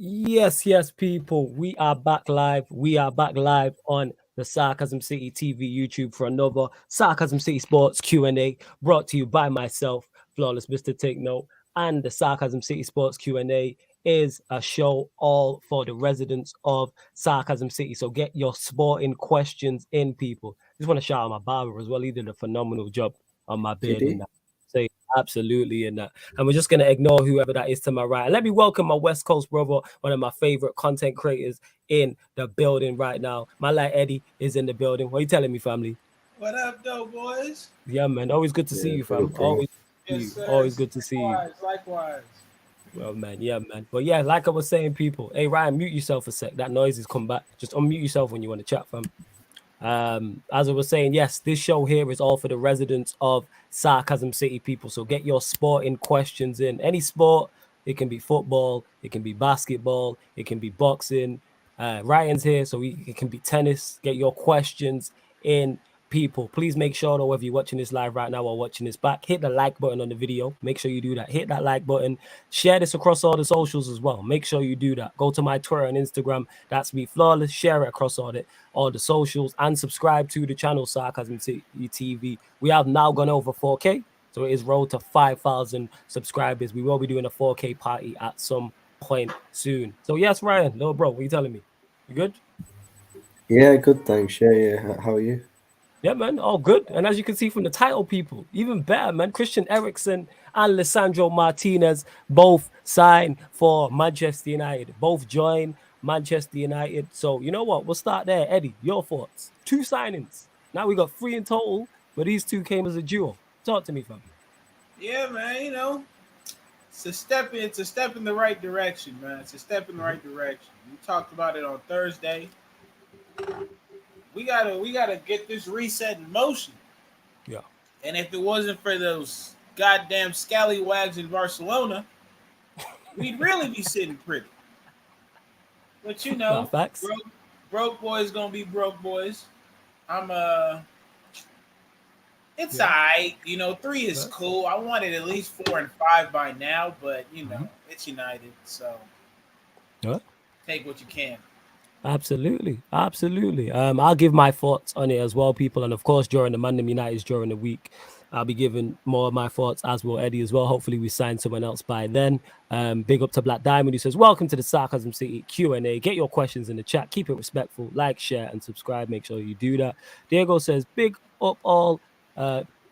Yes, people. We are back live. We are back live on the Sarcasm City TV YouTube for another Sarcasm City Sports Q&A brought to you by myself, Flawless Mr. Take Note. And the Sarcasm City Sports Q&A is a show all for the residents of Sarcasm City. So get your sporting questions in, people. Just want to shout out my barber as well. He did a phenomenal job on my Did beard and he? that. Say absolutely in that. And we're just going to ignore whoever that is to my right. And let me welcome my West Coast brother, one of my favorite content creators in the building right now. My light Eddie is in the building. What are you telling me, family? What up, though, boys? Yeah, man. Always good to see Yeah, you, bro, fam. bro. Always see Yes, you. sir. Always good to see you. Likewise, likewise. Well, man. Yeah, man. But yeah, like I was saying, people. Hey, Ryan, mute yourself a sec. That noise has come back. Just unmute yourself when you want to chat, fam. As I was saying, yes, this show here is all for the residents of Sarcasm City, people. So get your sporting questions in. Any sport, it can be football, it can be basketball, it can be boxing. Ryan's here, so it can be tennis. Get your questions in, people. Please make sure that whether you're watching this live right now or watching this back, hit the like button on the video. Make sure you do that. Hit that like button. Share this across all the socials as well. Make sure you do that. Go to my Twitter and Instagram. That's me, Flawless. Share it across all the socials and subscribe to the channel Sarcasm TV. We have now gone over 4K, so it is road to 5,000 subscribers. We will be doing a 4K party at some point soon. So yes, Ryan, little bro, what are you telling me? You good? Yeah, good, thanks. Yeah. How are you? Yeah, man, all good. And as you can see from the title, people, even better, man. Christian Eriksen and Lisandro Martinez both signed for Manchester United. Both join Manchester United. So you know what? We'll start there. Eddie, your thoughts. Two signings. Now we got three in total, but these two came as a duo. Talk to me, fam. Yeah, man. It's a step in the right direction, man. It's a step in the right direction. We talked about it on Thursday. We gotta get this reset in motion. Yeah. And if it wasn't for those goddamn scallywags in Barcelona, we'd really be sitting pretty. But Nah, facts. broke boys gonna be broke boys. I'm It's Yeah. alright. 3 is cool. I wanted at least 4 and 5 by now, but it's United, so Yeah. take what you can. Absolutely. I'll give my thoughts on it as well, people. And of course, during the Mandem Uniteds during the week, I'll be giving more of my thoughts, as will Eddie as well. Hopefully, we sign someone else by then. Big up to Black Diamond, who says, "Welcome to the Sarcasm City Q&A. Get your questions in the chat. Keep it respectful. Like, share, and subscribe. Make sure you do that." Diego says, "Big up all.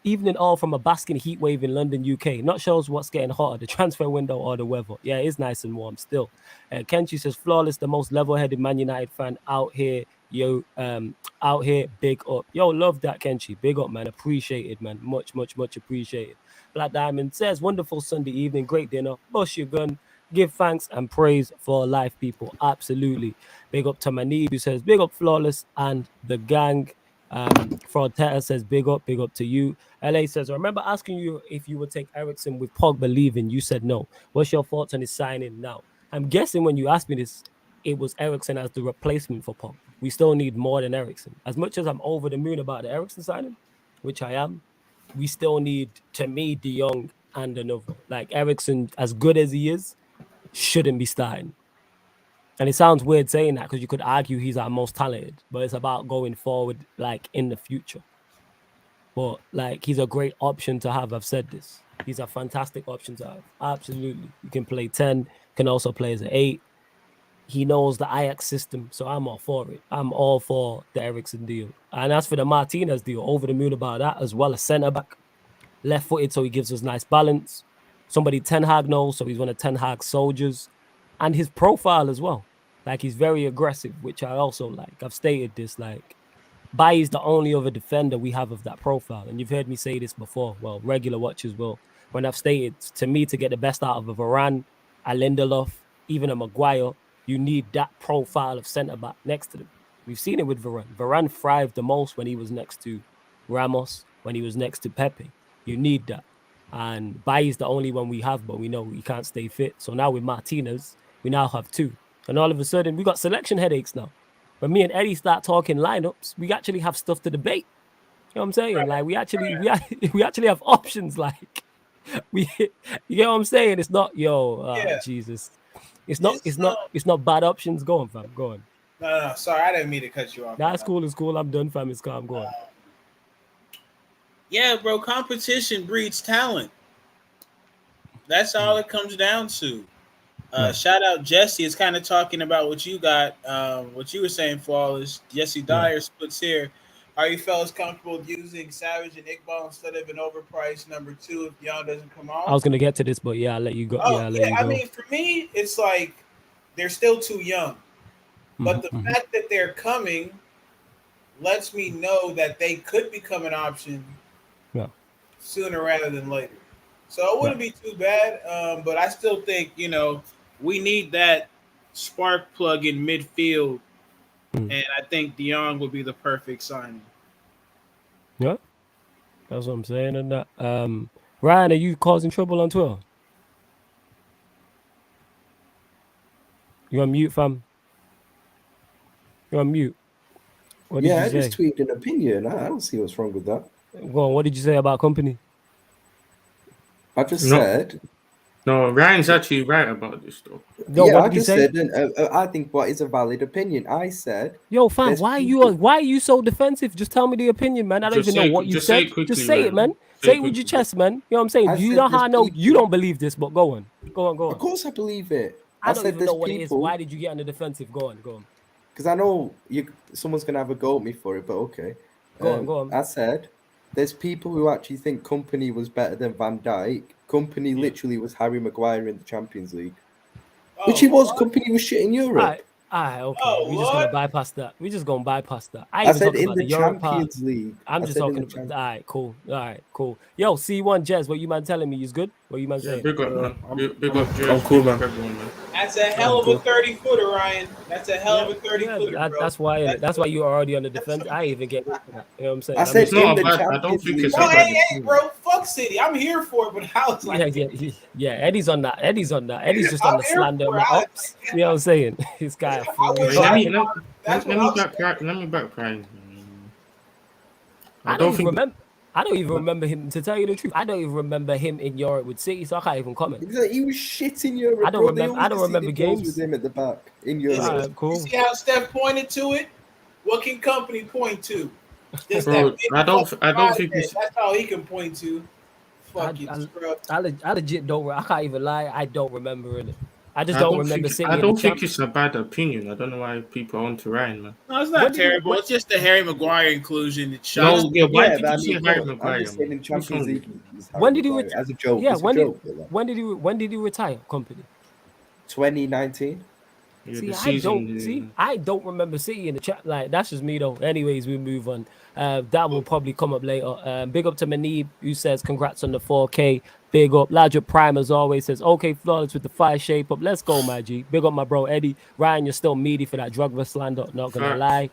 Evening all from a basking heat wave in London, UK. Not sure what's getting hotter, the transfer window or the weather. Yeah, it is nice and warm still." Kenchi says, "Flawless, the most level-headed Man United fan out here. Yo, out here, big up." Yo, love that, Kenchi. Big up, man. Appreciated, man. Much appreciated. Black Diamond says, "Wonderful Sunday evening, great dinner. Bust your gun. Give thanks and praise for life, people." Absolutely. Big up to Manib, who says, "Big up, Flawless and the gang." Frontera says, big up to you. LA says, "I remember asking you if you would take Eriksen with Pogba leaving. You said no. What's your thoughts on his signing now?" I'm guessing when you asked me this, it was Eriksen as the replacement for Pogba. We still need more than Eriksen. As much as I'm over the moon about the Eriksen signing, which I am, we still need, to me, De Jong and another. Like, Eriksen, as good as he is, shouldn't be starting. And it sounds weird saying that because you could argue he's our most talented, but it's about going forward, like in the future. But like, he's a great option to have. I've said this. He's a fantastic option to have. Absolutely. You can play 10, can also play as an 8. He knows the Ajax system, so I'm all for it. I'm all for the Eriksen deal. And as for the Martinez deal, over the moon about that as well. A centre back, left footed, so he gives us nice balance. Somebody Ten Hag knows, so he's one of Ten Hag's soldiers. And his profile as well. Like, he's very aggressive, which I also like. I've stated this, like, Bailly's the only other defender we have of that profile. And you've heard me say this before. Well, regular watchers will. When I've stated, to me, to get the best out of a Varane, a Lindelof, even a Maguire, you need that profile of centre-back next to them. We've seen it with Varane. Varane thrived the most when he was next to Ramos, when he was next to Pepe. You need that. And Bailly's the only one we have, but we know he can't stay fit. So now with Martinez, we now have 2. And all of a sudden, we got selection headaches now. When me and Eddie start talking lineups, we actually have stuff to debate. You know what I'm saying? Like, we actually have options. Like, you get what I'm saying? It's not, Yeah. Jesus. It's not bad options. Go on, fam. Go on. No. Sorry, I didn't mean to cut you off. That's cool. It's cool. I'm done, fam. It's calm. Go on. Yeah, bro. Competition breeds talent. That's all it comes down to. Shout out Jesse. It's kind of talking about what you got, what you were saying, Flawless. Jesse Dyer splits here. Are you fellas comfortable using Savage and Iqbal instead of an overpriced number 2 if Young doesn't come on? I was gonna get to this, but I'll let you go. I mean, for me, it's like they're still too young. But the fact that they're coming lets me know that they could become an option sooner rather than later. So it wouldn't be too bad. But I still think, we need that spark plug in midfield. And I think DeYoung would be the perfect signing. Yeah. That's what I'm saying. And that Ryan, are you causing trouble on Twitter? You on mute, fam? You're on mute. What did you I say? just tweeted an opinion. I don't see what's wrong with that. Go on, what did you say about company? I just said. No, Ryan's actually right about this, though. No, yeah, what I did you just say? said. I think what is a valid opinion. I said. Yo, fam, why are you so defensive? Just tell me the opinion, man. I don't even know what you said. Just say it, man. Say it with your chest, man. You know what I'm saying? You know how I know you don't believe this, but go on. Go on. Of course I believe it. I don't even know what it is. Why did you get on the defensive? Go on. Because I know someone's gonna have a go at me for it, but okay. Go on. I said there's people who actually think Company was better than Van Dijk. Company literally was Harry Maguire in the Champions League, which he was. Company was shit in Europe. Okay. We're just gonna bypass that. I said in the Champions League. I'm just talking about. All right, cool. Yo, C1 Jez, what you man telling me is good? What you man saying? Big up, man. I'm cool, man. That's a hell of a 30-footer, Ryan. That's a hell of a 30-footer, bro. That's why you are already on the defense. I even get into that. You know what I'm saying? I said I don't think it's hey, bro. Fuck City. I'm here for it, but I was like, yeah. Eddie's on that. Eddie's just on the slander my ups. You know what I'm saying? This guy. Let me back Ryan. I don't even remember him, to tell you the truth. I don't even remember him in Europe with City, so I can't even comment. He was shit in Europe. I don't remember games with him at the back in Europe. Cool. You see how Steph pointed to it? What can Company point to? Bro, I don't think that's all he can point to. I legit don't. I can't even lie. I don't remember it. I don't remember City. I don't think it's a bad opinion. I don't know why people are onto Ryan, man. No, it's not terrible. It's just the Harry Maguire inclusion. Why did you say Harry Maguire? In Champions League, when did he retire? As a joke. Yeah, when did he retire? Company. 2019. I don't remember City in the chat. Like, that's just me though. Anyways, we move on. That will probably come up later. Big up to Manib, who says congrats on the 4K. Big up. Larger Prime, as always, says okay, Flawless with the fire shape up. Let's go, my G. Big up my bro Eddie. Ryan, you're still meaty for that drug slander. Not gonna lie.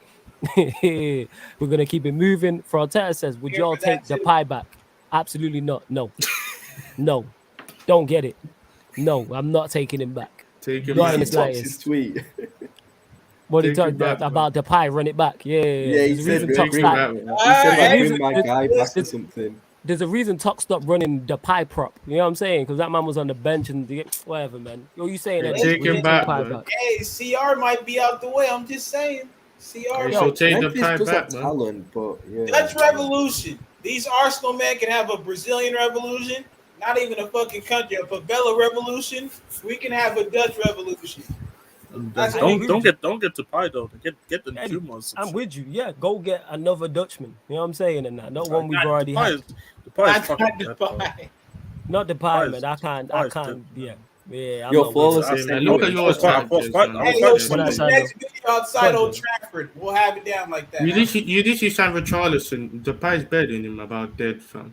We're gonna keep it moving. Frontera says, would y'all take the pie back? Absolutely not. No. Don't get it. No, I'm not taking him back. Take him back. His tweet. What he talked about the pie, run it back. Yeah. He said bring my guy back or something. There's a reason Tuck stopped running the pie prop. You know what I'm saying? Because that man was on the bench and whatever, man. Yo, you saying that? Take him back. Hey, CR might be out the way. I'm just saying. CR. So take the pie back, man. Talent, but Dutch Revolution. These Arsenal men can have a Brazilian Revolution. Not even a fucking country, a favela revolution. We can have a Dutch revolution. Don't get the pie though. Get the Jumas. I'm with you. Yeah, go get another Dutchman. You know what I'm saying? And that, not one we've already had. The pie is fucking the pie. Not the pie, man. I can't. Yeah. Your Flawless. Look at yours. Next video outside Old Trafford. We'll have it down like that. You literally signed Richarlison. The pie's better than him about dead, fam.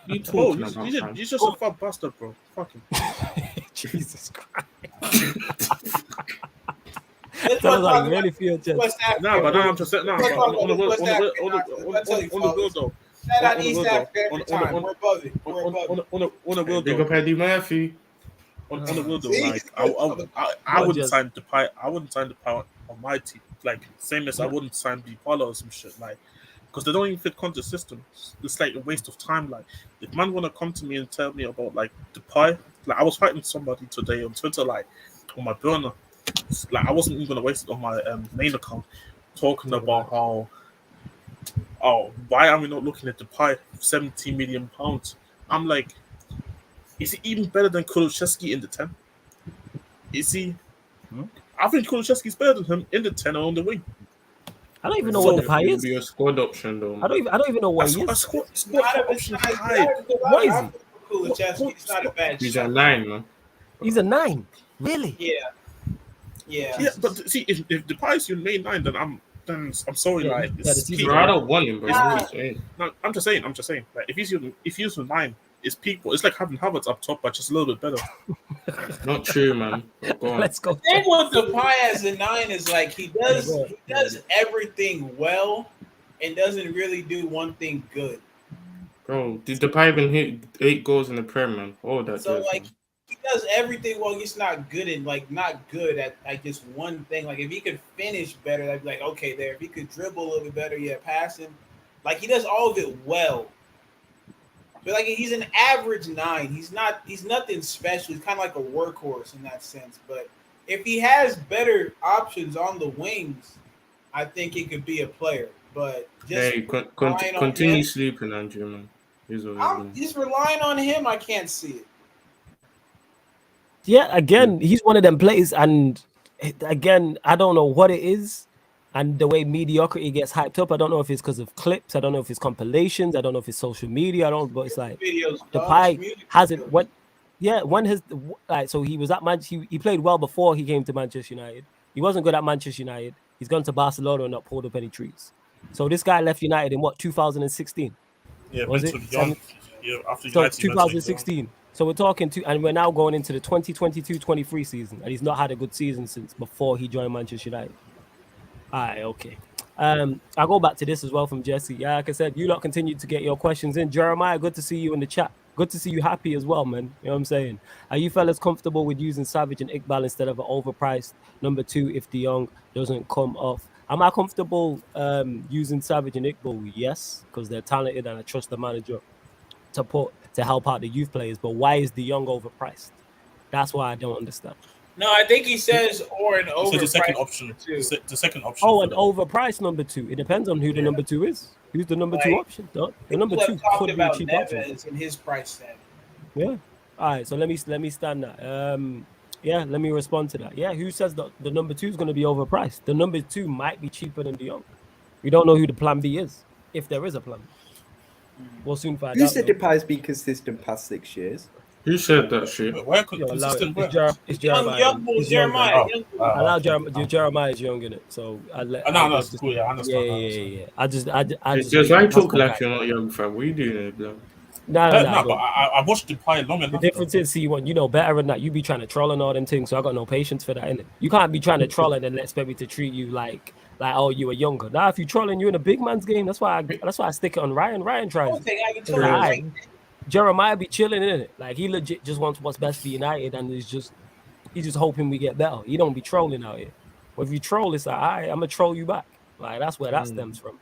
You talking about? You're just a fat bastard, bro. Fucking. Jesus Christ. Sounds like really feel just. No, but I'm just saying. No, on the wheel though. Shout out East Africa every time. We're above it. On the wheel Big up Eddie Murphy. On the wheel though, like I wouldn't sign the pie. I wouldn't sign the pie on my team. Like same as I wouldn't sign the Polo or some shit. Like because they don't even fit contest systems. It's like a waste of time. Like if man want to come to me and tell me about like the pie, like I was fighting somebody today on Twitter. Like on my burner. Like I wasn't even gonna waste it on my main account, talking about how, why are we not looking at the pie? 17 million pounds. I'm like, is he even better than Kulusevski in the 10? Is he? I think Kulusevski's better than him in the 10 or on the wing. I don't even know what the pie is. Be a squad option though. I don't even know what he is. A squad option high. What is he? Kulusevski's not a bad He's shot. a 9, man. He's a 9. Really? Yeah. But see, if the pie is your main 9, then I'm sorry, like it's peak. Bro, I don't want him, bro. No, I'm just saying. Like if he's your 9, it's peak. It's like having Havertz up top, but just a little bit better. Not true, man. Go on. Let's go. The thing with the pie as a 9 is like he does everything well and doesn't really do one thing good. Bro, did the pie even hit 8 goals in the Prem, man? Oh, that. So like he does everything well. He's not good at like just one thing. Like if he could finish better, I'd be like, okay, there. If he could dribble a little bit better, passing. Like he does all of it well. But like he's an average 9. He's nothing special. He's kind of like a workhorse in that sense. But if he has better options on the wings, I think he could be a player. But just continue sleeping, Andrew, man. Just relying on him, I can't see it. Yeah, again, he's one of them players, and again, I don't know what it is, and the way mediocrity gets hyped up. I don't know if it's because of clips. I don't know if it's compilations. I don't know if it's social media. But it's like the pie hasn't. When has like so he was at Manchester. He played well before he came to Manchester United. He wasn't good at Manchester United. He's gone to Barcelona and not pulled up any trees. So this guy left United in 2016. Yeah, was it? After so 2016. So we're talking and we're now going into the 2022-23 season, and he's not had a good season since before he joined Manchester United. All right, okay. I'll go back to this as well from Jesse. Yeah, like I said, you lot continue to get your questions in. Jeremiah, good to see you in the chat. Good to see you happy as well, man. You know what I'm saying? Are you fellas comfortable with using Savage and Iqbal instead of an overpriced number 2 if De Jong doesn't come off? Am I comfortable using Savage and Iqbal? Yes, because they're talented and I trust the manager to help out the youth players. But why is De Jong overpriced? That's why I don't understand. No, I think he says or an overpriced. The second option. The second option. Oh, an overpriced number 2. It depends on who the number 2 is. Who's the number 2 option? The number 2 could be a cheap option. In his price tag. Yeah. All right. So let me stand that. Let me respond to that. Yeah. Who says that the number 2 is going to be overpriced? The number 2 might be cheaper than De Jong. We don't know who the plan B is, if there is a plan B. We'll soon find out. Who said Depay's been consistent past 6 years? Who said that shit? It's Jeremiah. Allow Jeremiah's young in it, so I let. No, it's cool. Yeah, I understand. Yeah. I just. I talk like you're not young, fam. What are you doing, bro? No. But I watched the pie long enough. The difference is, see, when you know better than that, you be trying to troll and all them things. So I got no patience for that, innit? You can't be trying to troll and then expect me to treat you like oh, you were younger. Now, if you trolling, you in a big man's game. That's why I stick it on Ryan. Ryan tries. Jeremiah be chilling in it. Like he legit just wants what's best for United, and he's just hoping we get better. He don't be trolling out here. But if you troll, it's like, all right, I'm gonna troll you back. Like that's where that stems from.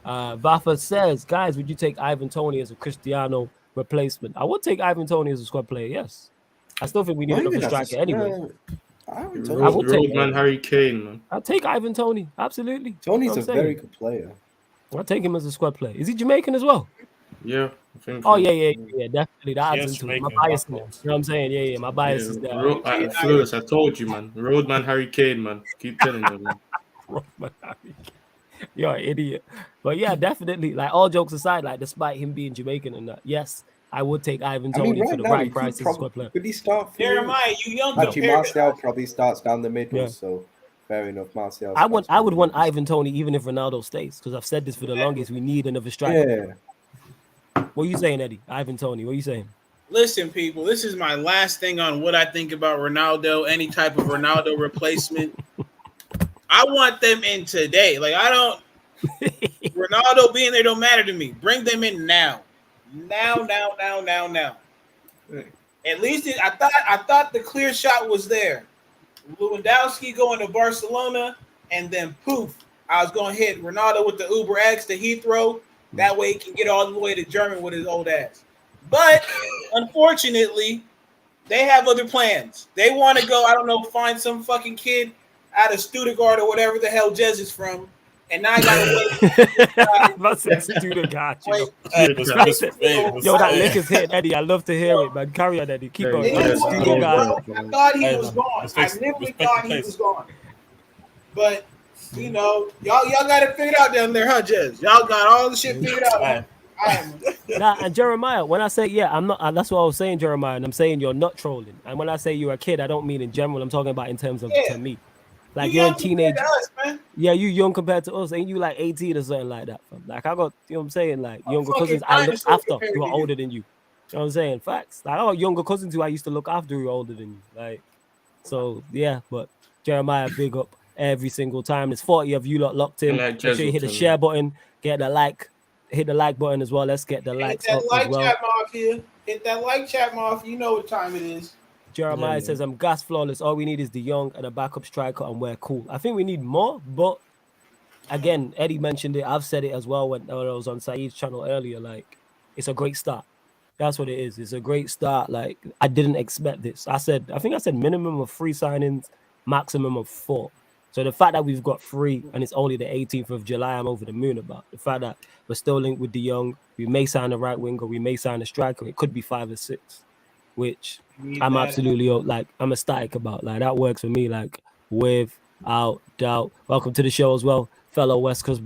Vafa says, guys, would you take Ivan Toney as a Cristiano replacement? I would take Ivan Toney as a squad player. Yes, I still think we need another striker anyway. I would take Harry Kane, man. I'll take Ivan Toney. Absolutely. Tony's a very good player. I'll take him as a squad player. Is he Jamaican as well? Yeah, I think. Oh yeah, definitely. That adds into it. My bias in it. You know what I'm saying? Yeah. My bias is there. Flores, I told you, man. Roadman Harry Kane, man. Keep telling them, man. Roadman Harry Kane. You're an idiot. But yeah, definitely. Like all jokes aside, like despite him being Jamaican and that, yes, I would take Ivan Toney for the right price as a squad player. Could he start? Jeremiah, you young. Actually, Martial probably starts down the middle, so fair enough. Martial. I would want Ivan Toney even if Ronaldo stays, because I've said this for the longest. We need another striker. Yeah. What are you saying, Eddie? Ivan Toney, what are you saying? Listen, people, this is my last thing on what I think about Ronaldo, any type of Ronaldo replacement. I want them in today. Like, I don't – Ronaldo being there don't matter to me. Bring them in now. Now. At least I thought the clear shot was there. Lewandowski going to Barcelona, and then poof, I was going to hit Ronaldo with the Uber X to Heathrow. That way he can get all the way to Germany with his old ass. But unfortunately, They have other plans. They want to go, I don't know, find some fucking kid out of Stuttgart or whatever the hell Jez is from. And now I gotta wait. That's Stuttgart, you know. Yo, that lick is hitting, Eddie. I love to hear it, man. Carry on, Eddie. Keep going. I thought he was gone. I literally thought he was gone. But you know, y'all got it figured out down there, huh, Jez? Y'all got all the shit figured out. Nah, and Jeremiah, when I say I'm not. That's what I was saying, Jeremiah, and I'm saying you're not trolling. And when I say you're a kid, I don't mean in general. I'm talking about in terms of to me. Like you're a teenager. Yeah, you young compared to us. Ain't you like 18 or something like that? Fam? Like I got, you know what I'm saying? Like younger cousins I look after who are older than you. You know what I'm saying? Facts. Like I got younger cousins who I used to look after who are older than you. Like, so yeah, but Jeremiah, big up every single time. There's 40 of you lot locked in. Make sure you hit the share button, get the like, hit the like button as well. Let's get the likes up as well. Chat mark here. Hit that like chat mark. You know what time it is. Jeremiah says, I'm gas flawless. All we need is De Jong and a backup striker, and we're cool. I think we need more, but again, Eddie mentioned it. I've said it as well when I was on Saeed's channel earlier. Like, it's a great start. That's what it is. It's a great start. Like, I didn't expect this. I think I said minimum of 3 signings, maximum of 4. So the fact that we've got 3 and it's only the 18th of July, I'm over the moon about. The fact that we're still linked with De Jong, we may sign a right winger, we may sign a striker. It could be 5 or 6, which I'm absolutely like I'm ecstatic about. Like that works for me, like without doubt. Welcome to the show as well, fellow West Coast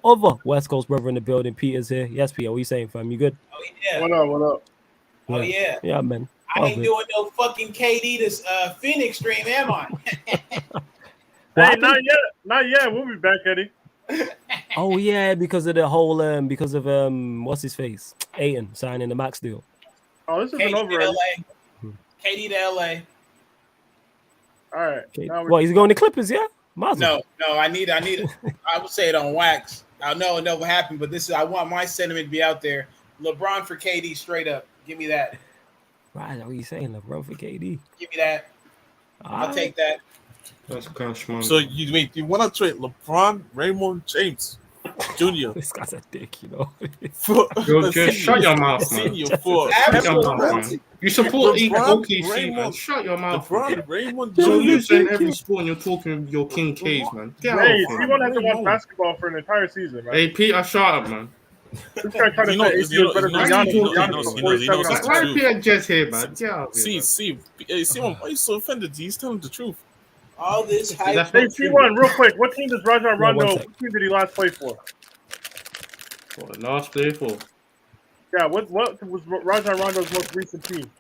other West Coast brother in the building. Peter's here. Yes, Peter. What you saying, fam? You good? Oh yeah. What up? Oh yeah. Yeah, man. I ain't doing no fucking KD to Phoenix stream, am I? Hey, not yet. We'll be back, Eddie. Oh yeah, because of the whole because of what's his face, Ayton signing the max deal. Oh, this isn't over. KD to LA. All right. Well, he's going to Clippers, yeah? No, I need it. I would say it on wax. I know it never happened, but I want my sentiment to be out there. LeBron for KD straight up. Give me that. Right, what are you saying? LeBron for KD. Give me that. I'll take that. That's cash money. So you want to trade LeBron, Raymond James Jr. This guy's a dick, you know. Just shut your mouth, man. You support OKC, man. Shut your mouth. LeBron, Raymond Jr. Jr. You're saying every sport and you're talking your King K's, man. Hey, he won't have to watch basketball for an entire season, man. Hey, Peter, shut up, man. This guy trying to say AC is better than Giannis. Why is Peter just here, man? See, why are you so offended? He's telling the truth. All this hype. Hey, T1, real quick. What team does Rajon Rondo? What team did he last play for? What last play for? Yeah, what was Rajon Rondo's most recent team?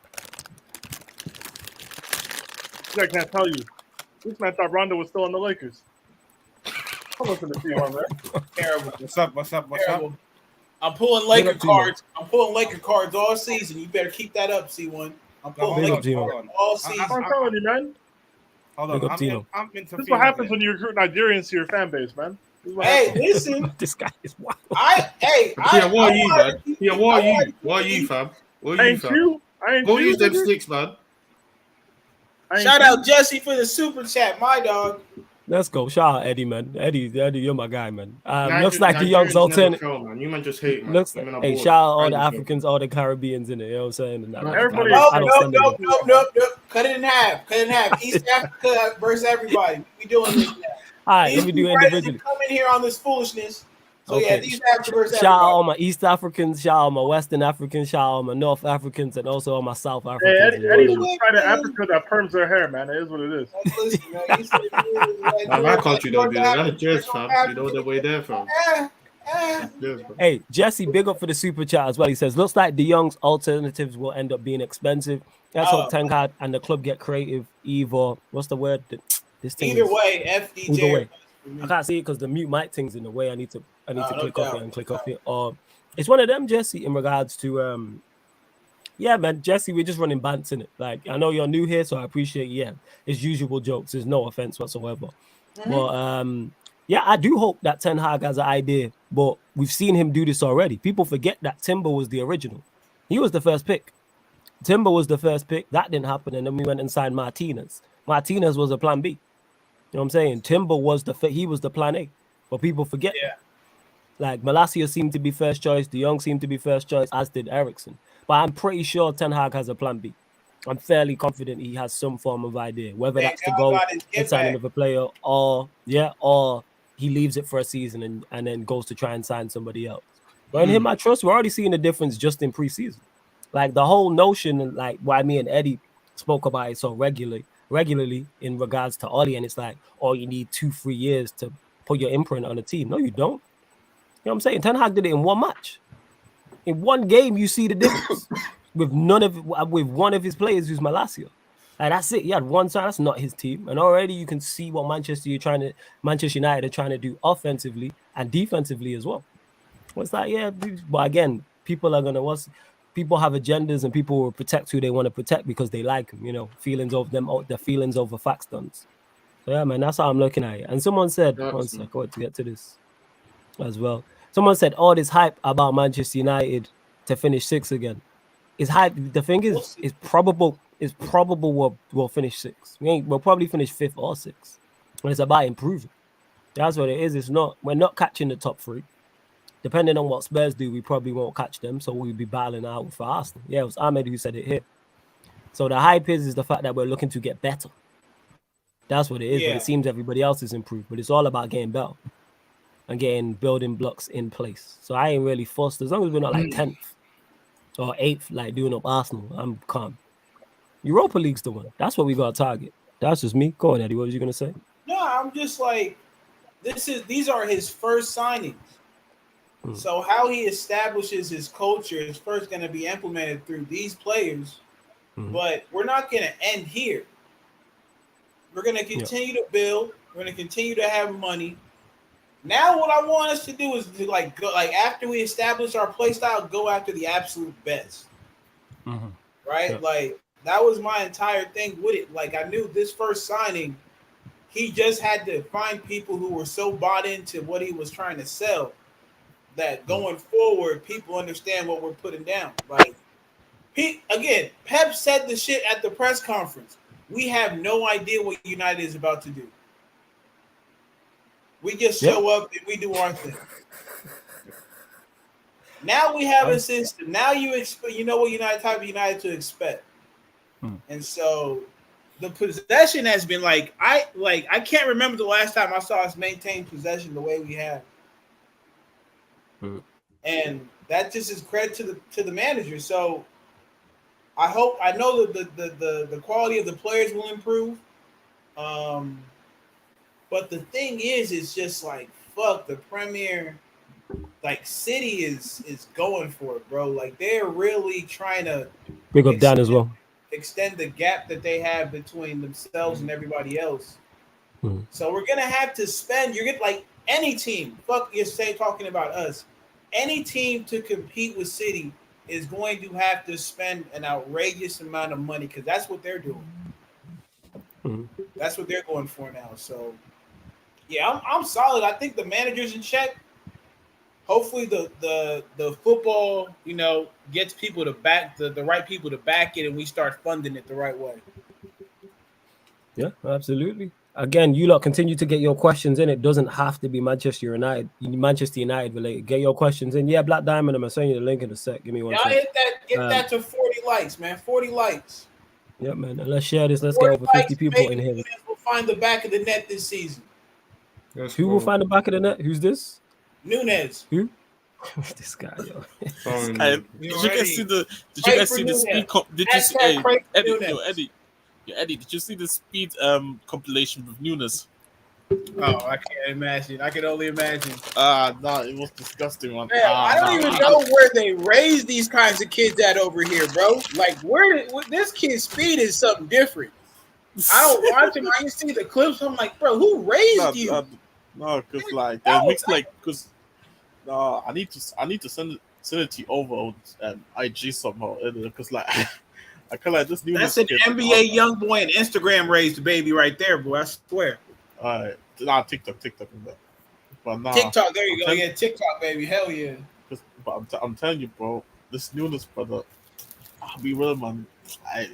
I can't tell you. This man thought Rondo was still on the Lakers. Come listen to T1, man. Terrible. What's up? I'm pulling Laker cards. I'm pulling Laker cards all season. You better keep that up, C1. I'm pulling Laker cards all season. I'm telling you, man. Hold on, I'm this is what happens when you recruit Nigerians to your fan base, man. Hey, listen. This guy is wild. What are you, man? What are you, fam? What are you, fam? Go use them sticks, man. Shout out Jesse for the super chat, my dog. Let's go. Shout out Eddie, man. Eddie, you're my guy, man. Looks like the Young's alternative. You man just hate, man. Hey, shout out all the Africans, all the Caribbeans in it. You know what I'm saying? Everybody, nope. Cut it in half. East Africa versus everybody. We doing this now. All right, let me do individually. Come in here on this foolishness. So yeah, these Africans versus shout out all my East Africans, shout out my Western Africans, shout out all my North Africans, and also all my South Africans. Hey, Eddie's from trying to Africa that perms their hair, man. It is what it is. My country don't do that. That's just fam. You know the way they're from. Hey, Jesse, big up for the super chat as well. He says, looks like De Jong's alternatives will end up being expensive. Let's hope Ten Hag and the club get creative. Either, what's the word? This thing either way, FDJ. Either way. I can't see it because the mute mic thing's in the way. I need to click off it and click off it. It's one of them, Jesse, in regards to yeah, man, Jesse, we're just running bants in it. Like, I know you're new here, so I appreciate it's usual jokes. There's no offense whatsoever. But yeah, I do hope that Ten Hag has an idea, but we've seen him do this already. People forget that Timber was the original. He was the first pick. Timber was the first pick. That didn't happen, and then we went and signed Martinez. Martinez was a plan B. You know what I'm saying? Timber was he was the plan A. But people forget. Yeah. Like Malacia seemed to be first choice, De Jong seemed to be first choice, as did ERIKSEN. But I'm pretty sure Ten Hag has a plan B. I'm fairly confident he has some form of idea, whether that's to go and sign another player or he leaves it for a season and then goes to try and sign somebody else. But in him, I trust. We're already seeing the difference just in preseason. Like the whole notion, like why me and Eddie spoke about it so regularly in regards to Oli, and it's like, oh, you need 2-3 years to put your imprint on a team. No, you don't. You know what I'm saying? Ten Hag did it in one match. In one game, you see the difference with one of his players who's Malacia. And that's it. He had one side. That's not his team. And already you can see what Manchester United are trying to do offensively and defensively as well. It's like, yeah, but again, people have agendas and people will protect who they want to protect because they like them, you know, feelings of them, the feelings over facts done. So yeah, man, that's how I'm looking at it. And someone said, one second, I want to get to this as well. Someone said all this hype about Manchester United to finish 6th again. Is hype. The thing is, it's probable we'll finish 6th. We'll probably finish 5th or 6th. When it's about improving. That's what it is. We're not catching the top 3. Depending on what Spurs do, we probably won't catch them. So we'll be battling out for Arsenal. Yeah, it was Ahmed who said it here. So the hype is the fact that we're looking to get better. That's what it is. Yeah. But it seems everybody else is improved. But it's all about getting better and getting building blocks in place. So I ain't really fussed. As long as we're not like 10th or 8th, like doing up Arsenal, I'm calm. Europa League's the one. That's what we got to target. That's just me. Go on, Eddie. What was you going to say? No, I'm just like, these are his first signings. So how he establishes his culture is first going to be implemented through these players, but we're not going to end here. We're going to continue to build. We're going to continue to have money. Now, what I want us to do is to go after we establish our play style, go after the absolute best. Right? Yeah. Like that was my entire thing with it. Like I knew this first signing, he just had to find people who were so bought into what he was trying to sell that going forward, people understand what we're putting down. Like Pep said the shit at the press conference. We have no idea what United is about to do. We just show up and we do our thing. Now we have a system. Now you know what type of United to expect. And so the possession has been I can't remember the last time I saw us maintain possession the way we have. And that just is credit to the manager. So I know that the quality of the players will improve. But the thing is, it's just like fuck the Premier. Like City is going for it, bro. Like they're really trying to big up Dan as well. Extend the gap that they have between themselves and everybody else. So we're gonna have to spend. You're gonna like any team. Fuck you say talking about us. Any team to compete with City is going to have to spend an outrageous amount of money because that's what they're doing. That's what they're going for now. So, yeah, I'm solid. I think the manager's in check. Hopefully, the football, gets people to back the right people to back it, and we start funding it the right way. Yeah, absolutely. Again, you lot continue to get your questions in. It doesn't have to be Manchester United related. Get your questions in. Yeah, Black Diamond, I'm sending you the link in a sec. Give me one second. Get that to 40 likes, man. 40 likes. Yeah, man. And let's share this. Let's get over 50 people in here. We'll find the back of the net this season. Who will find the back of the net? Who's this? Nunes. Who? This guy, yo. Did you guys see the speed? Did you see Eddie, did you see the speed compilation with Nunes? Oh, I can't imagine. I can only imagine. No, it was disgusting, man. I don't even know where they raise these kinds of kids at over here, bro. Like, this kid's speed is something different. I don't watch him. I see the clips. I'm like, bro, who raised you? No, because they mix because I need to send it to you over on IG somehow because I kind of just knew that's an NBA young boy and Instagram raised baby right there, boy. I swear. All right, TikTok. But TikTok, there you go. Yeah, TikTok, baby. Hell yeah. But I'm telling you, bro, this Nunes brother, I'll be real, man.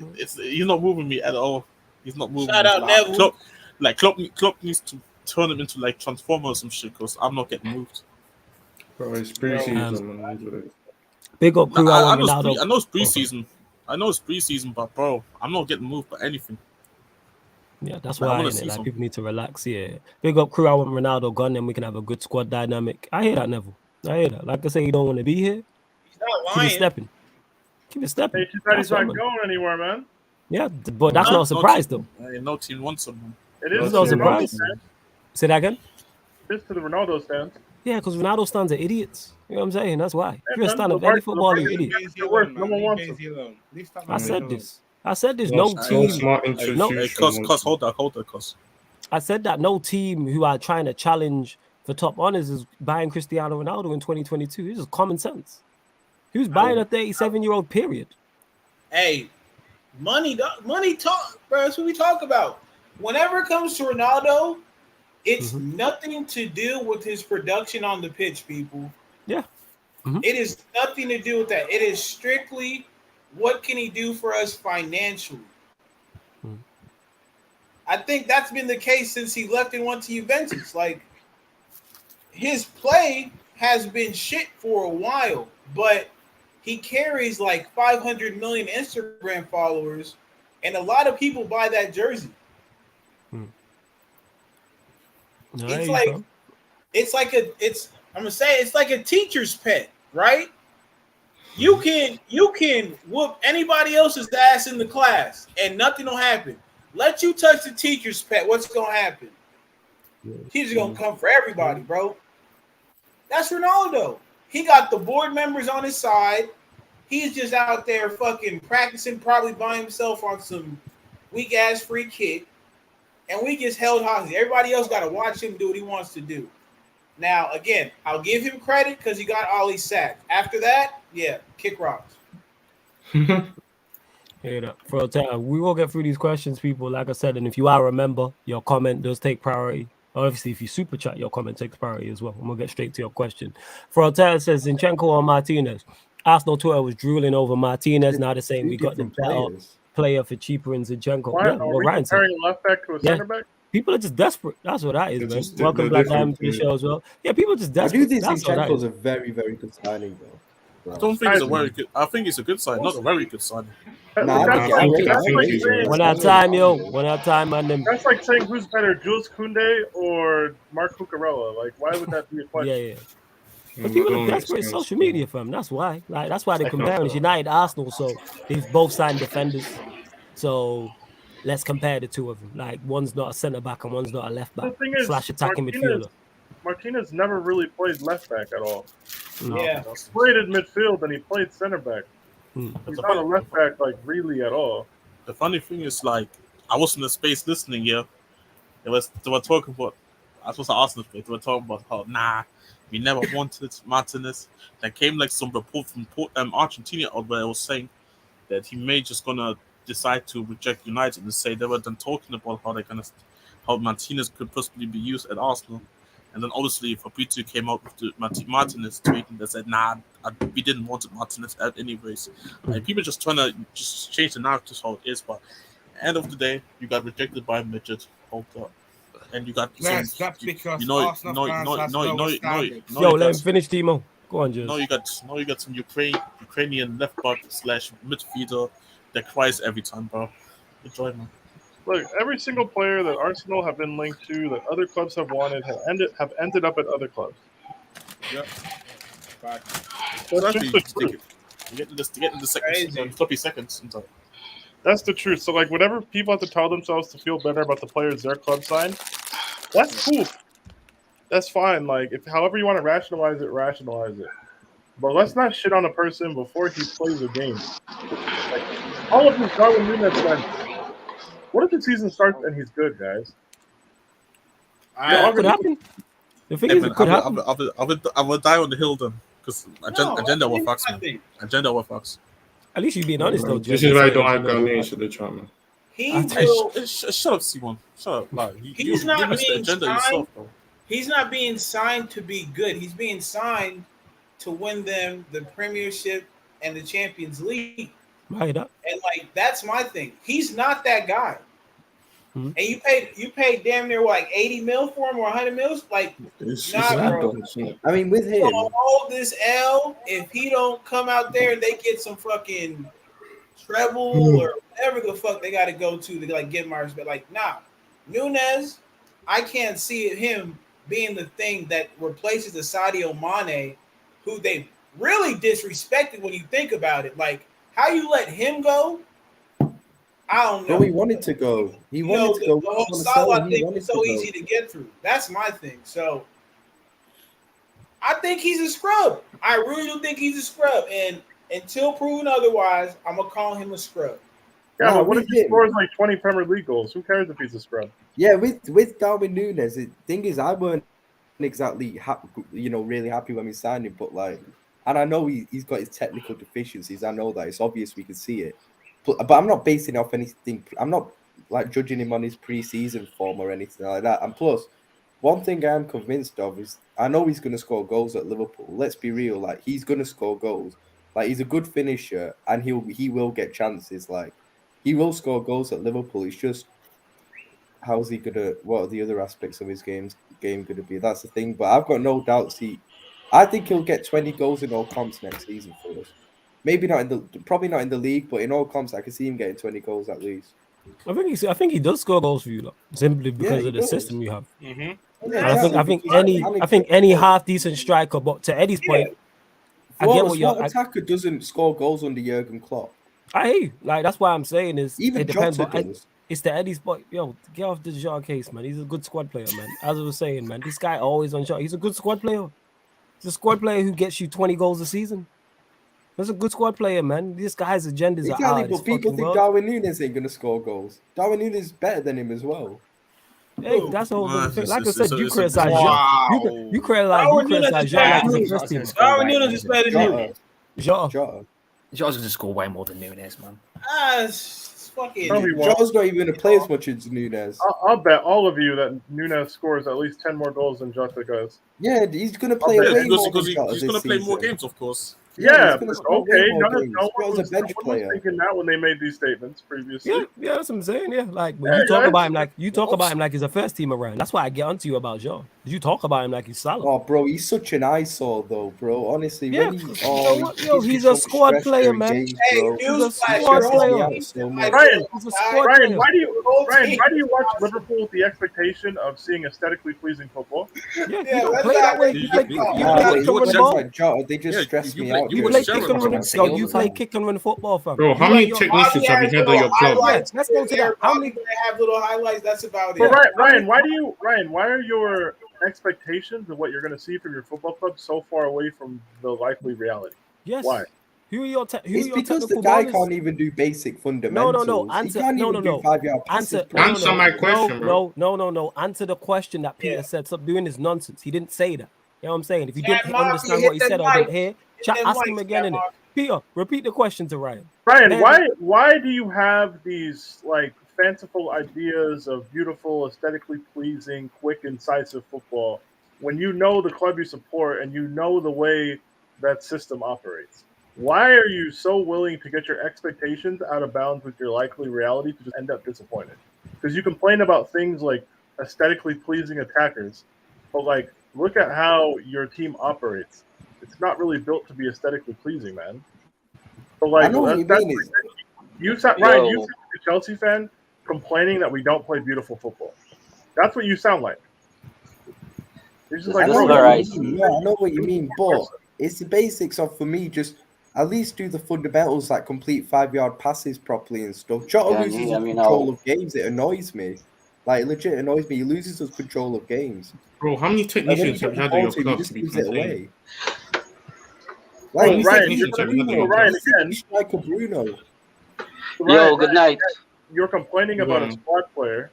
He's not moving me at all. He's not moving. Shout out Neville. Klopp needs to turn him into Transformer or some shit because I'm not getting moved. Bro, it's preseason, man. Big up crew. I know it's preseason. I know it's preseason, but bro, I'm not getting moved by anything. Yeah, that's why like people need to relax. Yeah, big up crew. I want Ronaldo gone, then we can have a good squad dynamic. I hear that, Neville. I hear that. Like I say, you don't want to be here. He's not lying. Keep it stepping. Keep it stepping. Hey, he's not going anywhere, man. Yeah, but that's not a surprise, though. No team wants him. It is no surprise. Say that again. It's to the Ronaldo stands. Yeah, because Ronaldo stands are idiots. You know what I'm saying? That's why. If you're a stand of any footballer, you're idiot. I said this. No team. Cause hold that. I said that no team who are trying to challenge for top honors is buying Cristiano Ronaldo in 2022. This is common sense. He was buying a 37-year-old period. Hey, money talk, bro. That's what we talk about. Whenever it comes to Ronaldo, it's nothing to do with his production on the pitch, people. Yeah. It is nothing to do with that. It is strictly what can he do for us financially. I think that's been the case since he left and went to Juventus. Like, his play has been shit for a while, but he carries like 500 million Instagram followers, and a lot of people buy that jersey. It's like a teacher's pet, right? You can whoop anybody else's ass in the class and nothing will happen. Let you touch the teacher's pet, what's gonna happen? He's gonna come for everybody, bro. That's Ronaldo. He got the board members on his side. He's just out there fucking practicing, probably by himself on some weak ass free kick. And we just held hostage. Everybody else got to watch him do what he wants to do. Now, again, I'll give him credit because he got all these sacks. After that, yeah, kick rocks. For a time, we will get through these questions, people. Like I said, and if you are a member, your comment does take priority. Obviously, if you super chat, your comment takes priority as well. And we'll get straight to your question. Frontera says Zinchenko or Martinez. Arsenal Twitter was drooling over Martinez. Now they're saying we got the better player for cheaper in Zinchenko. Why are we comparing left back to a center back? People are just desperate. That's what that is, man. Welcome Black Diamond to the show as well. Yeah, people are just desperate. I do think Zinchenko's a very, very good signing, though. I don't think it's a very good. I think it's a good sign, not a very good sign. One at a time, yo. One at a time, man. That's like saying who's better, Jules Koundé or Mark Cucurella. Like, why would that be a question? Yeah. But people are desperate in social media, fam. That's why. Like, that's why they're comparing. It's United, Arsenal, so they've both signed defenders. So let's compare the two of them. Like, one's not a centre back and one's not a left back / attacking midfielder. Martinez never really played left back at all. Yeah, he played in midfield and he played center back. He's not a left back, like, really at all. The funny thing is, like, I was in the space listening here. They were talking about. I was supposed to ask them. They were talking about how we never wanted Martinez. There came like some report from Argentina where it was saying that he may just gonna decide to reject United and say they were then talking about how Martinez could possibly be used at Arsenal. And then obviously Fabrizio came out with the Martinez tweet and they said, we didn't want Martinez out anyways. Like, people just trying to just change the narrative how it is, but at the end of the day, you got rejected by a midget. And you got that's because let him finish, Timo. Go on, Jez. No, you got some Ukrainian left back / midfielder that cries every time, bro. Enjoy, man. Look, every single player that Arsenal have been linked to, that other clubs have wanted, have ended up at other clubs. Yeah. That's just the truth. You get in the second 30 seconds sometimes. That's the truth. So, like, whatever people have to tell themselves to feel better about the players their club signed, that's cool. That's fine. Like, if however you want to rationalize it. But let's not shit on a person before he plays a game. Like, all of these Darwin Núñez fans. What if the season starts and he's good, guys? Could happen. The thing is, it could happen. I will die on the hill then, because agenda will fucks me. Agenda will fucks. At least you're being honest, though. This is why I don't have Ghanaians to the drama. Shut up, Simon. Shut up. Like, he's not being signed. Yourself, he's not being signed to be good. He's being signed to win them the Premiership and the Champions League. Right up. And like, that's my thing. He's not that guy. And you paid damn near like 80 mil for him or 100 mils. Like, bro. I mean, with him, hold this L. If he don't come out there and they get some fucking treble or whatever the fuck they got to go to like get my respect. Like, nah, Nunez, I can't see him being the thing that replaces the Sadio Mane, who they really disrespected when you think about it. Like, how you let him go? I don't know. Bro, he wanted to go. He wanted to go. The whole Salah thing was so easy to get through. That's my thing. So I think he's a scrub. I really do think he's a scrub. And until proven otherwise, I'm going to call him a scrub. Yeah, but what if he scores like 20 Premier League goals? Who cares if he's a scrub? Yeah, with Darwin Núñez, the thing is, I weren't exactly really happy when we signed him, but like, and I know he's got his technical deficiencies. I know that. It's obvious, we can see it. But I'm not basing it off anything. I'm not like judging him on his pre-season form or anything like that. And plus, one thing I'm convinced of is I know he's going to score goals at Liverpool. Let's be real. Like, he's going to score goals. Like, he's a good finisher and he will get chances. Like, he will score goals at Liverpool. It's just, how's he gonna? What are the other aspects of his game gonna be? That's the thing. But I've got no doubts. I think he'll get 20 goals in all comps next season for us. Maybe probably not in the league, but in all comps, I can see him getting 20 goals at least. I think he does score goals for you, simply because of the system you have. Mm-hmm. Yeah, I think any half decent striker, but to Eddie's point, I get what attacker doesn't score goals under Jurgen Klopp. I hear you. Like, that's why I'm saying is even it depends. It's the Eddie's point. Yo, get off the Jota case, man. He's a good squad player, man. As I was saying, man, this guy always on shot. He's a good squad player. He's a squad player who gets you 20 goals a season. That's a good squad player, man. This guy's agendas are out. But people think Darwin Núñez ain't gonna score goals. Darwin Núñez is better than him as well. Hey, that's the whole thing. Like I said, you criticize Jota. You criticize Jota like he's a first team. Darwin Núñez is better than you. Jota. Jota's gonna score way more than Núñez, man. It's fucking. Jota's not even gonna play as much as Núñez. I'll bet all of you that Núñez scores at least 10 more goals than Jota does. Yeah, he's gonna play way more. He's gonna play more games, of course. Yeah, okay. No one was thinking that when they made these statements previously. Yeah, that's what I'm saying. Yeah, like when you talk about him like he's a first team around. That's why I get onto you about Joe. You talk about him like he's solid. Oh, bro, he's such an eyesore, though, bro. Honestly, yeah. He's a squad player, man. He's a squad player. Ryan, why do you watch Liverpool with the expectation of seeing aesthetically pleasing football? Yeah, you play that way. They just stress me out. You play kick and run football, fam. Bro, how many technicians have you had on your club? Let's go to that. How many have little highlights? That's about it. But Ryan, why are your expectations of what you're going to see from your football club so far away from the likely reality? Yes. Why? It's because the guy can't even do basic fundamentals. No. Answer my question, bro. No. Answer the question that Peter said. Stop doing this nonsense. He didn't say that. You know what I'm saying? If you didn't understand what he said or didn't hear, ask him again. In it. Peter, repeat the question to Ryan. Ryan, why do you have these like fanciful ideas of beautiful, aesthetically pleasing, quick, incisive football when you know the club you support and you know the way that system operates? Why are you so willing to get your expectations out of bounds with your likely reality to just end up disappointed? Because you complain about things like aesthetically pleasing attackers, but like look at how your team operates. It's not really built to be aesthetically pleasing, man. So like, I know what you mean. You sound like a Chelsea fan complaining that we don't play beautiful football. That's what you sound like. You're just like, I know what you mean, but it's the basics of, for me, just at least do the fundamentals, like complete 5-yard passes properly and stuff. Jota loses control of games. It annoys me. Like, legit annoys me. He loses his control of games. Bro, how many technicians have you had on your club to be complaining? Like, Ryan again. Like a Bruno. Yo, good night. You're complaining about a squad player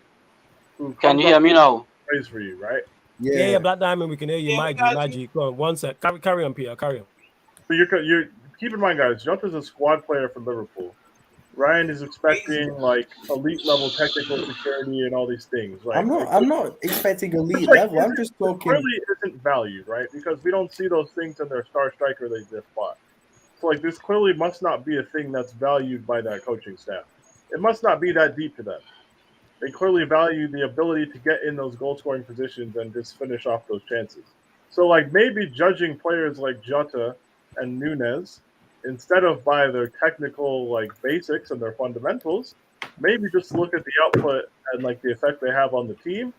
who can you hear me now? Plays for you, right? Yeah, Black Diamond, we can hear you. Magic. Go on, one sec. Carry on, Peter. Carry on. So you're keep in mind, guys. Jota's a squad player for Liverpool. Ryan is expecting like elite level technical security and all these things. Right? I'm not expecting elite level. I'm just talking. Really isn't valued, right? Because we don't see those things in their star striker they just bought. So like this clearly must not be a thing that's valued by that coaching staff. It must not be that deep to them. They clearly value the ability to get in those goal scoring positions and just finish off those chances. So like maybe judging players like Jota and Núñez instead of by their technical like basics and their fundamentals, maybe just look at the output and like the effect they have on the team,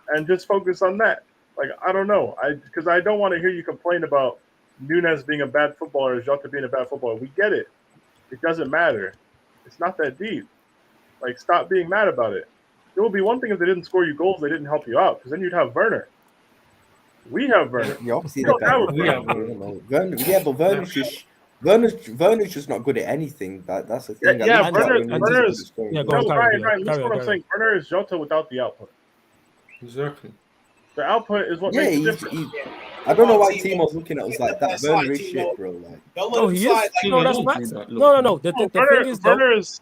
and just focus on that. Like I don't know, because I don't want to hear you complain about Nunez being a bad footballer or Jota being a bad footballer. We get it. It doesn't matter. It's not that deep. Like stop being mad about it. It would be one thing if they didn't score you goals, they didn't help you out, because then you'd have Werner. We have Werner. Yeah, obviously we have Werner. Yeah, but Werner's just not good at anything. That's the thing. Yeah, Werner is. Yeah, go on, Ryan. Listen what I'm saying. Werner is Jota without the output. Exactly. The output is what makes the difference. I don't know why Timo's looking at us like that. Werner is shit, bro. Like, no, he is. No, that's facts. No. The thing is,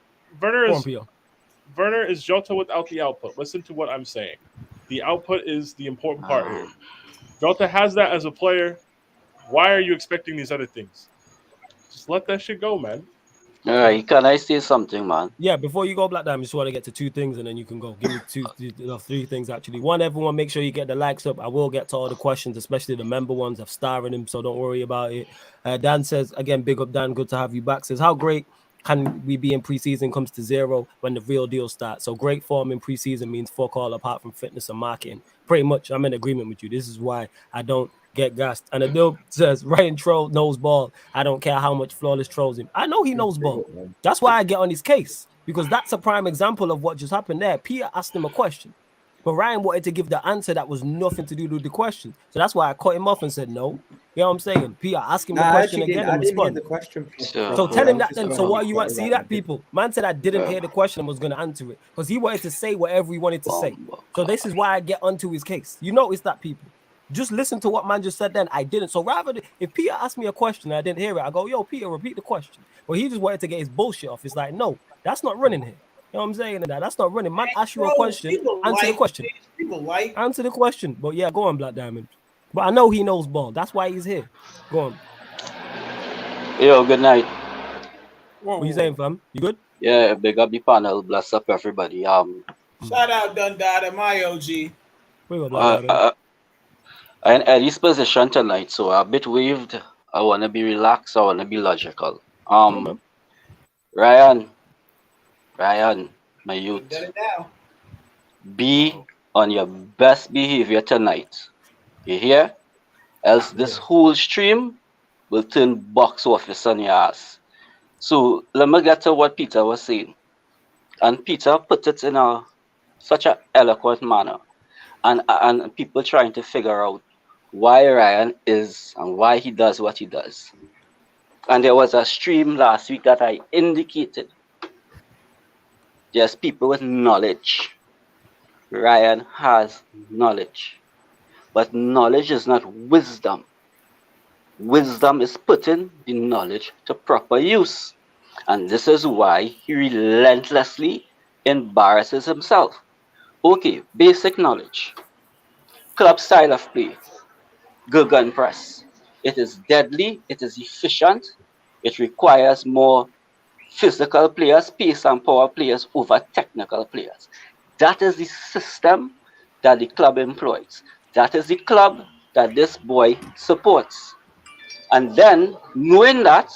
Werner is Jota without the output. Listen to what I'm saying. The output is the important part here. Jota has that as a player. Why are you expecting these other things? Just let that shit go, man. All right, can I say something, man? Yeah, before you go, Black Diamond, I just want to get to 2 things and then you can go. Give me 3 things, actually. One, everyone, make sure you get the likes up. I will get to all the questions, especially the member ones. I've starred in them, so don't worry about it. Dan says, again, big up, Dan. Good to have you back. Says, how great can we be in preseason comes to 0 when the real deal starts? So great form in preseason means fuck all apart from fitness and marketing. Pretty much, I'm in agreement with you. This is why I don't get gassed. And Adil says, Ryan Troll knows ball. I don't care how much Flawless trolls him. I know he knows ball. That's why I get on his case, because that's a prime example of what just happened there. Peter asked him a question, but Ryan wanted to give the answer that was nothing to do with the question. So that's why I cut him off and said, no. You know what I'm saying? Peter, ask him the question again and respond. The question. So tell him that then. So what you want? See that, people? Man said I didn't hear the question and was going to answer it because he wanted to say whatever he wanted to say. So this is why I get onto his case. You notice that, people? Just listen to what man just said then. I didn't. So rather than, if Peter asked me a question and I didn't hear it, I go, yo, Peter, repeat the question. But he just wanted to get his bullshit off. It's like, no, that's not running here. You know what I'm saying? That's not running. Man, ask you a question. Answer the question. Answer the question. But yeah, go on, Black Diamond. But I know he knows ball. That's why he's here. Go on. Yo, good night. What are you saying, fam? You good? Yeah, big up the panel. Bless up everybody. Shout out Dundada, my OG. I'm in Eddie's position tonight, so I'm a bit waved. I want to be relaxed. I want to be logical. Ryan, my youth, be on your best behavior tonight. You hear? Else this whole stream will turn box office on your ass. So let me get to what Peter was saying. And Peter put it in such an eloquent manner. And people trying to figure out why Ryan is and why he does what he does. And there was a stream last week that I indicated there's people with knowledge. Ryan has knowledge. But knowledge is not wisdom. Wisdom is putting the knowledge to proper use. And this is why he relentlessly embarrasses himself. Okay, basic knowledge. Club style of play. Good press. It is deadly. It is efficient. It requires more physical players, pace and power players over technical players. That is the system that the club employs. That is the club that this boy supports. And then, knowing that,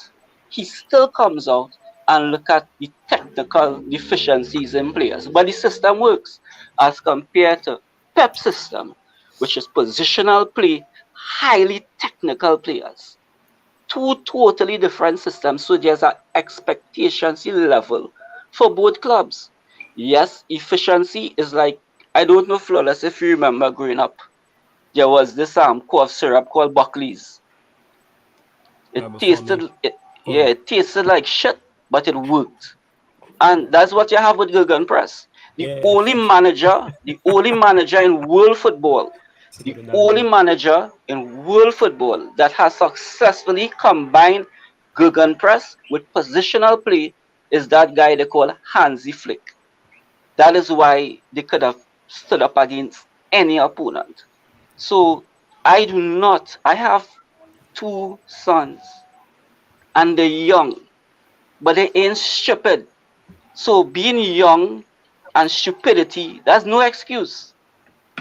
he still comes out and look at the technical deficiencies in players. But the system works as compared to Pep's system, which is positional play, highly technical players. 2 totally different systems. So there's an expectancy level for both clubs. Yes, efficiency is like, I don't know, Flawless, if you remember growing up, there was this cough syrup called Buckley's. It tasted like shit, but it worked. And that's what you have with Gilgan Press. The only manager in world football, that has successfully combined Gilgan Press with positional play is that guy they call Hansi Flick. That is why they could have stood up against any opponent. So I have 2 sons and they're young, but they ain't stupid. So being young and stupidity, that's no excuse,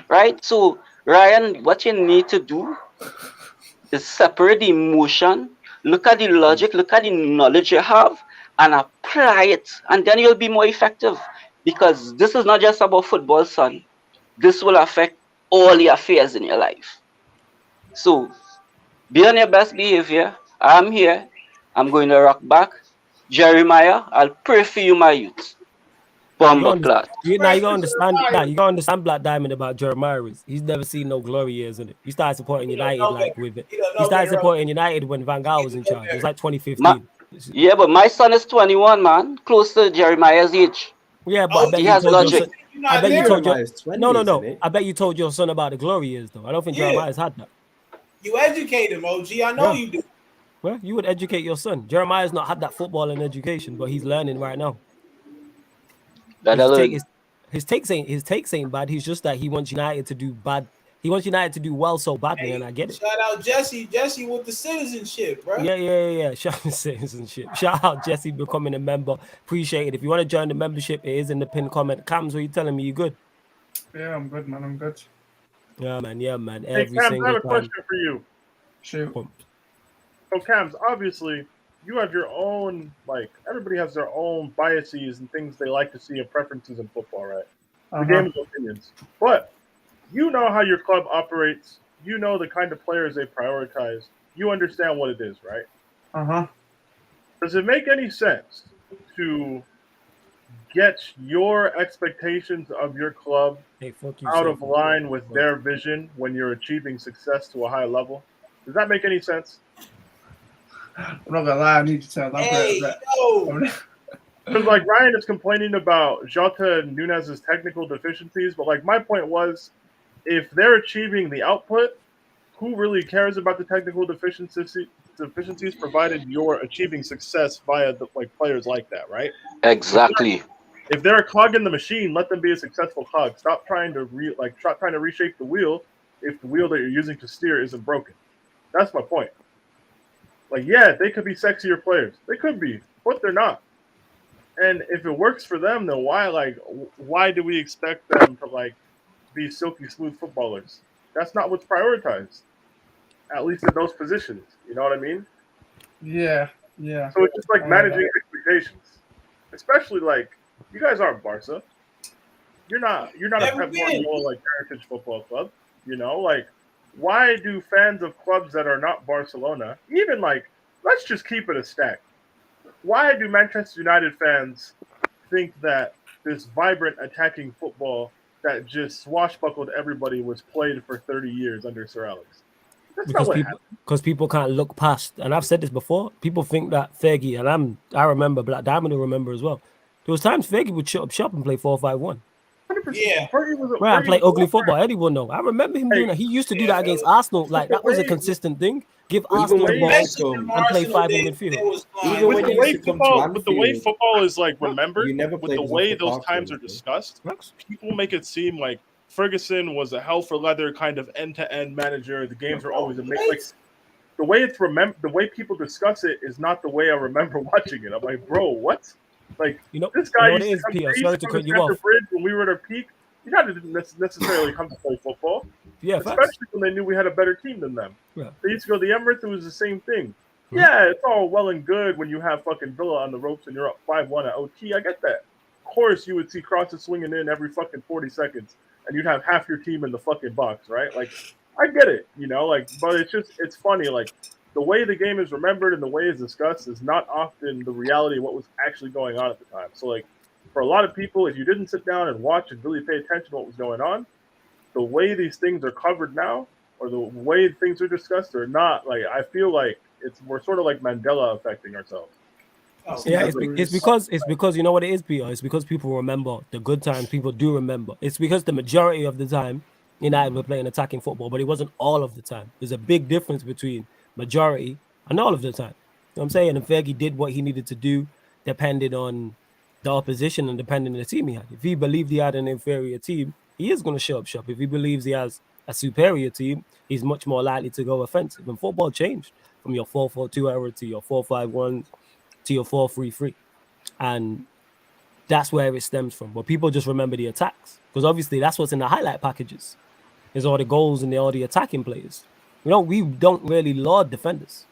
right? So Ryan, what you need to do is separate the emotion look at the logic, look at the knowledge you have, and apply it, and then you'll be more effective. Because this is not just about football, son. This will affect all the affairs in your life. So be on your best behavior. I'm here. I'm going to rock back. Jeremiah, I'll pray for you, my youth. Bomber clot. You gotta understand Black Diamond about Jeremiah. He's never seen no glory years in it. He started supporting United with it. He started supporting United when Van Gaal was in charge. It was like 2015. Yeah, but my son is 21, man. Close to Jeremiah's age. Yeah, but I bet he has logic. I bet you told your no. I bet you told your son about the glory years, though. I don't think Jeremiah's had that. You educate him, OG. I know you do. Well, you would educate your son. Jeremiah's not had that football and education, but he's learning right now. His takes ain't bad. He's just that he wants United to do bad. He wants United to do well so badly, and I get it. Shout out Jesse with the citizenship, bro. Yeah. Shout out citizenship. Shout out Jesse becoming a member. Appreciate it. If you want to join the membership, it is in the pinned comment. Cams, what are you telling me? You good? Yeah, I'm good, man. I'm good. Yeah, man. Hey, Cams, I have a question for you. Shoot. So, Cams, obviously, you have your own, everybody has their own biases and things they like to see and preferences in football, right? The game is opinions. But you know how your club operates. You know the kind of players they prioritize. You understand what it is, right? Does it make any sense to get your expectations of your club out of line with their vision when you're achieving success to a high level? Does that make any sense? I'm not gonna lie, I need to tell that. Because Ryan is complaining about Jota and Nunez's technical deficiencies, but my point was, if they're achieving the output, who really cares about the technical deficiencies provided you're achieving success via the players like that, right? Exactly. If they're a cog in the machine, let them be a successful cog. Stop trying to reshape the wheel if the wheel that you're using to steer isn't broken. That's my point. They could be sexier players. They could be, but they're not. And if it works for them, then why do we expect them to be silky smooth footballers? That's not what's prioritized, at least in those positions. You know what I mean? Yeah. So it's just managing expectations, especially you guys aren't Barca. You're not a Pep Guardiola Heritage Football Club. You know, why do fans of clubs that are not Barcelona, even let's just keep it a stack. Why do Manchester United fans think that this vibrant attacking football that just swashbuckled everybody was played for 30 years under Sir Alex? Because people can't look past, and I've said this before, people think that Fergie, and I remember, Black Diamond will remember as well, there was times Fergie would shut up shop and play 4-5-1. 100%. Yeah. Right, and play ugly football. Anyone know? I remember him doing that. He used to do that against Arsenal. That was a consistent thing. Give Arsenal the ball and play 5 in midfield. With the way football is remembered, with the way those times are discussed, people make it seem like Ferguson was a hell for leather kind of end-to-end manager. The games are always amazing. The way it's the way people discuss it is not the way I remember watching it. I'm like, bro, what? This guy used to come Sorry to cut you off. Bridge when we were at our peak. You didn't necessarily come to play football. Yeah, especially when they knew we had a better team than them. Yeah. They used to go to the Emirates. It was the same thing. Mm-hmm. Yeah, it's all well and good when you have fucking Villa on the ropes and you're up 5-1 at OT. I get that. Of course, you would see crosses swinging in every fucking 40 seconds, and you'd have half your team in the fucking box, right? I get it, but it's funny, the way the game is remembered and the way it's discussed is not often the reality of what was actually going on at the time. So, for a lot of people, if you didn't sit down and watch and really pay attention to what was going on, the way these things are covered now, or the way things are discussed, are not I feel we're sort of like Mandela affecting ourselves. Yeah, it's because you know what it is, Peter. It's because people remember the good times. People do remember. It's because the majority of the time United were playing attacking football, but it wasn't all of the time. There's a big difference between majority and all of the time. You know what I'm saying? And Fergie did what he needed to do, depending on the opposition and depending on the team he had. If he believed he had an inferior team, he is going to show up shop. If he believes he has a superior team, he's much more likely to go offensive. And football changed from your 4-4-2 era to your 4-5-1 to your 4-3-3. And that's where it stems from. But people just remember the attacks, because obviously that's what's in the highlight packages, is all the goals and all the attacking players. We don't really laud defenders.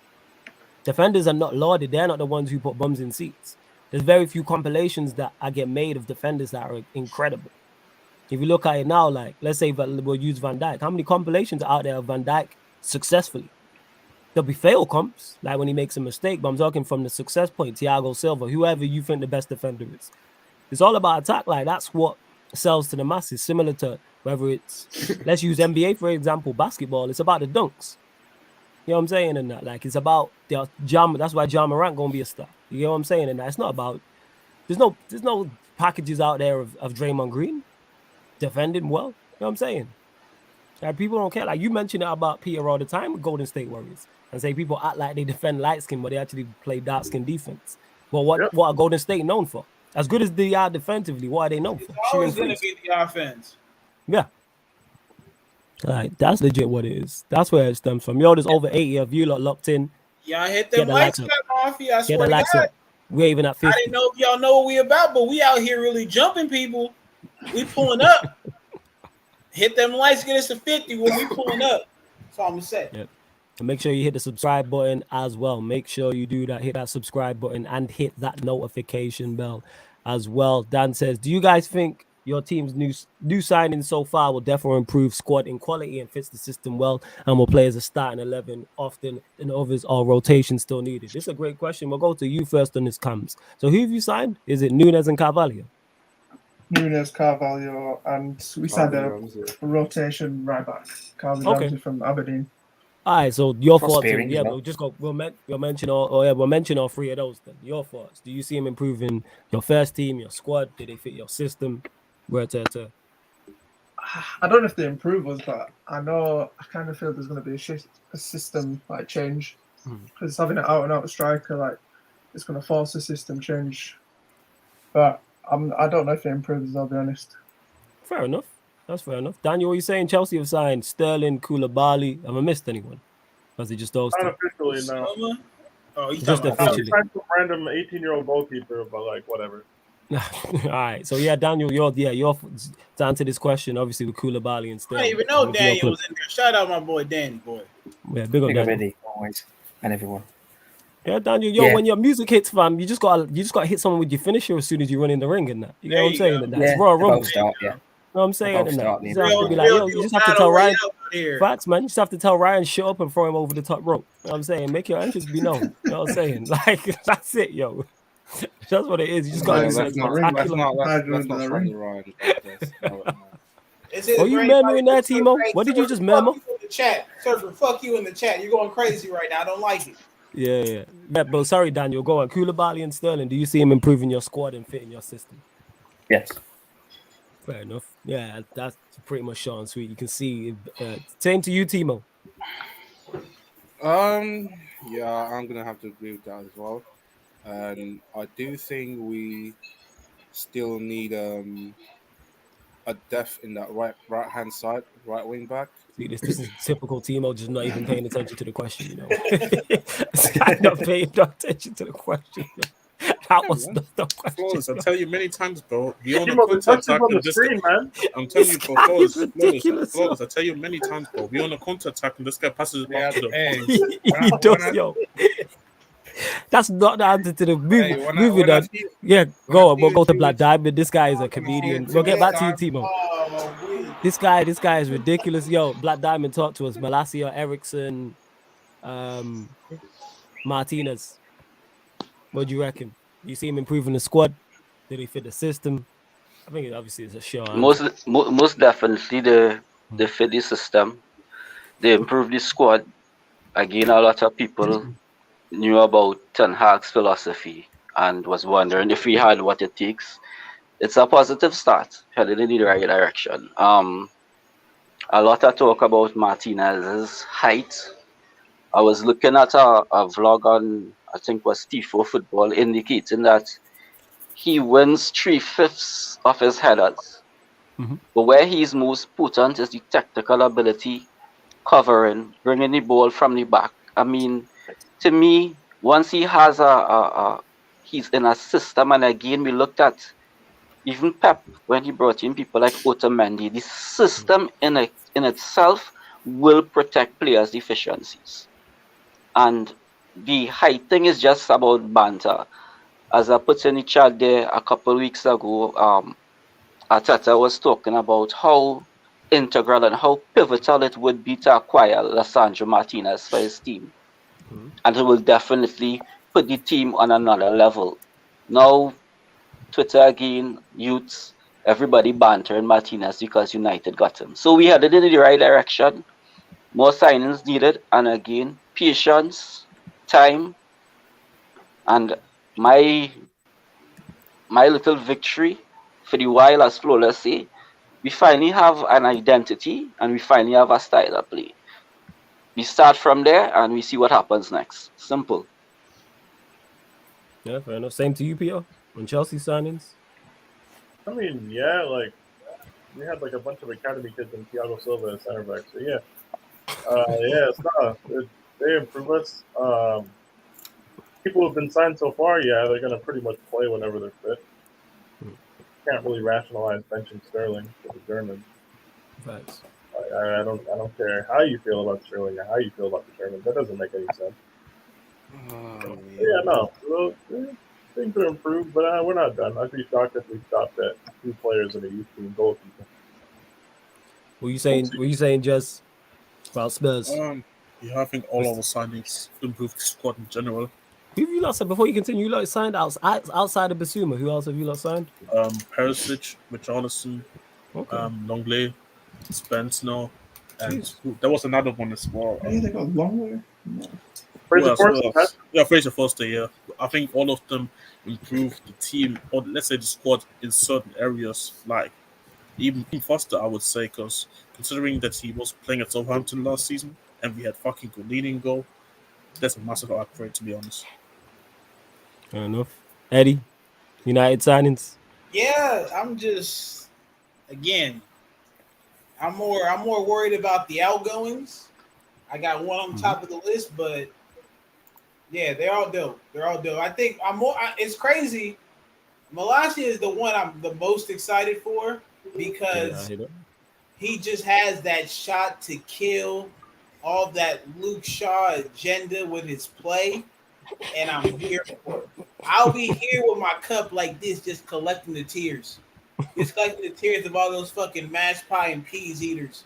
Defenders are not lauded. They're not the ones who put bums in seats. There's very few compilations that I get made of defenders that are incredible. If you look at it now, like, let's say we'll use Van Dijk. How many compilations are out there of Van Dijk successfully? There'll be fail comps, like when he makes a mistake, but I'm talking from the success point, Thiago Silva, whoever you think the best defender is. It's all about attack. Like, that's what sells to the masses, similar to whether it's, let's use NBA, for example, basketball. It's about the dunks. You know what I'm saying? And that, like, it's about that's why Ja Morant gonna be a star. You know what I'm saying? And that it's not about, there's no packages out there of Draymond Green defending well. You know what I'm saying? Like, people don't care. Like, you mention it about Peter all the time with Golden State Warriors and say people act like they defend light skin, but they actually play dark skin defense. But what are Golden State known for? As good as they are defensively, what are they known for? It's always going to be the offense. Yeah. All right, that's legit what it is. That's where it stems from. Yo, there's over 80 of you lot locked in. Y'all hit them lights cut off. I swear to God. We're even at 50. I didn't know if y'all know what we about, but we out here really jumping people. We pulling up. Hit them lights, get us to 50 when we pulling up. That's all I'm going to say. Yep. And make sure you hit the subscribe button as well. Make sure you do that. Hit that subscribe button and hit that notification bell as well. Dan says, do you guys think your team's new signings so far will definitely improve squad in quality and fits the system well and will play as a starting 11 often than others, or rotation still needed? This is a great question. We'll go to you first on this comes. So who have you signed? Is it Nunez and Carvalho? Nunez, Carvalho, and we signed a rotation right back. Carvalho from Aberdeen. All right, so your thoughts. We'll just go. We'll mention all three of those. Then your thoughts. Do you see him improving your first team, your squad? Did they fit your system? I don't know if they improve us, but I kind of feel there's going to be a system like change because having an out and out striker, like, it's going to force a system change. But I don't know if it improves, I'll be honest. Fair enough. That's fair enough. Daniel, what are you saying? Chelsea have signed Sterling, Koulibaly. Have I missed anyone? Or is it just those two? Not officially, no. Oh, just officially. Some random 18-year-old goalkeeper, but like whatever. All right. So yeah, Daniel, your to answer this question, obviously with Koulibaly and Sterling. I didn't even know Daniel was in there. Shout out my boy Danny, boy. Yeah, big up Danny. Always, and everyone. Yeah, Daniel, when your music hits, fam, you just gotta hit someone with your finisher as soon as you run in the ring and that. You know what I'm saying? That's Royal Rumble. You know what I'm saying? You just have to tell Ryan. Facts, man. You just have to tell Ryan, shut up and throw him over the top rope. You know what I'm saying? Make your entrance be known. You know what I'm saying? Like, that's it, yo. That's what it is. You just got to do something spectacular. Oh, you murmuring there, Timo? What did you just murmur? Surfer, fuck you in the chat. You're going crazy right now. I don't like it. Yeah, but sorry, Daniel. Go on. Koulibaly and Sterling. Do you see him improving your squad and fitting your system? Yes. Fair enough. Yeah, that's pretty much short and sweet. You can see. Same to you, Timo. Yeah, I'm gonna have to agree with that as well. I do think we still need a depth in that right hand side, right wing back. See, this is typical Timo, just not even paying attention to the question. You know, not paying attention to the question. That was not the question. I tell you many times, bro. Be on the counter attack and just. I'm telling you, bro, Flawless. I tell you many times, bro. Be on the counter attack and this guy passes it back to the. He does, yo. That's not the answer to the movie. Yeah, go on. We'll go to Black Diamond. This guy is a comedian. We'll get back to you, Timo. This guy is ridiculous. Yo, Black Diamond, talk to us. Malacia, ERIKSEN, Martinez. What do you reckon? You see him improving the squad? Did he fit the system? I think obviously it's a show. Most definitely they fit the system. They improved the squad. Again, a lot of people knew about Ten Hag's philosophy and was wondering if he had what it takes. It's a positive start, headed in the right direction. A lot of talk about Martinez's height. I was looking at a vlog on, I think it was Tifo Football, indicating that he wins 3/5 of his headers. But where he's most potent is the technical ability, covering, bringing the ball from the back. I mean, to me, once he has he's in a system, and again, we looked at even Pep when he brought in people like Otamendi. The system in itself will protect players' deficiencies. And the height thing is just about banter. As I put in the chat there a couple of weeks ago, Arteta was talking about how integral and how pivotal it would be to acquire Lisandro Martinez for his team. And it will definitely put the team on another level. Now, Twitter again, youths, everybody bantering Martinez because United got him. So we headed in the right direction. More signings needed, and again, patience, time, and my little victory for the while, as Flawless say, we finally have an identity and we finally have a style of play. We start from there and we see what happens next. Simple. Yeah, fair enough. Same to you, Peter, on Chelsea signings. I mean, yeah, like we had like a bunch of academy kids in Thiago Silva at center back. So yeah, they improve us. People who've been signed so far, yeah, they're gonna pretty much play whenever they're fit. Can't really rationalize benching Sterling for the Germans. Thanks. I don't care how you feel about Sterling or how you feel about the Germans. That doesn't make any sense. Yeah, no. Well, things are improved, but we're not done. I'd be shocked if we stopped at 2 players in a youth team goalkeeper. Were you saying just about Spurs? Yeah, I think all our signings improved the squad in general. Who have you lot signed? Before you continue, you lot signed outside of Basuma. Who else have you lot signed? Perisic, Richarlison, Longley, Spence now, and there was another one as well. Yeah, they got Longley. Fraser Forster. Yeah, Fraser Forster. Yeah, I think all of them improved the team, or let's say the squad in certain areas. Like even Foster, I would say, because considering that he was playing at Southampton last season and we had fucking Golini in goal, that's a massive upgrade, to be honest. Fair enough. Eddie, United signings. Yeah, I'm more worried about the outgoings. I got one on top of the list, but yeah, they're all dope. I think it's crazy. Malacia is the one I'm the most excited for because he just has that shot to kill all that Luke Shaw agenda with his play, and I'm here for it. I'll be here with my cup like this, just collecting the tears. Just collecting the tears of all those fucking mashed pie and peas eaters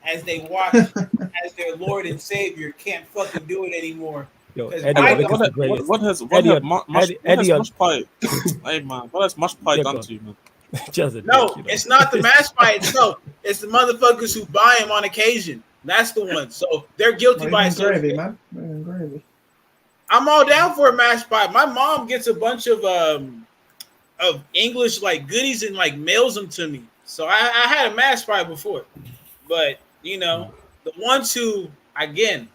as they watch as their Lord and Savior can't fucking do it anymore. Yo, Eddie, what has mashed pie? Hey man, what has mashed pie done to you, man? No, it's not the mashed pie itself. It's the motherfuckers who buy them on occasion. That's the one. So they're guilty by gravy, man. Gravy. I'm all down for a mashed pie. My mom gets a bunch of English like goodies and like mails them to me. So I had a mashed pie before, but you know the ones who again,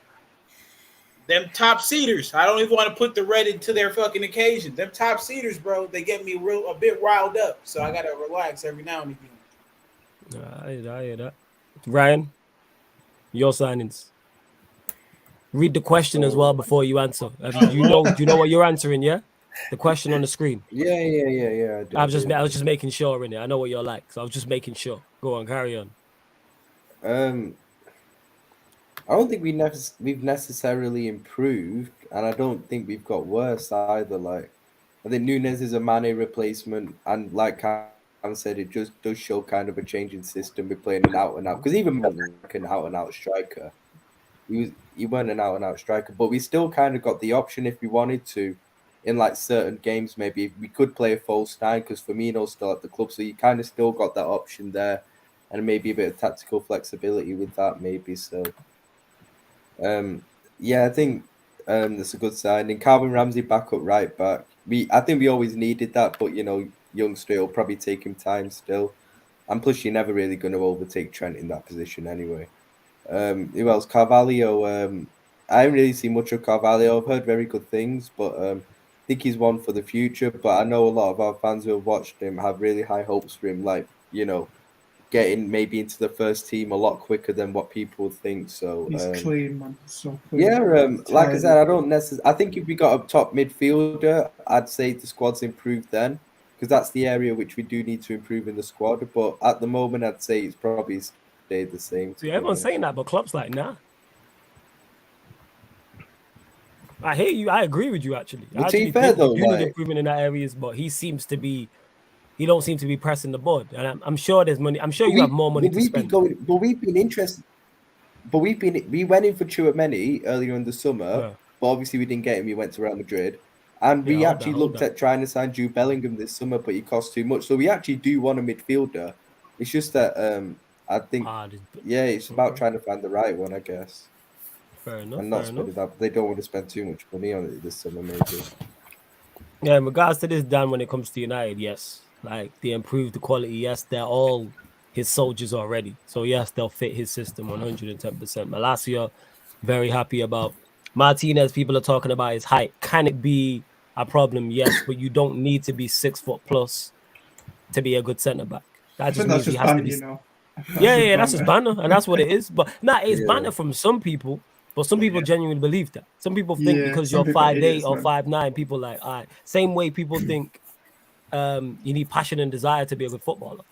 them top seeders. I don't even want to put the red into their fucking occasion. Them top seeders, bro. They get me a bit riled up. So I gotta relax every now and again. I hear that. Ryan, your signings. Read the question as well before you answer. Do you know what you're answering? Yeah, the question on the screen. Yeah. I was just making sure in it. I know what you're like, so I was just making sure. Go on, carry on. I don't think we've necessarily improved, and I don't think we've got worse either. Like, I think Nunes is a Mane replacement, and like Cam said, it just does show kind of a change in system. We're playing an out and out, because even like an out and out striker, he weren't an out and out striker, but we still kind of got the option if we wanted to, in like certain games. Maybe we could play a false 9 because Firmino's still at the club, so you kind of still got that option there, and maybe a bit of tactical flexibility with that, maybe. So. I think that's a good signing. Calvin Ramsey back up right back. I think we always needed that, but youngster, it'll probably take him time still. And plus, you're never really going to overtake Trent in that position anyway. Who else? Carvalho. I haven't really seen much of Carvalho. I've heard very good things, but I think he's one for the future. But I know a lot of our fans who have watched him have really high hopes for him. Like, getting maybe into the first team a lot quicker than what people think. So he's clean, man. So clean. Yeah, like I said, I think if we got a top midfielder, I'd say the squad's improved then, because that's the area which we do need to improve in the squad. But at the moment, I'd say it's probably stayed the same. See, everyone's saying that, but Klopp's like, nah. I hear you. I agree with you actually. But I to be actually fair, think though, we do need like- improvement in that areas, but he don't seem to be pressing the board. And I'm sure there's money. I'm sure you have more money to spend. But we've been interested. But we went in for Chouameni earlier in the summer, Yeah. but obviously we didn't get him. He went to Real Madrid, and we Yeah, actually looked at trying to sign Jude Bellingham this summer, but he cost too much. So we actually do want a midfielder. It's just that I think it's about trying to find the right one, I guess. Fair enough. And not fair spend enough. it up. They don't want to spend too much money on it this summer, maybe. Yeah, in regards to this, Dan, when it comes to United, yes, like they improved the quality. Yes, they're all his soldiers already. So yes, they'll fit his system 110%. Malacia, very happy about. Martinez, people are talking about his height. Can it be a problem? Yes, but you don't need to be 6 foot plus to be a good centre back. That just means he has to be. Yeah, that's just banner, and that's what it is. But it's banner from some people. But some people genuinely believe that. Some people think because you're 5'8" or 5'9", people like, all right. Same way people think you need passion and desire to be a good footballer.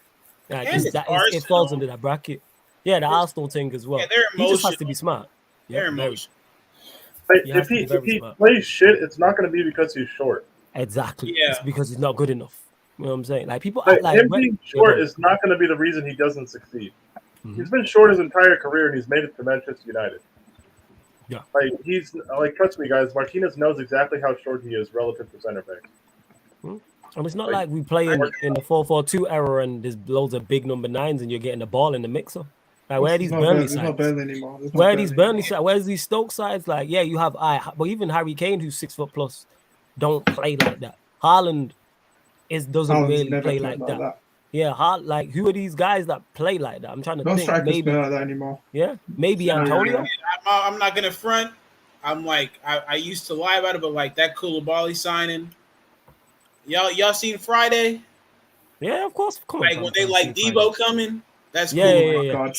Like, it falls under that bracket. Yeah, the Arsenal thing as well. Yeah, they're he just has to be smart. They're emotional. If he plays shit, it's not going to be because he's short. Exactly. Yeah. It's because he's not good enough. You know what I'm saying? Like people Like, act like him being short is not going to be the reason he doesn't succeed. He's been short his entire career, and he's made it to Manchester United. Yeah. Like he's like, trust me, guys. Martinez knows exactly how short he is relative to center backs. And it's not like we play in the 4-4-2 era and there's loads of big number 9s and you're getting the ball in the mixer. Like where are these Burnley sides? Not Burnley anymore. Where are these Burnley sides? Where's these Stoke sides? Like, yeah, you have but even Harry Kane, who's 6 foot plus, don't play like that. Haaland doesn't really play like that. Yeah, like who are these guys that play like that? I'm trying to think. Strikers play like that anymore. Yeah, maybe Antonio. I'm not gonna front. I'm like I used to lie about it, but like that Koulibaly signing, y'all seen Friday? Yeah, of course. Like when they like Debo coming, that's cool. Yeah.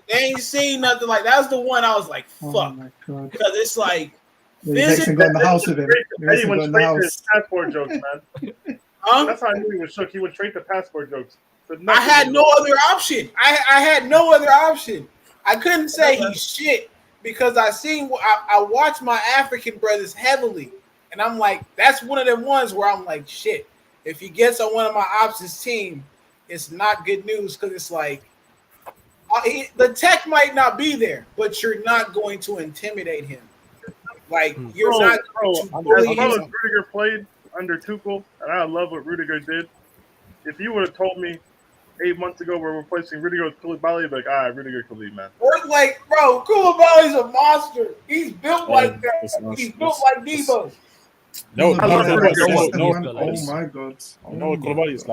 They ain't seen nothing like that. Was the one I was like, fuck, because it's like this is got in the house with him. He went straight to his passport jokes, man. That's how I knew he was shook. He went straight to passport jokes. I had no other option. I had no other option. I couldn't say he's shit because I watch my African brothers heavily, and I'm like, that's one of them ones where I'm like, shit. If he gets on one of my options team, it's not good news because it's like the tech might not be there, but you're not going to intimidate him. Like you're not. As long as Rudiger played under Tuchel, and I love what Rudiger did. If you would have told me 8 months ago we're replacing Rudiger with Koulibaly, I'd be like, all right, Rudiger can leave, man. Or like, bro, Koulibaly's a monster. He's built like that. He's built like Debo. No, oh my god. No, Koulibaly is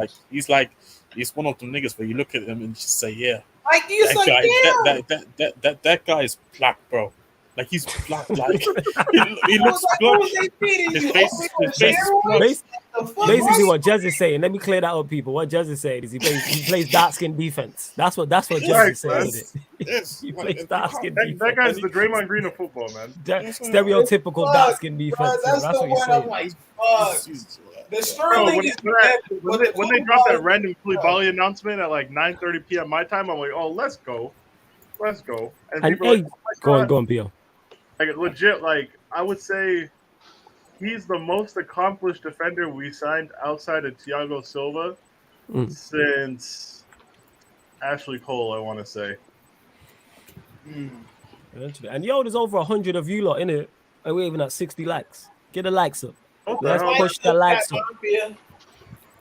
he's one of them niggas where you look at him and just say, yeah. Like he's that guy is black, bro. Like he's black, like he looks black. His face is basically what Jez is saying. Let me clear that up, people. What Jez is saying is he plays dark skin defense. That's what Jez is saying. Yes, he plays dark skin defense. That guy's the Draymond Green of football, man. Stereotypical dark skin defense. That's what he's saying. I'm like, the Sterling is when they dropped that random Koulibaly announcement at like 9:30 p.m. my time, I'm like, oh, let's go. And people are like, go on, Pio. Like legit, like I would say he's the most accomplished defender we signed outside of Thiago Silva since Ashley Cole, I want to say. And there's over 100 of you lot in it, and we're even at 60 likes. Get the likes up. Let's push the likes up.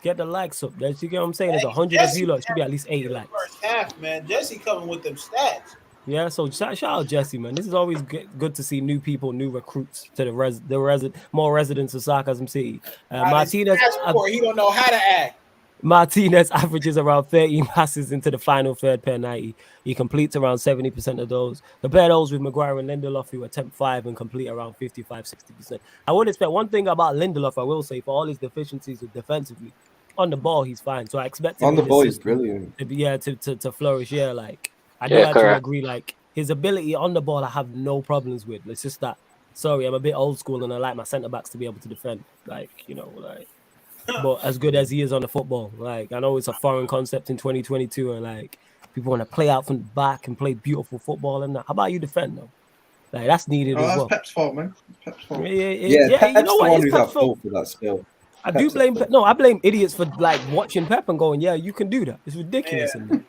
Get the likes up. You get what I'm saying? There's 100 of you lot. It should be at least 80 likes. First half, man. Jesse coming with them stats. Yeah, so shout out Jesse, man. This is always good to see new people, new recruits to the more residents of Sarcasm City. Martinez, he don't know how to act. Martinez averages around 13 passes into the final third per 90. He completes around 70% of those. Compare those with Maguire and Lindelof, who attempt 5 and complete around 55-60%. I wouldn't expect one thing about Lindelof, I will say, for all his deficiencies defensively, on the ball he's fine. So I expect him on the ball he's brilliant. To flourish. Yeah, like I do actually agree. Like his ability on the ball, I have no problems with. It's just that, sorry, I'm a bit old school and I like my centre backs to be able to defend. Like, you know, like. But as good as he is on the football, like I know it's a foreign concept in 2022, and like people want to play out from the back and play beautiful football and that. How about you defend though? Like that's needed as that's well. Pep's fault, man. Pep's fault. Yeah. Pep's You know what? the one It's who's Pep's at fault. fault for that spill. I do blame Pep. No, I blame idiots for like watching Pep and going, yeah, you can do that. It's ridiculous. Yeah. In there.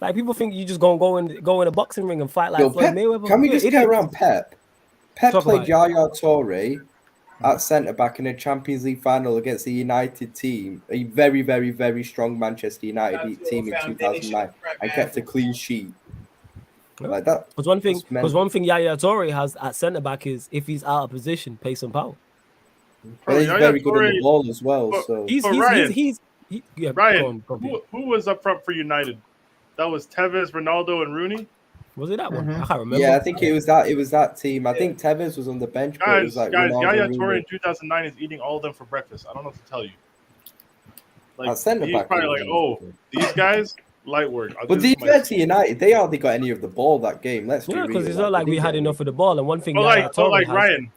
Like people think you just gonna go in a boxing ring and fight like Floyd Pep, Mayweather. can we just get around Pep? Pep Talk played about Yaya Toure at centre back in a Champions League final against the United team, a very, very, very strong Manchester United team in 2009, and kept a clean sheet. Like that. Because one thing Yaya Toure has at centre back is if he's out of position, pace and power. But he's very good on the ball as well. So Ryan, who was up front for United? That was Tevez, Ronaldo, and Rooney. Was it that one? I can't remember. Yeah, I think it was that. It was that team. I think Tevez was on the bench. But it was like Yaya Toure in 2009 is eating all of them for breakfast. I don't know what to tell you. Like he's probably like, oh, these guys light work. But these guys to United, they hardly got any of the ball that game. Let's be real. Because it's not like we had enough of the ball. And one thing, Ryan,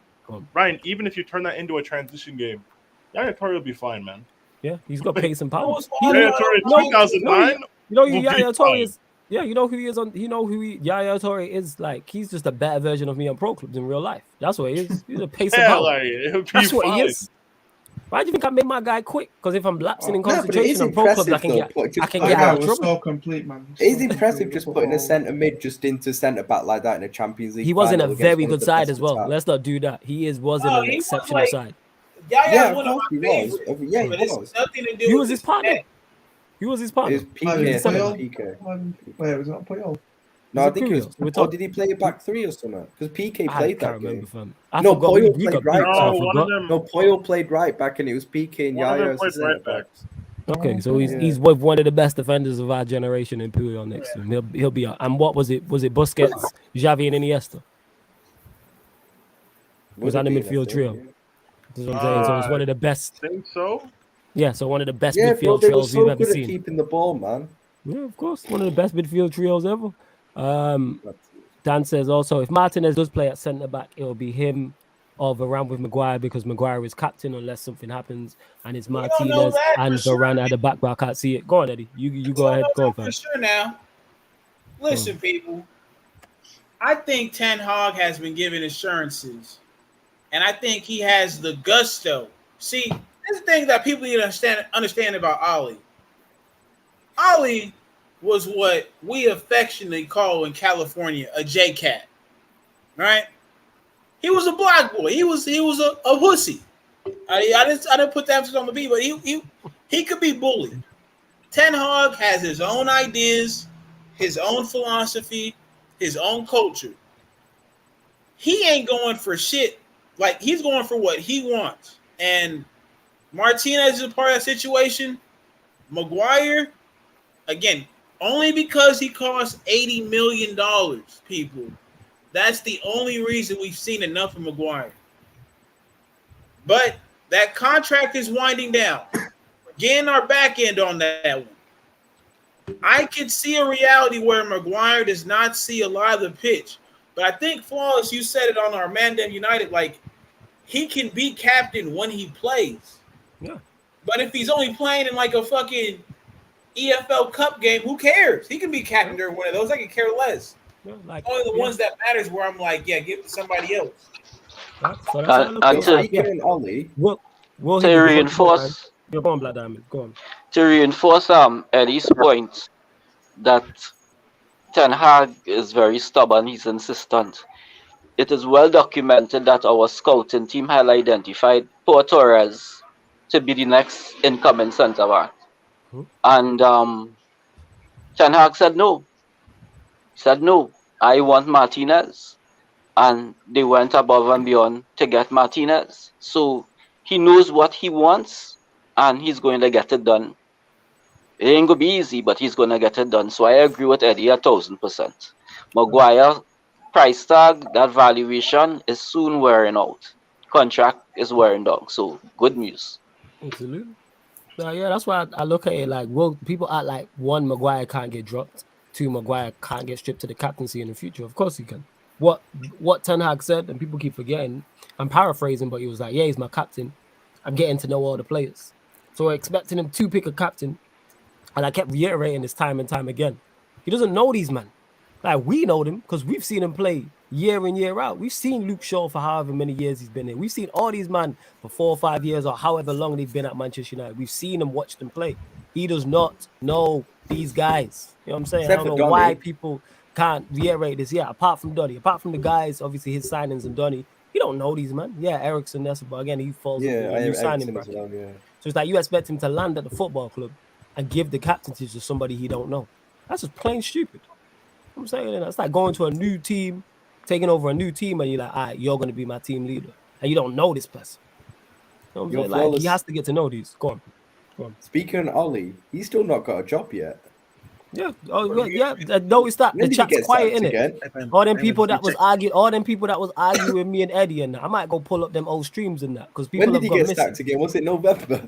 even if you turn that into a transition game, Yaya Toure will be fine, man. Yeah, he's got pace and power. Yaya Toure in 2009. You know who Yaya Toure is? Yeah, you know who he is on. You know who Yaya Toure is. Like he's just a better version of me on pro clubs in real life. That's what he is. He's a pace and power. That's what he is. Why do you think I made my guy quick? Because if I'm lapsing in concentration on pro clubs, I can get out of trouble. So complete, man. It's impressive just putting a centre mid just into centre back like that in a Champions League. He was in a very good side as well. Let's not do that. He was in an exceptional side. Yeah, of course he was. Yeah, he was. Nothing to do. He was his partner. He was his partner. It was PK. Wait, was not Puyol? No, I think it was. Or did he play a back three or something? Because PK played that game. No, Puyol played right. No, Puyol played right back, and it was PK and Yaya as centre backs. Okay, so he's with one of the best defenders of our generation in Puyol next to him. He'll be out. And what was it? Was it Busquets, Xavi, and Iniesta? Was that a midfield trio? That's what I'm saying. So it's one of the best. Think so? Yeah, so one of the best midfield trios we've ever seen. Keeping the ball, man. Yeah, of course, one of the best midfield trios ever. Dan says also, if Martinez does play at centre back, it will be him or Varane with Maguire because Maguire is captain unless something happens, and it's Martinez and Varane at the back. But I can't see it. Go on, Eddie. You go ahead. Go on, for sure now. Listen, people. I think Ten Hag has been given assurances, and I think he has the gusto. See, there's things that people need to understand about Ollie. Ollie was what we affectionately call in California a J-Cat, right? He was a black boy. He was a pussy. I didn't put that emphasis on the B, but he could be bullied. Ten Hag has his own ideas, his own philosophy, his own culture. He ain't going for shit. Like, he's going for what he wants. And Martinez is a part of that situation. Maguire, again, only because he costs $80 million, people. That's the only reason we've seen enough of Maguire. But that contract is winding down. Getting our back end on that one. I could see a reality where Maguire does not see a lot of the pitch. But I think, Flawless, you said it on our Mandem United, like, he can be captain when he plays. Yeah. But if he's only playing in like a fucking EFL Cup game, who cares? He can be captain during one of those. I can care less. Yeah, like, only the ones that matters where I'm like, yeah, give it to somebody else. To reinforce, go on, Black Diamond. Go on. To reinforce Eddie's point that Ten Hag is very stubborn. He's insistent. It is well documented that our scouting team had identified Pau Torres to be the next incoming centre back. And Ten Hag said no. He said no, I want Martinez. And they went above and beyond to get Martinez. So he knows what he wants and he's going to get it done. It ain't going to be easy, but he's going to get it done. So I agree with Eddie 1,000%. Maguire, price tag, that valuation is soon wearing out. Contract is wearing down. So good news. Absolutely. Yeah, that's why I look at it like, well, people act like one, Maguire can't get dropped. Two, Maguire can't get stripped to the captaincy in the future. Of course he can. What Ten Hag said, and people keep forgetting, I'm paraphrasing, but he was like, yeah, he's my captain. I'm getting to know all the players. So we're expecting him to pick a captain. And I kept reiterating this time and time again. He doesn't know these men. Like, we know them because we've seen him play year in, year out. We've seen Luke Shaw for however many years he's been here. We've seen all these men for 4 or 5 years or however long they've been at Manchester United. We've seen them, watched them play. He does not know these guys. You know what I'm saying? Except I don't for know Donny. why people can't reiterate this. Yeah, apart from Donny, apart from the guys, obviously his signings and Donny, you don't know these men. Yeah, Eriksen, that's but again, he falls into the new signing bracket. Well, yeah. So it's like you expect him to land at the football club and give the captaincy to somebody he don't know. That's just plain stupid. I'm saying it's like going to a new team, taking over a new team, and you're like, all right, you're going to be my team leader. And you don't know this person. You know what I'm saying? Like, he has to get to know these. Go on. Speaking of Ollie, he's still not got a job yet. Yeah. Oh, yeah. Notice that the chat's quiet in it. All them people that was arguing with me and Eddie and that. I might go pull up them old streams and that because people when did have he got get sacked again? Was it November?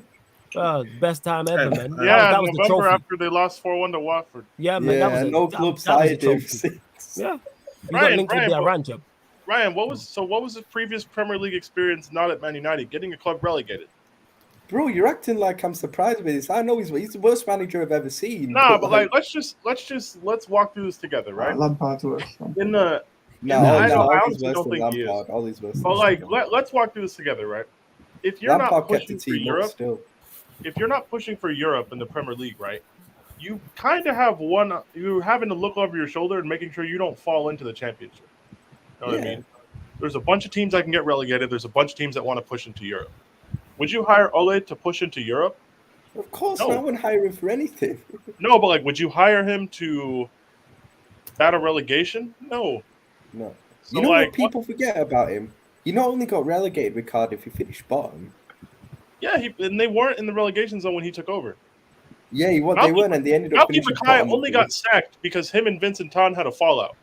Best time ever, man. Yeah, that was the trophy. after they lost 4-1 to Watford. Yeah, man. That was no club side him. Yeah. Ryan, what was his previous Premier League experience not at Man United, getting a club relegated? Bro, you're acting like I'm surprised with this. I know he's the worst manager I've ever seen. Nah, but like let's walk through this together, right? Lampard's worse. I honestly don't think he is. But like, let's walk through this together, right? If you're not pushing for Europe, if you're not pushing for Europe in the Premier League, right? You kind of have you're having to look over your shoulder and making sure you don't fall into the championship. You know what I mean? There's a bunch of teams that can get relegated. There's a bunch of teams that want to push into Europe. Would you hire Ole to push into Europe? Of course, no. I wouldn't hire him for anything. No, but like, would you hire him to battle relegation? No. So you know what people forget about him? He not only got relegated with Cardiff, he finished bottom. Yeah, and they weren't in the relegation zone when he took over. Yeah, they weren't, and they ended up finishing bottom. Malky only got sacked because him and Vincent Tan had a fallout.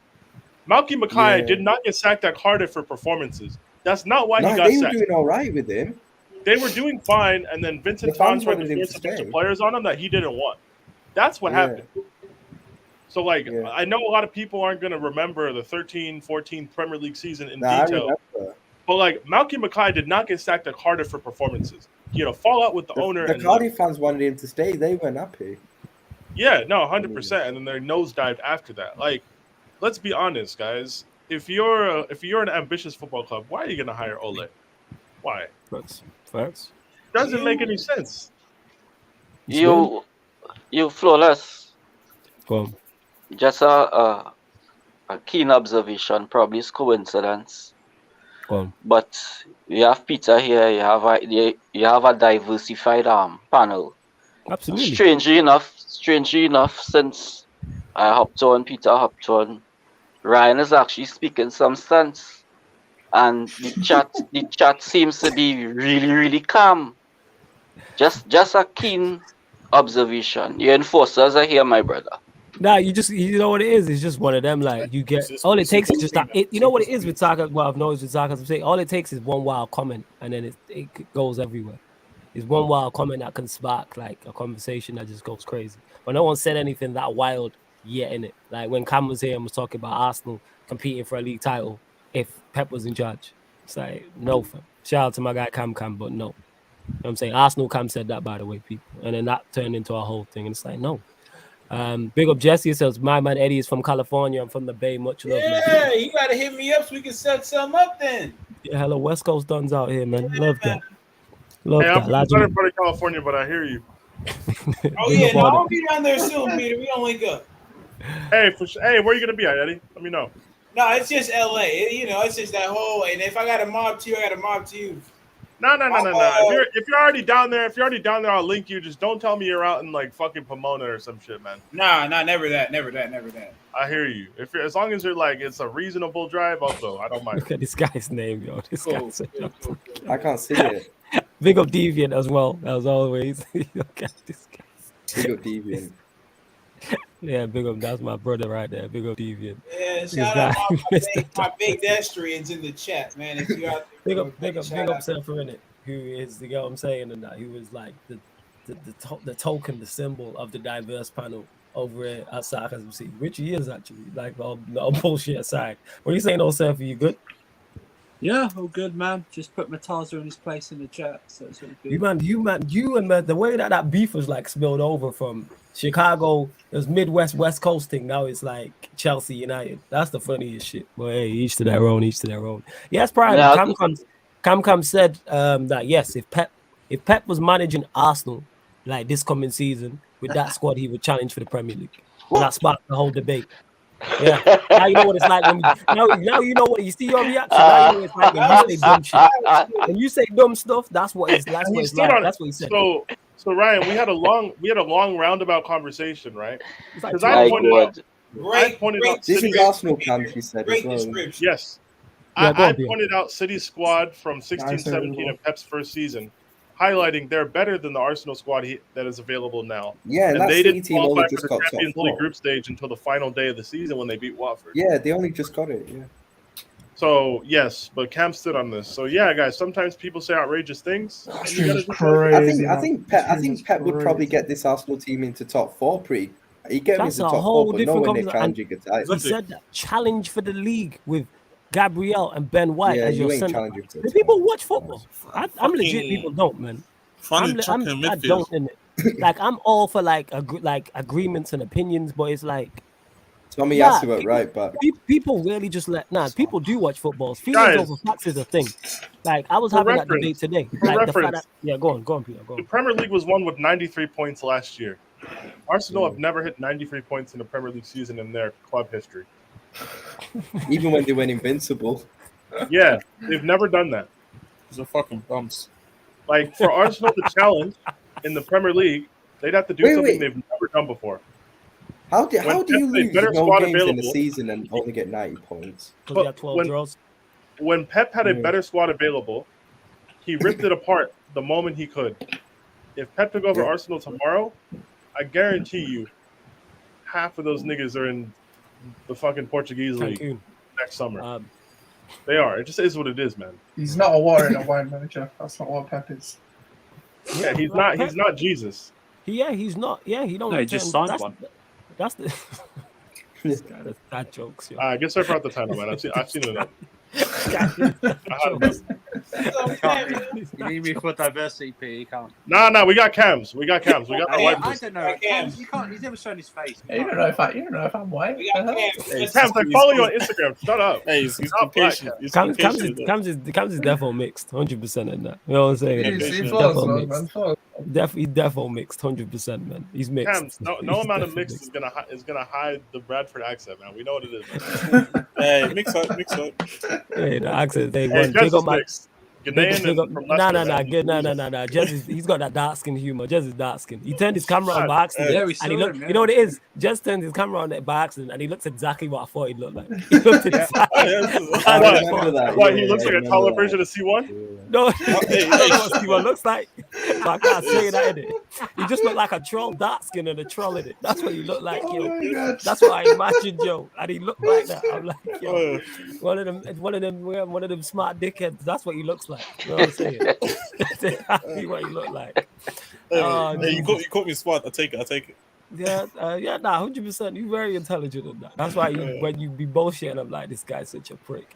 Malky Mackay did not get sacked at Cardiff for performances. That's not why he got sacked. They were doing all right with him. They were doing fine, and then Vincent Tan tried to force a bunch of players on him that he didn't want. That's what happened. So, like, I know a lot of people aren't going to remember the 13-14 Premier League season in detail. But, like, Malky Mackay did not get sacked at Cardiff for performances. He had a fallout with the owner. The Cardiff fans wanted him to stay. They weren't happy. Yeah, no, 100%. And then they nosedived after that. Like, let's be honest, guys. If you're an ambitious football club, why are you going to hire Ole? Why? Facts. Doesn't make any sense. You flawless. Go on. Just a keen observation, probably it's coincidence. Go on. But you have Peter here. You have a diversified panel. Absolutely. Strangely enough, since I hopped on, Peter hopped on, Ryan is actually speaking some sense. And the chat seems to be really, really calm. Just a keen observation. Your enforcers are here, my brother. Nah, you know what it is? It's just one of them. Like you get all it takes is just that. You know what it is with Sarcasm? Well, I've noticed with Sarcasm saying all it takes is one wild comment, and then it goes everywhere. It's one wild comment that can spark like a conversation that just goes crazy. But no one said anything that wild yet in it. Like when Cam was here and was talking about Arsenal competing for a league title if Pep was in charge. It's like, no, fam. Shout out to my guy Cam, but no. You know what I'm saying? Arsenal Cam said that, by the way, people. And then that turned into a whole thing. And it's like, no. Big up Jesse says, my man Eddie is from California. I'm from the Bay. Much love, man. Yeah, you got to hit me up so we can set something up then. Yeah, hello, West Coast Duns out here, man. Love that. Love that. I'm from part of California, but I hear you. Oh, yeah. No, I'll be down there soon, Peter. We don't link up. Hey, where are you going to be at, Eddie? Let me know. No, it's just LA. It's just that whole. And if I got a mob to you, I got a mob to you. No. If you're already down there, I'll link you. Just don't tell me you're out in like fucking Pomona or some shit, man. Nah, never that. I hear you. As long as you're like it's a reasonable drive, also I don't mind. Look at this guy's name, yo. I can't see it. Big up Deviant as well, as always. Look at this guy. Big up Deviant. Yeah, big up. That's my brother right there. Big up Deviant. Yeah, shout out my big pedestrians in the chat, man. If you out there, big up Surfer in it, who is the girl I'm saying, and that he was like the token, the symbol of the diverse panel over at Sarcasm, which he is actually. Like all bullshit aside. What are you saying, old Surfer? You good? Yeah, all good, man. Just put Mataza in his place in the chat, so it's all good. You and the way that beef was like spilled over from Chicago, it was Midwest, West Coast thing. Now it's like Chelsea United. That's the funniest shit. But hey, each to their own, each to their own. Yes, Prime. Yeah. Cam said that yes, if Pep was managing Arsenal like this coming season with that squad, he would challenge for the Premier League. And that sparked the whole debate. Yeah, now you know what it's like when now you know what you see your reaction. Now you know what it's like when you say dumb shit. When you say dumb stuff, that's what it's like. That's what he said. So Ryan, we had a long roundabout conversation, right? Because I pointed out this is Arsenal camp, he said as well. Yes. Yeah, I pointed out City's squad from 16-17 in Pep's first season, highlighting they're better than the Arsenal squad that is available now. Yeah, and that they City didn't team only qualify just for got the top Champions 4. League group stage until the final day of the season when they beat Watford. Yeah, they only just got it. Yeah. So yes, but Cam stood on this. So yeah, guys, sometimes people say outrageous things. Crazy. I think Pep would probably get this Arsenal team into top 4 pretty. He get them into top 4, but nowhere near challenging a title. He said that challenge for the league with Gabriel and Ben White as your center. Do people watch football? I'm legit. People don't, man. I don't in it. Like I'm all for like agreements and opinions, but it's like Tommy asked about right, but people really just people do watch football. Feelings over facts is a thing. Like I was having that debate today. Like the fact that, go on, Peter. Go on. The Premier League was won with 93 points last year. Arsenal have never hit 93 points in a Premier League season in their club history. Even when they went invincible. Yeah, they've never done that. These are fucking bums. Like for Arsenal to challenge in the Premier League, they'd have to do something they've never done before. How do you lose no games in a season and only get 90 points? Because you have 12 draws. When Pep had a better squad available, he ripped it apart the moment he could. If Pep took over Arsenal tomorrow, I guarantee you half of those niggas are in the fucking Portuguese league next summer. They are. It just is what it is, man. He's not a water in a wine manager. That's not what Pep is. Yeah, he's not. He's not Jesus. He's not. Yeah, he don't. No, he just signed one. That's the. That jokes. I guess I brought the title, man. I've seen it. You need me for diversity, P. You can't. Nah, we got cams. We got the white. I don't know. Cams, you can't. He's never shown his face. You don't know if I'm white. Hey, Cams, I follow you on Instagram. Shut up. Hey, he's impatient. Cams is defo mixed, 100% in that. You know what I'm saying? He's defo mixed, 100%, man. He's mixed. Cams, no amount of mixed is gonna hide the Bradford accent, man. We know what it is, man. Hey, mix up. Hey, the accent. Big up my. No. Jez he's got that dark skin humor. Jez is dark skin. He turned his camera on by accident, and he looked. You know what it is? Jez turned his camera on by accident, and he looks exactly what I thought he'd look like. He looked exactly. What? He looks like a taller version of C1. No, I don't know what C1 looks like. But I can't say that in it. He just looked like a troll, dark skin and a troll in it. That's what he looked like, yo. That's what I imagined, yo. And he looked like that. I'm like, yo, one of them smart dickheads. That's what he looks like. You know what I'm saying? That's exactly what he looked like. You caught me smart. I take it. Yeah, 100%. You're very intelligent in that. That's why when you be bullshitting, I'm like, this guy's such a prick.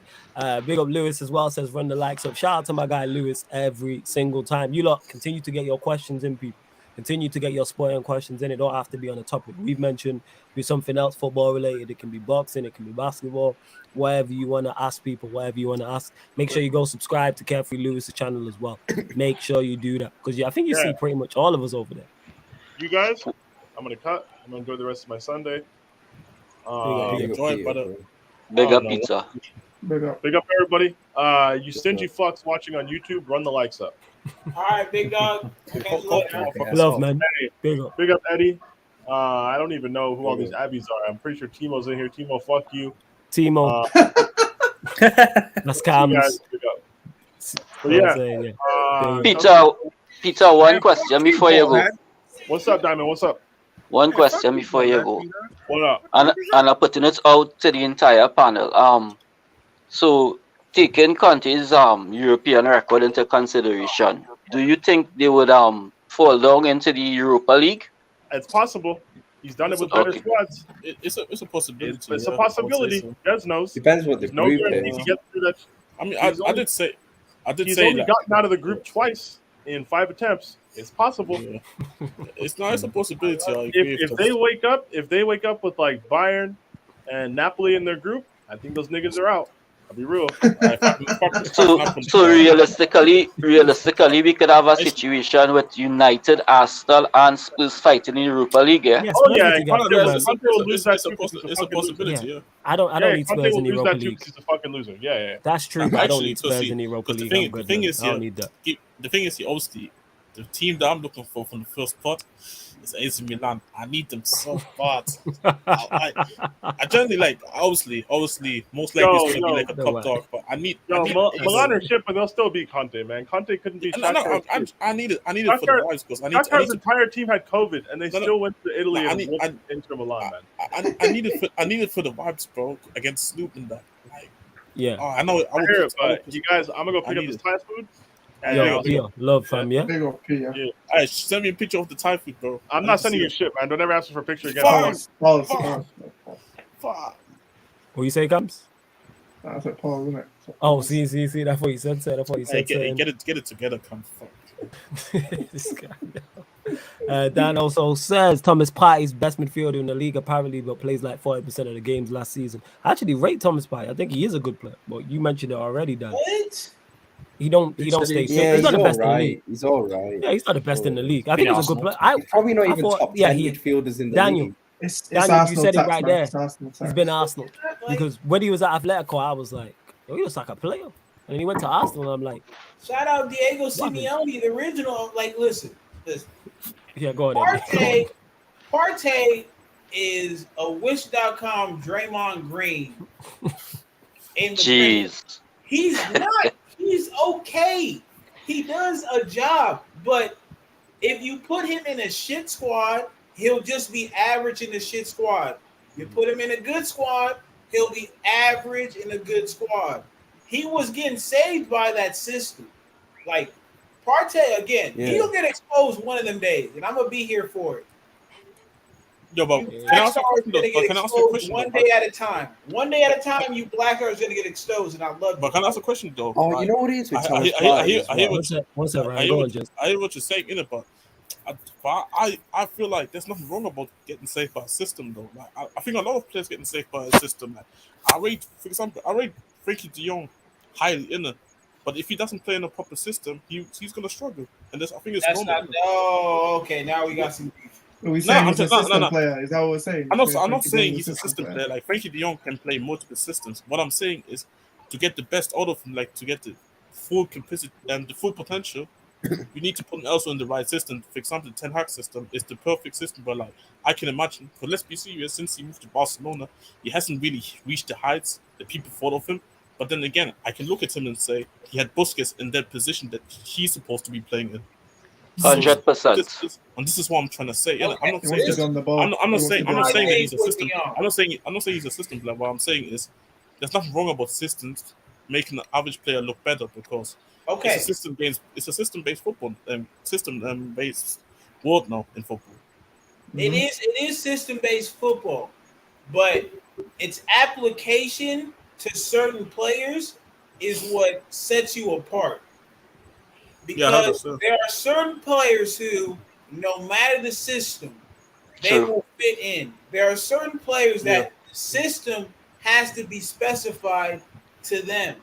Big up Lewis as well, says run the likes up. Shout out to my guy Lewis every single time. You lot continue to get your questions in, people. Continue to get your spoiling questions in. It don't have to be on a topic we've mentioned. Be something else football related. It can be boxing. It can be basketball. Whatever you want to ask people, whatever you want to ask. Make sure you go subscribe to Carefree Lewis' channel as well. Make sure you do that because I think you see pretty much all of us over there. You guys, I'm gonna cut. I'm gonna enjoy the rest of my Sunday. Big up pizza. Big up everybody. You stingy fucks watching on YouTube, run the likes up. All right, big dog. Love, man. Hey, big up Eddie. I don't even know who all these Abbeys are. I'm pretty sure Timo's in here. Timo, fuck you. Timo. That's Cams. Peter, one question before you go. What's up, Diamond? What's up? One question before you go. What up? And I'm putting it out to the entire panel. So taking Conte's European record into consideration, do you think they would fall down into the Europa League? It's possible. He's done it with better squads. It's a possibility. It's a possibility. Des knows. Depends what the no group guarantee is. to get through that. I mean, I did say he's only gotten out of the group twice in 5 attempts. It's possible. Yeah. It's a possibility. If they wake up with like Bayern and Napoli in their group, I think those niggas are out. I'll be real. So realistically, we could have a situation with United, Arsenal, and Spurs fighting in Europa League. Yeah. Yes, it's a possibility. Yeah. I don't need Spurs in Europa League. He's a fucking loser. Yeah. That's true. But I don't need Spurs in Europa League. The thing is, obviously, the team that I'm looking for from the first part is AC Milan. I need them so bad. I generally obviously, most likely it's gonna be like a top dog, but I need Milan are shit, but they'll still beat Conte, man. Conte couldn't beat. I need it for the vibes because Shaqir's entire team had COVID and they still went to Italy and won Inter Milan, man. I need it for the vibes, bro, against Snoop and that. Yeah. I know. You guys, I'm gonna go pick up this Thai food. Yo, love fam, yeah. Big up, yeah. Hey, send me a picture of the Thai food, bro. I'm not sending you shit, man. Don't ever ask me for a picture again. Fuck. What you say, Gums? I said pause, isn't it? Oh, see. That's what you said. Get it together, come This guy. Dan also says Thomas Partey's best midfielder in the league apparently, but plays like 40% of the games last season. I actually rate Thomas Partey. I think he is a good player. Well, you mentioned it already, Dan. What? He don't stay fit. Yeah, he's not the best in the league. He's all right. Yeah, he's not the best in the league. I think he's a good player. He's probably not even top 10 midfielders in the league. Daniel, you said it right there. He's been Arsenal. Because when he was at Atletico, I was like, oh, he looks like a player. And then he went to Arsenal, and I'm like, shout out Diego Simeone, the original. Like, listen. Yeah, go ahead. Partey is a Wish.com Draymond Green. Jeez. He's not. He's okay. He does a job, but if you put him in a shit squad, he'll just be average in the shit squad. You put him in a good squad, he'll be average in a good squad. He was getting saved by that system. Like Partey again, he'll get exposed one of them days, and I'm gonna be here for it. Yo, but can I ask a question? One day at a time. One day at a time, you black are gonna get exposed, and I love it. But can I ask a question though? Oh, you know what it is with Thomas I hear what you're saying in it, but I feel like there's nothing wrong about getting saved by a system though. Like I think a lot of players getting saved by a system. Like I rate Frankie de Jong highly in it, but if he doesn't play in a proper saying he's gonna struggle, and I think it's that's normal. not. Oh, okay. Now we got some. Are we saying he's a system player? Is that what we're saying? I'm not saying he's a system player. Like Frankie de Jong can play multiple systems. What I'm saying is to get the best out of him, like to get the full capacity and the full potential, we need to put him also in the right system. For example, the Ten Hag system is the perfect system. But like I can imagine, but let's be serious, since he moved to Barcelona, he hasn't really reached the heights that people thought of him. But then again, I can look at him and say he had Busquets in that position that he's supposed to be playing in. 100%. And this is what I'm trying to say. Okay. I'm not saying I'm not saying that he's a system. I'm not saying he's a system player. What I'm saying is there's nothing wrong about systems making an average player look better because it's a system-based football system-based world now in football. It is system-based football, but its application to certain players is what sets you apart. Because there are certain players who, no matter the system, they will fit in. There are certain players that the system has to be specified to them.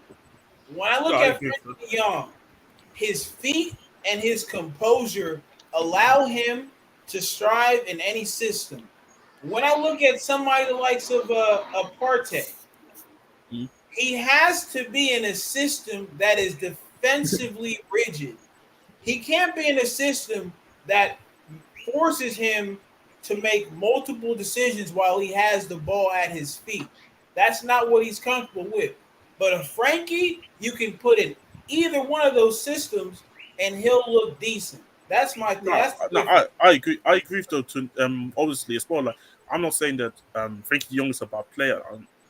When I look at Frankie de Jong, his feet and his composure allow him to strive in any system. When I look at somebody the likes of Partey, he has to be in a system that is defensively rigid. He can't be in a system that forces him to make multiple decisions while he has the ball at his feet. That's not what he's comfortable with. But a Frankie, you can put in either one of those systems and he'll look decent. That's my thing. I agree. I agree though. Obviously as well. Like I'm not saying that Frankie de Jong is a bad player.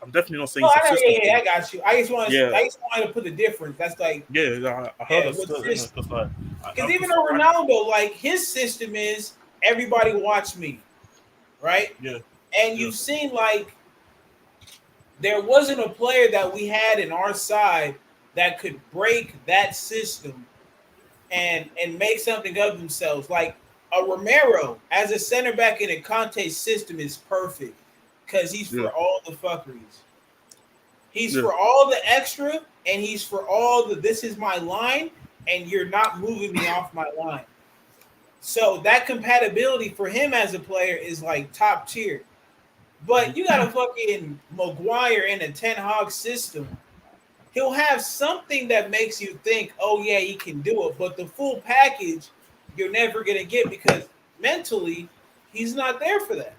I'm definitely not saying. I got you. I just wanted to put the difference. That's like I heard because even though Ronaldo, like his system is everybody watch me, right? Yeah. And you've seen like there wasn't a player that we had in our side that could break that system and make something of themselves. Like a Romero as a center back in a Conte system is perfect because he's for all the fuckeries. He's for all the extra, and he's for all the this is my line, and you're not moving me off my line. So that compatibility for him as a player is like top tier. But you got a fucking Maguire in a Ten Hag system. He'll have something that makes you think, oh yeah, he can do it. But the full package, you're never gonna get because mentally, he's not there for that.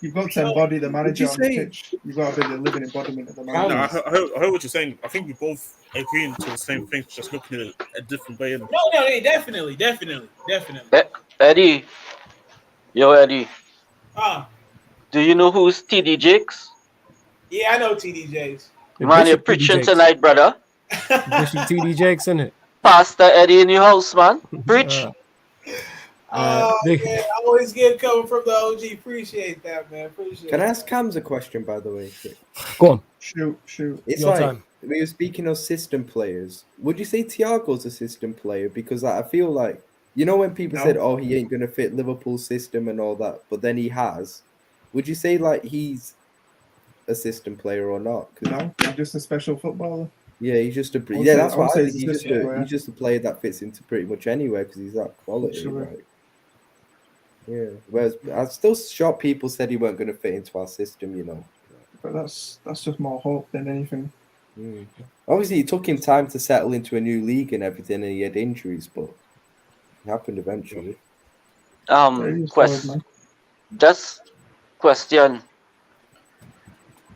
You've got to embody the manager on the pitch. You've got to be the living embodiment of the manager. No, I heard what you're saying. I think we both agreeing to the same thing, just looking at it a different way. No, definitely. Eddie. Yo, Eddie. Ah. Do you know who's TD Jakes? Yeah, I know TD Jakes. Man, you're preaching tonight, brother. Bishop TD Jakes, isn't it? Pastor Eddie in your house, man. Preach. Man, I always get coming from the OG. Appreciate that, man. Can I ask Cams a question, by the way? Go on. Shoot. It's your time. We were speaking of system players. Would you say Thiago's a system player? Because I feel like, you know, when people said, oh, he ain't going to fit Liverpool's system and all that, but then he has. Would you say, like, he's a system player or not? No, he's just a special footballer. Yeah, he's just a... that's what I think. He's just a player that fits into pretty much anywhere because he's that quality. Sure. Like. Yeah, whereas I'm still shocked people said he weren't going to fit into our system, you know. But that's just more hope than anything. Obviously, it took him time to settle into a new league and everything, and he had injuries, but it happened eventually. Question.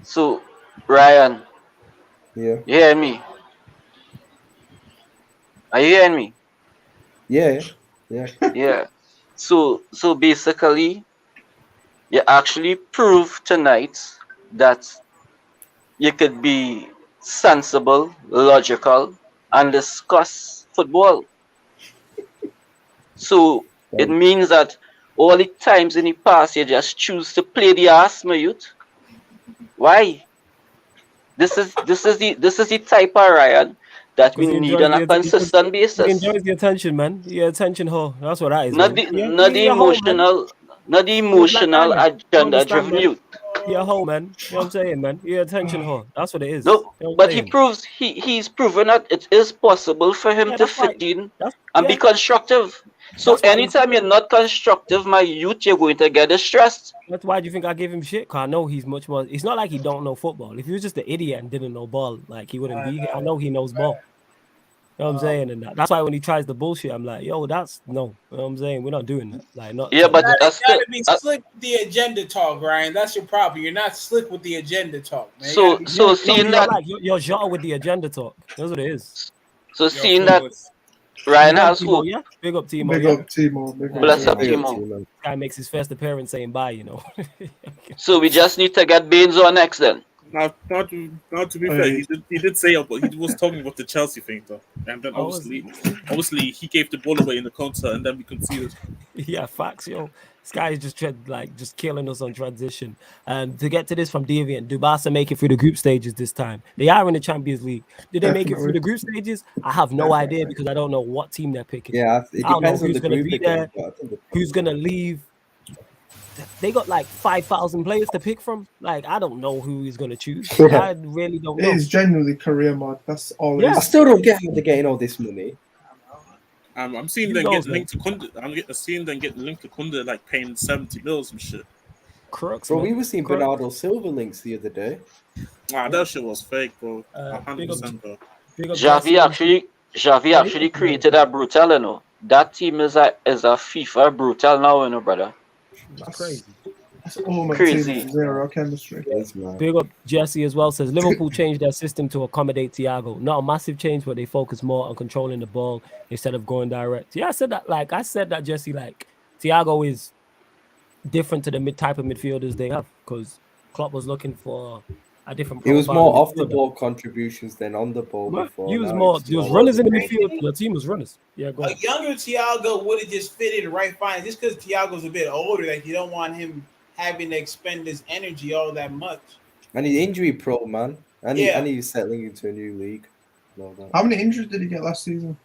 So, Ryan. Yeah. You hear me? Are you hearing me? Yeah. Yeah. So basically, you actually proved tonight that you could be sensible, logical, and discuss football. So it means that all the times in the past you just choose to play the ass, my youth. Why? This is the type of Ryan that we need on a consistent basis. He enjoys the attention, man. The attention whore. That's what that is. Not the emotional agenda driven youth. You're a hoe, man. You know what I'm saying, man? You're attention whore. That's what it is. No, you know but he's proven that it is possible for him to fit in and be constructive. So anytime you're not constructive, my youth, you're going to get distressed. That's why do you think I gave him shit? Cause I know he's much more. It's not like he don't know football. If he was just an idiot and didn't know ball, like he wouldn't be here. I know he knows ball. You know what I'm saying? And that's why when he tries the bullshit, I'm like, yo, that's no. You know what I'm saying? We're not doing that. Like, not. Yeah, but that's gotta be slick with the agenda talk, Ryan. That's your problem. You're not slick with the agenda talk, man. So seeing that you're genre with the agenda talk. That's what it is. So seeing that Ryan has who? Yeah, big up Timo. Big up Timo. Bless up Timo. Guy makes his first appearance saying bye, you know. So we just need to get Baines on next then. Not to be fair, he did say it, but he was talking about the Chelsea thing though, and then obviously he gave the ball away in the counter, and then we conceded. Yeah, facts, yo. This guy is just killing us on transition. To get to this from Deviant, do Barca make it through the group stages this time? They are in the Champions League. Did they make it through the group stages? I have no idea because I don't know what team they're picking. Yeah, it depends on the group be there, who's gonna leave. They got like 5,000 players to pick from. Like, I don't know who he's going to choose. I really don't know. It is genuinely career mode. That's all. I still don't get how they're getting all this money. I'm seeing them get linked to Kunde. I'm seeing them get linked to Kunde, like paying 70 mils and shit. Crooks, bro, we were seeing Bernardo Silva links the other day. That shit was fake, bro. 100%, bro. Xavi actually created a Brutal, you know. That team is a FIFA Brutal now, you know, brother. That's crazy. That's all crazy. Zero chemistry. Big up Jesse as well says Liverpool changed their system to accommodate Thiago. Not a massive change, but they focus more on controlling the ball instead of going direct. Yeah, I said that, Jesse. Like Thiago is different to the type of midfielders they have because Klopp was looking for a different. It was more off the ball contributions than on the ball before. He was more. There was runners in the midfield. Your team was runners. Yeah, go ahead. A younger Thiago would have just fit in right fine. Just because Thiago's a bit older, like you don't want him having to expend his energy all that much. And he's injury prone, man. And he's settling into a new league. know that. How many injuries did he get last season?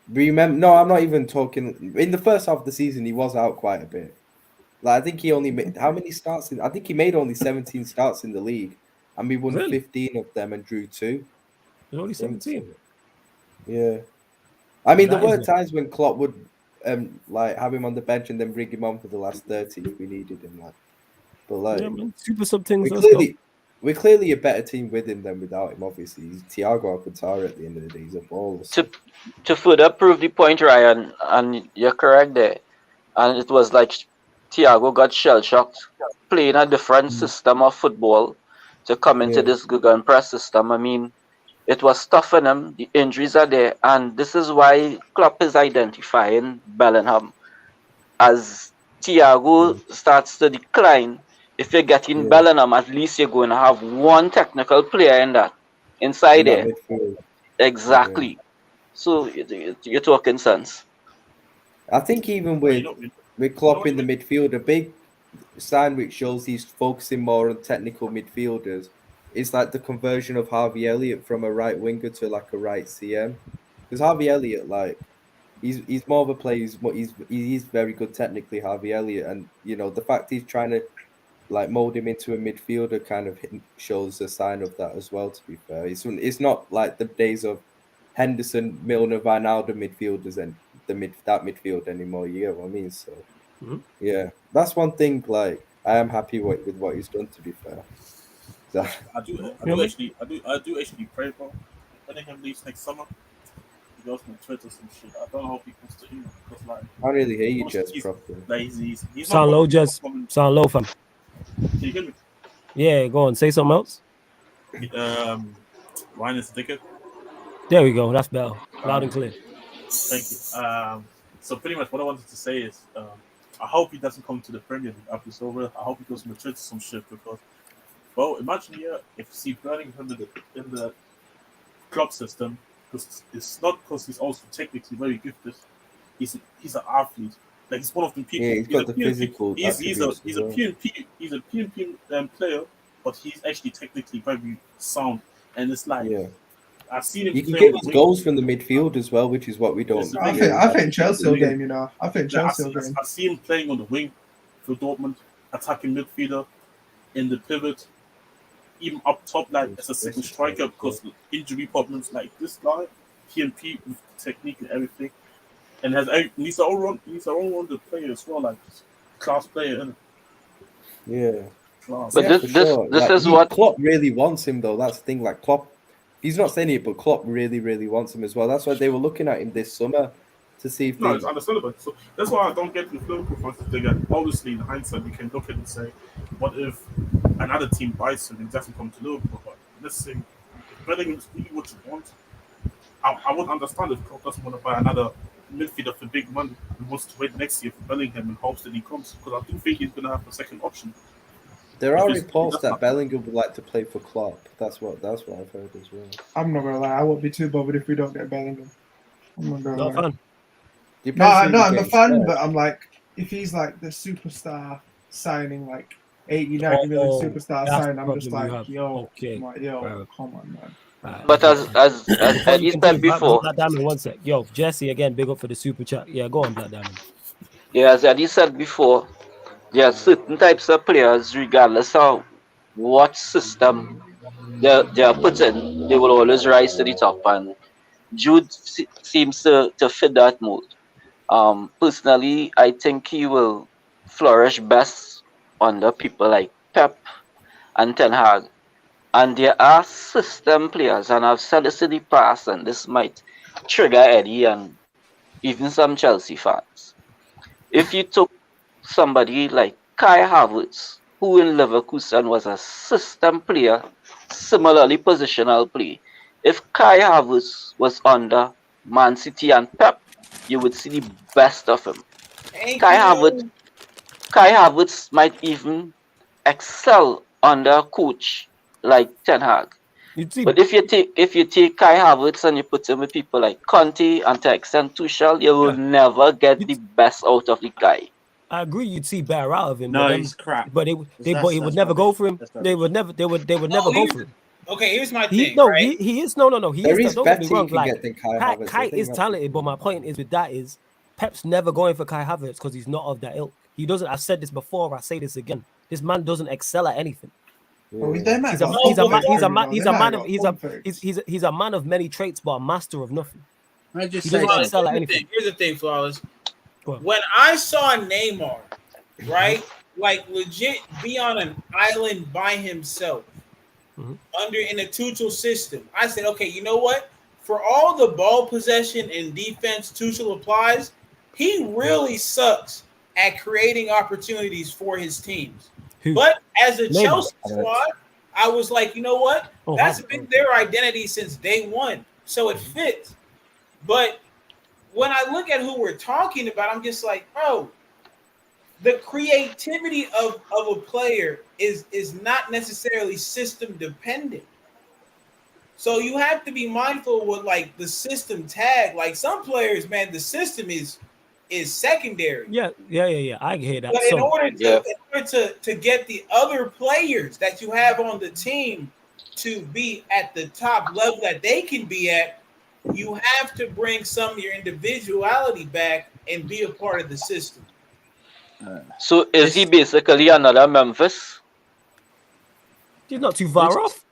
Remember? No, I'm not even talking. In the first half of the season, he was out quite a bit. Like I think he only made how many starts? I think he made only 17 starts in the league, and we won 15 of them and drew 2. Only 17. Yeah, I mean there That were is times when Klopp would like have him on the bench and then bring him on for the last 30 if we needed him. Like, but like yeah, man. Super sub things. We're clearly a better team with him than without him. Obviously, he's Thiago Alcantara at the end of the day. He's a baller. To further prove the point, Ryan, and you're correct there. And it was like Thiago got shell shocked playing a different system of football to come into this Gegenpress system. I mean, it was tough on him. The injuries are there, and this is why Klopp is identifying Bellingham as Thiago starts to decline. If you're getting Bellingham, at least you're going to have one technical player inside there. Exactly. So you're talking sense. I think even with Klopp in the midfield, a big sign which shows he's focusing more on technical midfielders is like the conversion of Harvey Elliott from a right winger to like a right CM. Because Harvey Elliott, like, he's more of a player. He's very good technically, Harvey Elliott, and you know the fact he's trying to like mold him into a midfielder kind of shows a sign of that as well. To be fair, it's not like the days of Henderson, Milner, Ronaldo midfielders and that midfield anymore. You get what I mean? So yeah, that's one thing. Like I am happy with what he's done. To be fair, so, I do actually pray for Bellingham leaves next summer. He goes on Twitter some shit. I don't know how people to him because like I don't really hear you, Jess, properly. Like, he's sound low, Jess. Sound low, fam. Can you hear me? Yeah, go on. Say something else. Ryan is ticket. There we go. That's better. Loud and clear. Thank you. So pretty much what I wanted to say is, I hope he doesn't come to the Premier League after it's over. I hope he goes to Madrid to some shit because, well, imagine here if you see Bellingham in the club system, because it's not because he's also technically very gifted. He's an athlete. Like he's one of the people. Yeah, he's got the physical. He's a PNP player, but he's actually technically very sound. And it's like I've seen him. He can get goals from the midfield as well, which is what we don't. I think Chelsea will game. You know, I think Chelsea will game. I see him playing on the wing for Dortmund, attacking midfielder, in the pivot, even up top, like as a second striker because of injury problems. Like this guy, PNP with technique and everything. And he's our own the player as well, like class player, isn't it? Yeah. Class. But this like, is what Klopp really wants him though. That's the thing. Like Klopp, he's not saying it, but Klopp really, really wants him as well. That's why they were looking at him this summer to see if. It's understandable. So that's why I don't get the Liverpool fans to think that. Obviously, in hindsight, you can look at it and say, "What if another team buys him and doesn't come to Liverpool?" But let's say Bellingham is really what you want. I would understand if Klopp doesn't want to buy another midfielder for big money and wants to wait next year for Bellingham and hopes that he comes, because I do think he's going to have a second option. There are reports that Bellingham would like to play for Klopp. That's what I've heard as well. I'm not gonna lie, I won't be too bothered if we don't get Bellingham. I'm not gonna lie. Fan. No, I'm a fan, but I'm like, if he's like the superstar signing, like 80, 90 million superstar signing, I'm just like, come on, man. But as Eddie said before, Black Diamond, one sec. Yo, Jesse again, big up for the super chat. Yeah, go on, Black Diamond. Yeah, as Eddie said before, there are certain types of players, regardless of what system they are put in, they will always rise to the top. And Jude seems to fit that mold. Personally, I think he will flourish best under people like Pep and Ten Hag. And there are system players, and I've said this in the past, and this might trigger Eddie and even some Chelsea fans. If you took somebody like Kai Havertz, who in Leverkusen was a system player, similarly positional play, if Kai Havertz was under Man City and Pep, you would see the best of him. Kai Havertz might even excel under a coach like Ten Hag. But if you take Kai Havertz and you put him with people like Conte and to extend Tuchel, you will never get the best out of the guy. I agree. You'd see better out of him. No, he's crap. But he would never go for him. They would never go for him. Okay, here's my He thing. Right? he is no. He There is. is Don't get better me wrong. you can Like get than Kai Havertz. Kai is talented, but my point is with that is Pep's never going for Kai Havertz because he's not of that ilk. He doesn't. I've said this before. I say this again. This man doesn't excel at anything. Oh, he's a man of many traits, but a master of nothing. I just he doesn't excel at anything. Here's the thing, Flawless. When I saw Neymar, right, like legit be on an island by himself, under in a Tuchel system, I said, okay, you know what? For all the ball possession and defense Tuchel applies, he really sucks at creating opportunities for his teams. But as a Chelsea squad, I was like, you know what? That's been their identity since day one. So it fits. But when I look at who we're talking about, I'm just like, bro, the creativity of a player is not necessarily system dependent. So you have to be mindful with like the system tag. Like some players, man, the system is secondary. Yeah. I hear that. But in order to get the other players that you have on the team to be at the top level that they can be at, you have to bring some of your individuality back and be a part of the system. So is he basically another Memphis? He's not too far off.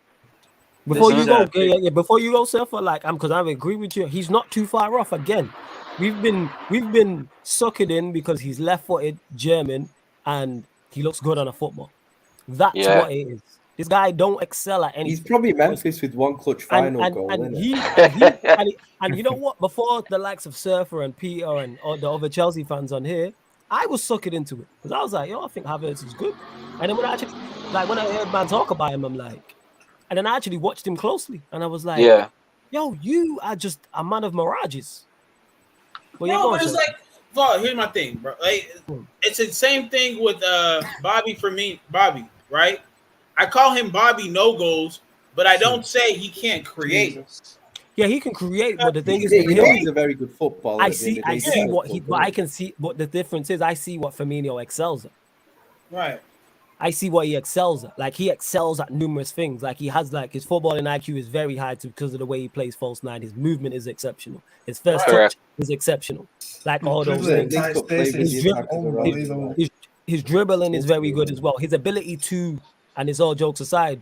Before you go, Surfer, like because I agree with you. He's not too far off. Again, we've been sucking in because he's left-footed, German, and he looks good on a football. That's what it is. This guy don't excel at anything. He's probably Memphis with one clutch final goal. And you know what? Before the likes of Surfer and Peter and all the other Chelsea fans on here, I was sucking into it because I was like, I think Havertz is good. And then when I heard man talk about him, I'm like, and then I actually watched him closely, and I was like, yo, you are just a man of mirages. But it's like, well, here's my thing, bro. Like, it's the same thing with Bobby for me, right? I call him Bobby no goals, but I don't say he can't create. Yeah, he can create, but the thing is, he's a very good footballer. I see what I can see what the difference is. I see what Firmino excels at. Right. I see what he excels at. Like he excels at numerous things. Like he has his footballing IQ is very high because of the way he plays false nine. His movement is exceptional. His first touch is exceptional. Like all those things. His dribbling is very good as well. His ability to, and it's all jokes aside,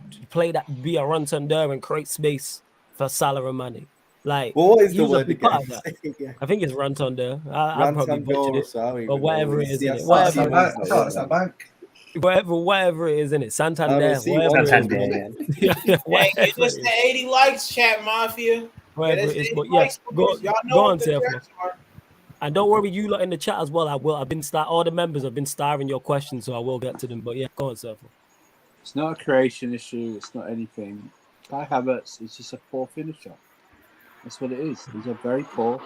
be a run thunder and create space for Salah and Mane. Like, what is the word again? I think it's run thunder. I'm probably butchered it, but whatever it is, whatever it is in it, Santander. Hey, get us the 80 likes, chat mafia. Whatever it is, but yes, go on, Surfer. And don't worry, you lot in the chat as well. I've been all the members have been starring your questions, so I will get to them. But yeah, go on, Surfer. It's not a creation issue. It's not anything. Kai Havertz is just a poor finisher. That's what it is. He's a very poor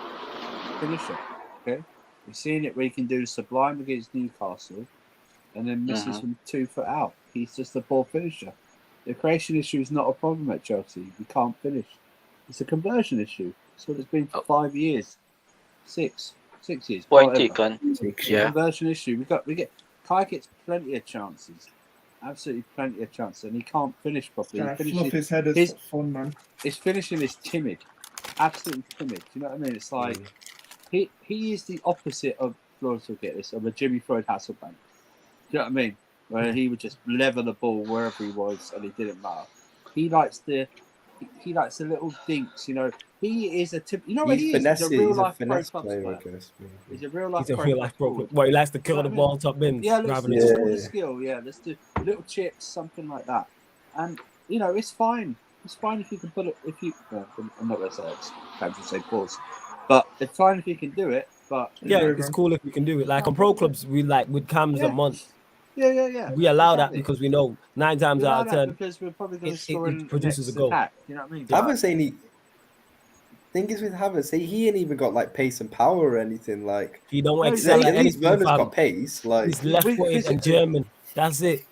finisher. Okay, we're seeing it where he can do the sublime against Newcastle, and then misses from 2 foot out. He's just a poor finisher. The creation issue is not a problem at Chelsea. We can't finish. It's a conversion issue. That's what it's been for 5 years, 6 years. Point taken. Yeah. Conversion issue. We get Kai gets plenty of chances. Absolutely plenty of chances, and he can't finish properly. Fluff his head is fun, man. His finishing is timid, absolutely timid. You know what I mean? It's like he is the opposite of Florence will get this of a Jimmy Floyd Hasselbank. Do you know what I mean? Where he would just level the ball wherever he was, and it didn't matter. He likes the little dinks. You know, he is a tip. You know what he is? He's a real life pro club player. He's a real life pro club. Well, he likes to kill the ball top bins. Yeah, let's do the skill. Yeah, let's do little chips, something like that. And you know, it's fine. It's fine if you can put it. I'm not going to say it. Can't just say pause. But it's fine if you can do it. But yeah, it's cool if you can do it. Like on pro clubs, we like with cams a month. Yeah. We allow that because we know 9 times out of 10 because we're probably going to score it produces a goal. Attack, you know what I mean? Havertz ain't. Thing is with Havertz, he ain't even got like pace and power or anything. Like he don't excel at anything. Werner's got pace. Like he's left-footed and German. That's it.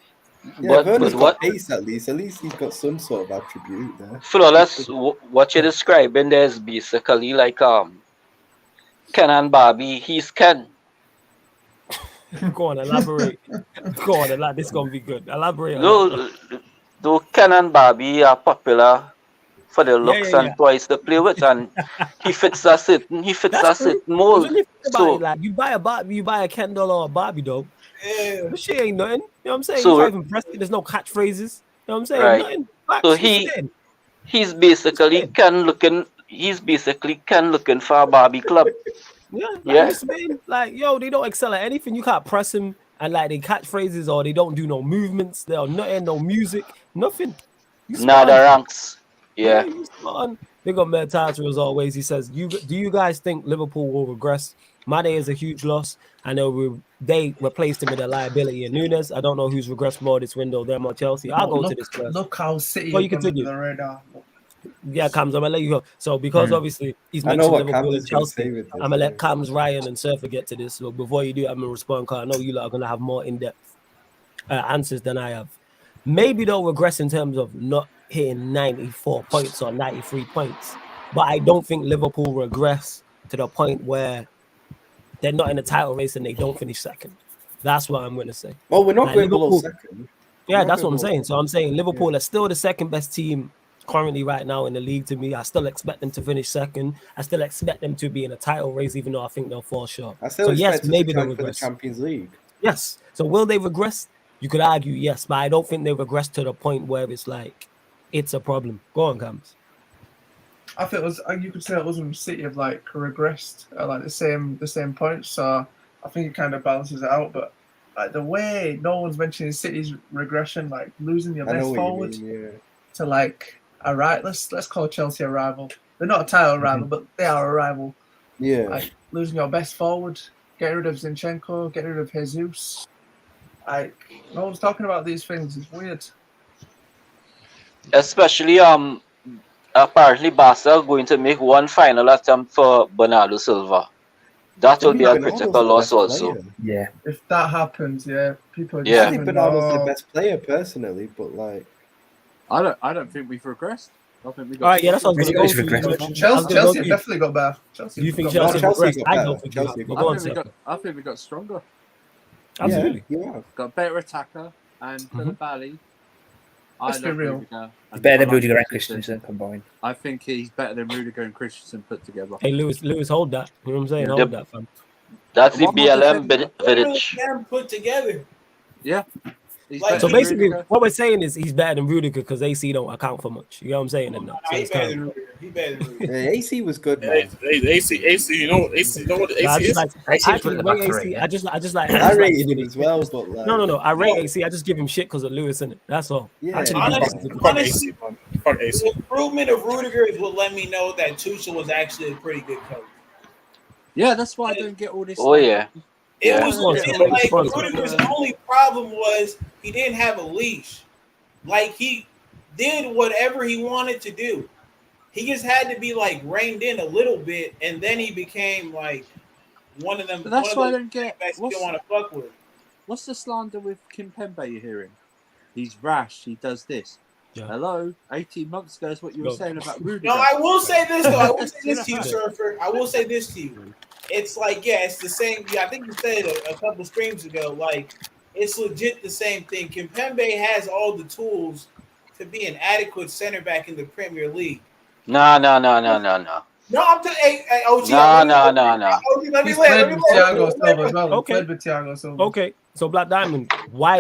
Yeah, Werner's got pace at least. At least he's got some sort of attribute there. Flawless, what you're describing there is basically like Ken and Barbie. He's Ken. Go on, elaborate. Go on, this is gonna be good. Elaborate. No, though Ken and Barbie are popular for the looks and toys to play with, and he fits a certain mold. So like you buy a Barbie, you buy a Ken doll or a Barbie doll. Yeah. This shit ain't nothing. You know what I'm saying? So, you can't even press it. There's no catchphrases. You know what I'm saying? Right. Nothing. So he's basically Ken looking for a Barbie club. Yeah. Like, yo, they don't excel at anything. You can't press them and like they catchphrases or they don't do no movements. There are nothing, no music, nothing. Nada ranks. Yeah. Big up Matt Tatra as always. He says, do you guys think Liverpool will regress? Mane is a huge loss. I know they replaced him with a liability in Nunes. I don't know who's regressed more this window, them or Chelsea. I'll go to this first. Look how City you continue. the radar. Yeah, Cams, I'm gonna let you go. So because obviously he's mentioned Liverpool and Chelsea, I'm gonna let Cams, Ryan, and Surfer get to this. So before you do, I'm gonna respond because I know you lot are gonna have more in-depth answers than I have. Maybe they'll regress in terms of not hitting 94 points or 93 points, but I don't think Liverpool regress to the point where they're not in a title race and they don't finish second. That's what I'm gonna say. Well, we're not going below second. Yeah, that's what I'm saying. So I'm saying Liverpool are still the second best team currently right now in the league to me. I still expect them to finish second. I still expect them to be in a title race, even though I think they'll fall short. I still expect them to compete for the Champions League. Yes. So will they regress? You could argue yes, but I don't think they regress to the point where it's like it's a problem. Go on, Cams. I think it was. You could say it wasn't City have like regressed at like the same points. So I think it kind of balances it out. But like the way no one's mentioning City's regression, like losing your best forward to like a right. Let's call Chelsea a rival. They're not a title rival, but they are a rival. Yeah. Like losing your best forward, getting rid of Zinchenko, getting rid of Jesus. Like no one's talking about these things. It's weird. Especially apparently Barca are going to make one final attempt for Bernardo Silva. That will be a critical loss also. Yeah. If that happens, people. I think Bernardo's the best player personally, but like, I don't think we've regressed. I think we got. All right, that's what I was going to go. Chelsea definitely got better. You think Chelsea regressed? I don't think I think we got stronger. Absolutely, got better attacker and Koulibaly. Let's be real. Better than Rudiger and Christensen combined. I think he's better than Rudiger and Christensen put together. Hey, Lewis, hold that. You know what I'm saying? Hold that, fam. That's the BLM Vidic. Put together. Yeah. Like, so basically, what we're saying is he's better than Rudiger because AC don't account for much. You know what I'm saying? No, he's better than Rudiger. He better than Rudiger. Yeah, AC was good, man. AC, you know what AC is? I just like. I rated him as well, but like, no. I rate AC. I just give him shit because of Lewis in it. That's all. Yeah. Honestly, the improvement of Rudiger is what let me know that Tuchel was actually a pretty good coach. Yeah, that's why I don't get all this. Oh yeah. It was like Rudiger's only problem was he didn't have a leash. Like he did whatever he wanted to do. He just had to be like reined in a little bit, and then he became like one of them. But that's why I don't get. You don't want to fuck with. What's the slander with Kimpembe you're hearing? He's rash. He does this. Yeah. Hello, 18 months ago is what you were saying about Rudiger. No, I will say this though. I will say this to you, Surfer. I will say this to you. It's like, it's the same. Yeah, I think you said it a couple streams ago. Like, it's legit the same thing. Kimpembe has all the tools to be an adequate center back in the Premier League. No. No, I'm telling OG. No. He's played with Thiago Silva as well. Okay. Played with Thiago Silva. Okay. So Black Diamond, why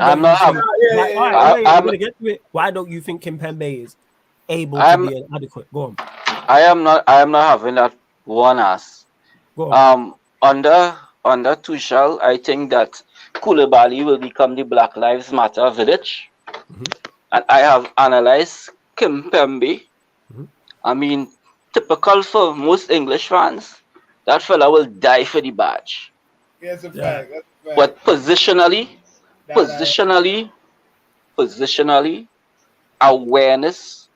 don't you think Kimpembe is able to be an adequate? Go on. I am not having that one ass. Under Tuchel, I think that Koulibaly will become the Black Lives Matter village. And I have analyzed Kimpembe. I mean, typical for most English fans, that fella will die for the badge. Yeah, it's a fact. That's a fact. But positionally, awareness,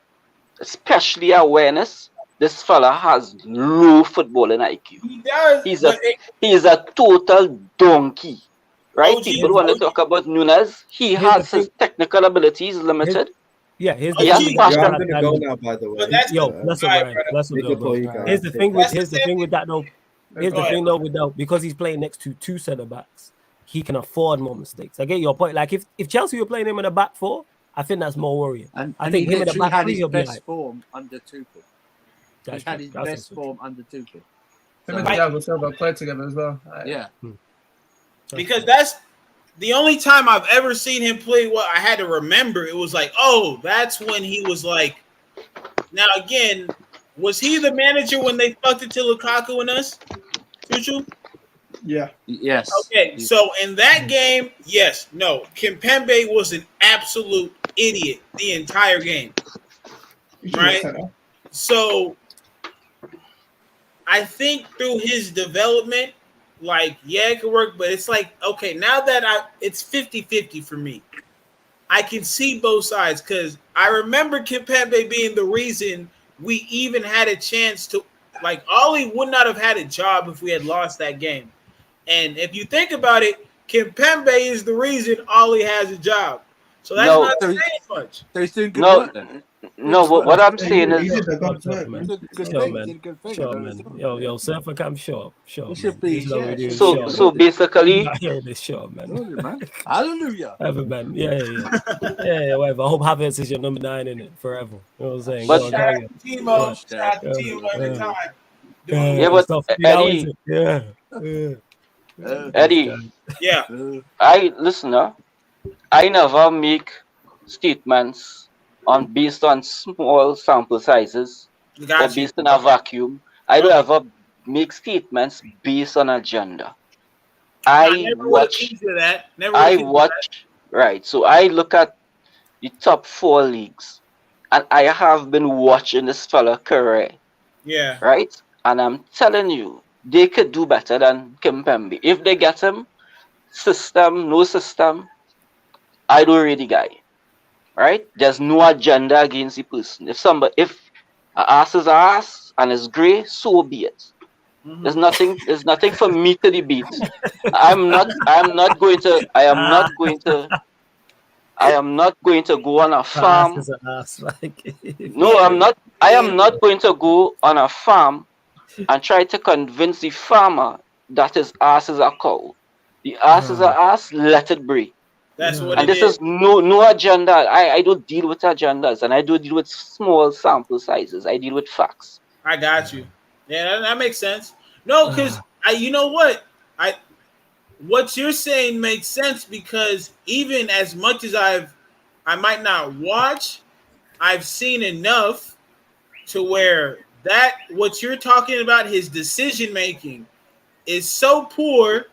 especially awareness, this fella has low footballing IQ. He does. He's a total donkey. Right? People want to talk about Nunes. He has his technical abilities limited. Here's the I'm gonna go now, by the way. Here's the thing with that though. Here's the thing though with that, because he's playing next to two centre backs, he can afford more mistakes. I get your point. Like if Chelsea were playing him in a back four, I think that's more worrying. And I think he him in the literally back had three his will be best like. form under Tuchel. He That's had true. his That's best also form under Tuchel. Him and Thiago Silva played together as well. Yeah. Because that's the only time I've ever seen him play what I had to remember. It was like, oh, that's when he was like. Now again, was he the manager when they fucked it to Lukaku and us? Tuchel? Yeah. Yes. Okay, so in that game, yes, no, Kimpembe was an absolute idiot the entire game. Right? So I think through his development, like, yeah, it could work, but it's like, okay, now that it's 50-50 for me. I can see both sides because I remember Kimpembe being the reason we even had a chance to, like, Ollie would not have had a job if we had lost that game. And if you think about it, Kimpembe is the reason Ollie has a job. So that's not saying much. So he's doing good work then. No, what I'm saying is, Sure, man. Yo, Surfer Cam, sure. He should be. So basically, I hear this, sure, man. Hallelujah. Whatever, man. Yeah, whatever. I hope Havertz is your number 9 in it forever. You know what I'm saying? But Go on, Shout carry out on. to Timo. Shout out to Timo every time. Yeah, but Stuff, Eddie, Eddie, yeah, I never make statements based on small sample sizes or based on a vacuum. I don't ever make statements based on agenda. I watch. Right. So I look at the top 4 leagues, and I have been watching this fella career. Yeah. Right. And I'm telling you, they could do better than Kimpembe. If they get him, no system, I don't read the guy. Right? There's no agenda against the person. If an ass is an ass and it's grey, so be it. Mm-hmm. There's nothing for me to debate. I am not going to go on a farm. No, I'm not. I am not going to go on a farm and try to convince the farmer that his ass is a cow. The ass is an ass, let it breathe. That's what and this is no agenda. I don't deal with agendas, and I don't deal with small sample sizes. I deal with facts. I got you. Yeah, that makes sense. No, because you know what? What you're saying makes sense because even as much as I might not watch, I've seen enough to where what you're talking about, his decision making, is so poor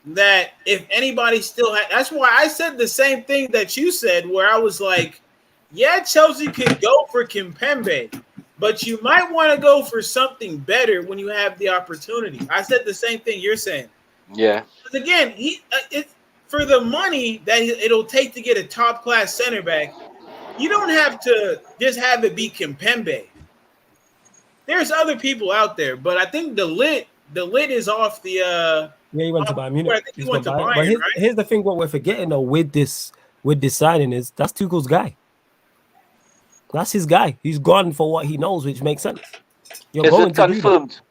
that if anybody still had, that's why I said the same thing that you said, where I was like, yeah, Chelsea could go for Kimpembe, but you might want to go for something better when you have the opportunity. I said the same thing you're saying. Yeah. Because again, it's for the money that it'll take to get a top class center back. You don't have to just have it be Kimpembe. There's other people out there, but I think the lid is off the. Yeah, he went to Bayern Munich. I think he went to Bayern, but here's the thing: what we're forgetting though with this signing is that's Tuchel's guy. That's his guy. He's gone for what he knows, which makes sense. Is it confirmed?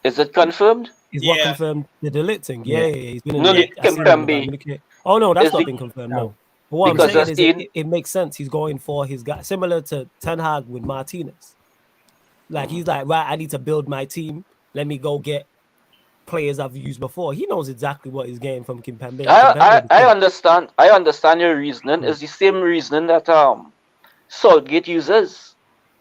Is it confirmed? Is what confirmed the delete thing? Yeah. He's been in Kimpembe. Oh no, that's not been confirmed. No. But what I'm saying is it makes sense. He's going for his guy, similar to Ten Hag with Martinez. Like he's like, right, I need to build my team. Let me go get players I've used before. He knows exactly what he's getting from Kimpembe. I understand. I understand your reasoning. It's the same reasoning that Southgate uses.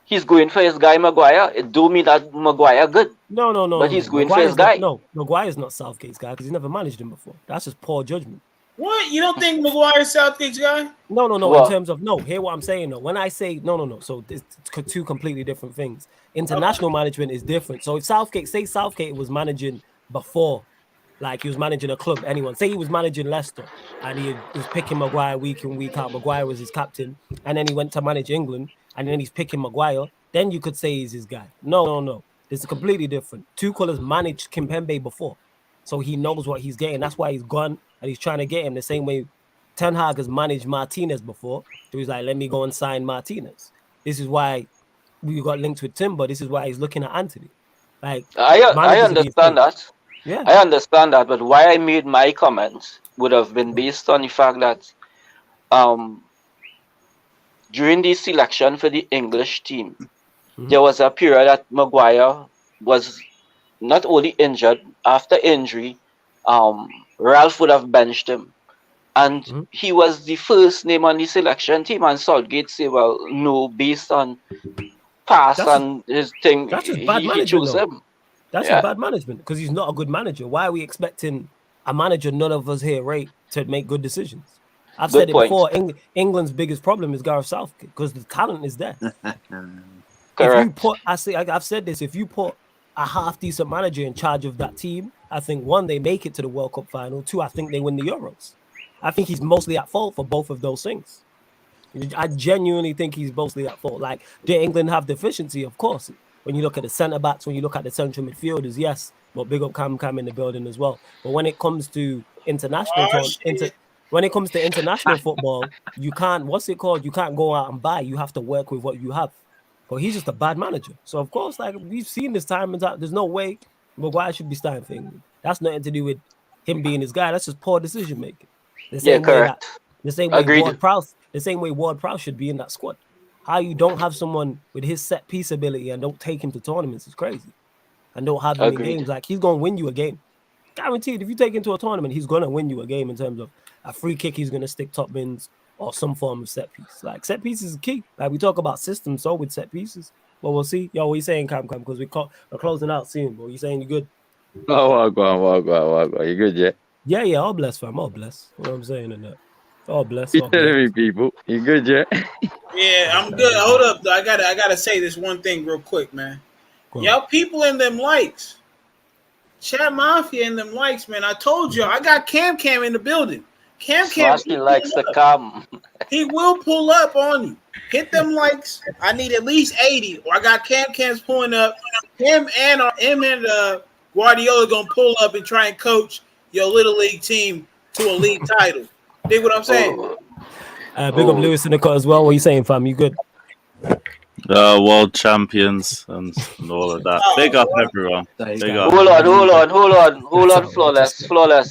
He's going for his guy Maguire. It do me that Maguire good. No. But he's going for his guy. No, Maguire's not Southgate's guy because he's never managed him before. That's just poor judgment. What? You don't think Maguire's Southgate's guy? No. What? In terms of hear what I'm saying though. When I say no. So it's two completely different things. International management is different. So if Southgate was managing before, like he was managing a club, anyone, say he was managing Leicester and he was picking Maguire week in, week out, Maguire was his captain, and then he went to manage England and then he's picking Maguire, then you could say he's his guy. No. This is completely different. Tuchel has managed Kimpembe before, so he knows what he's getting. That's why he's gone and he's trying to get him the same way Ten Hag has managed Martinez before. So he's like, let me go and sign Martinez. This is why we got linked with Timber. This is why he's looking at Anthony. Like I understand that. Yeah, I understand that, but why I made my comments would have been based on the fact that during the selection for the English team, there was a period that Maguire was not only injured. After injury, Ralph would have benched him. And he was the first name on the selection team, and Southgate say, well, no, based on past and his thing, that's just bad he management, chose though. him. That's just bad management because he's not a good manager. Why are we expecting a manager none of us here rate to make good decisions? I've said it before. England's biggest problem is Gareth Southgate because the talent is there. If you put, I've said this, if you put a half decent manager in charge of that team, I think 1, they make it to the World Cup final. 2, I think they win the Euros. I think he's mostly at fault for both of those things. I genuinely think he's mostly at fault. Like, did England have deficiency? Of course. When you look at the centre backs, when you look at the central midfielders, yes. But big up Cam in the building as well. But when it comes to international football, you can't. What's it called? You can't go out and buy. You have to work with what you have. But he's just a bad manager. So of course, like we've seen this time and time, there's no way Maguire should be starting for England. That's nothing to do with him being his guy. That's just poor decision making. The same way Ward Prowse should be in that squad. How you don't have someone with his set piece ability and don't take him to tournaments is crazy. And don't have him in games. Like, he's going to win you a game. Guaranteed, if you take him to a tournament, he's going to win you a game in terms of a free kick, he's going to stick top bins or some form of set piece. Like, set pieces is key. Like, we talk about systems, so with set pieces. But we'll see. Yo, what you saying, Cam? Because we're closing out soon. But you saying you good? Oh, go on. You good, yeah? Yeah, all blessed, fam. All blessed. What I'm saying in that. All blessed. You telling me, people. You good, yeah? Yeah, I'm good. Hold up, though. I gotta say this one thing real quick, man. Y'all people in them likes. Chat Mafia in them likes, man. I told you, I got Cam in the building. Cam likes to come. He will pull up on you. Hit them likes. I need at least 80. Or I got Cam's pulling up. Him and Guardiola gonna pull up and try and coach your little league team to a league title. Dig what I'm saying? Big up Lewis in the cut as well. What are you saying, fam? You good? World champions and all of that. Big up everyone. Big up. Hold on, flawless. For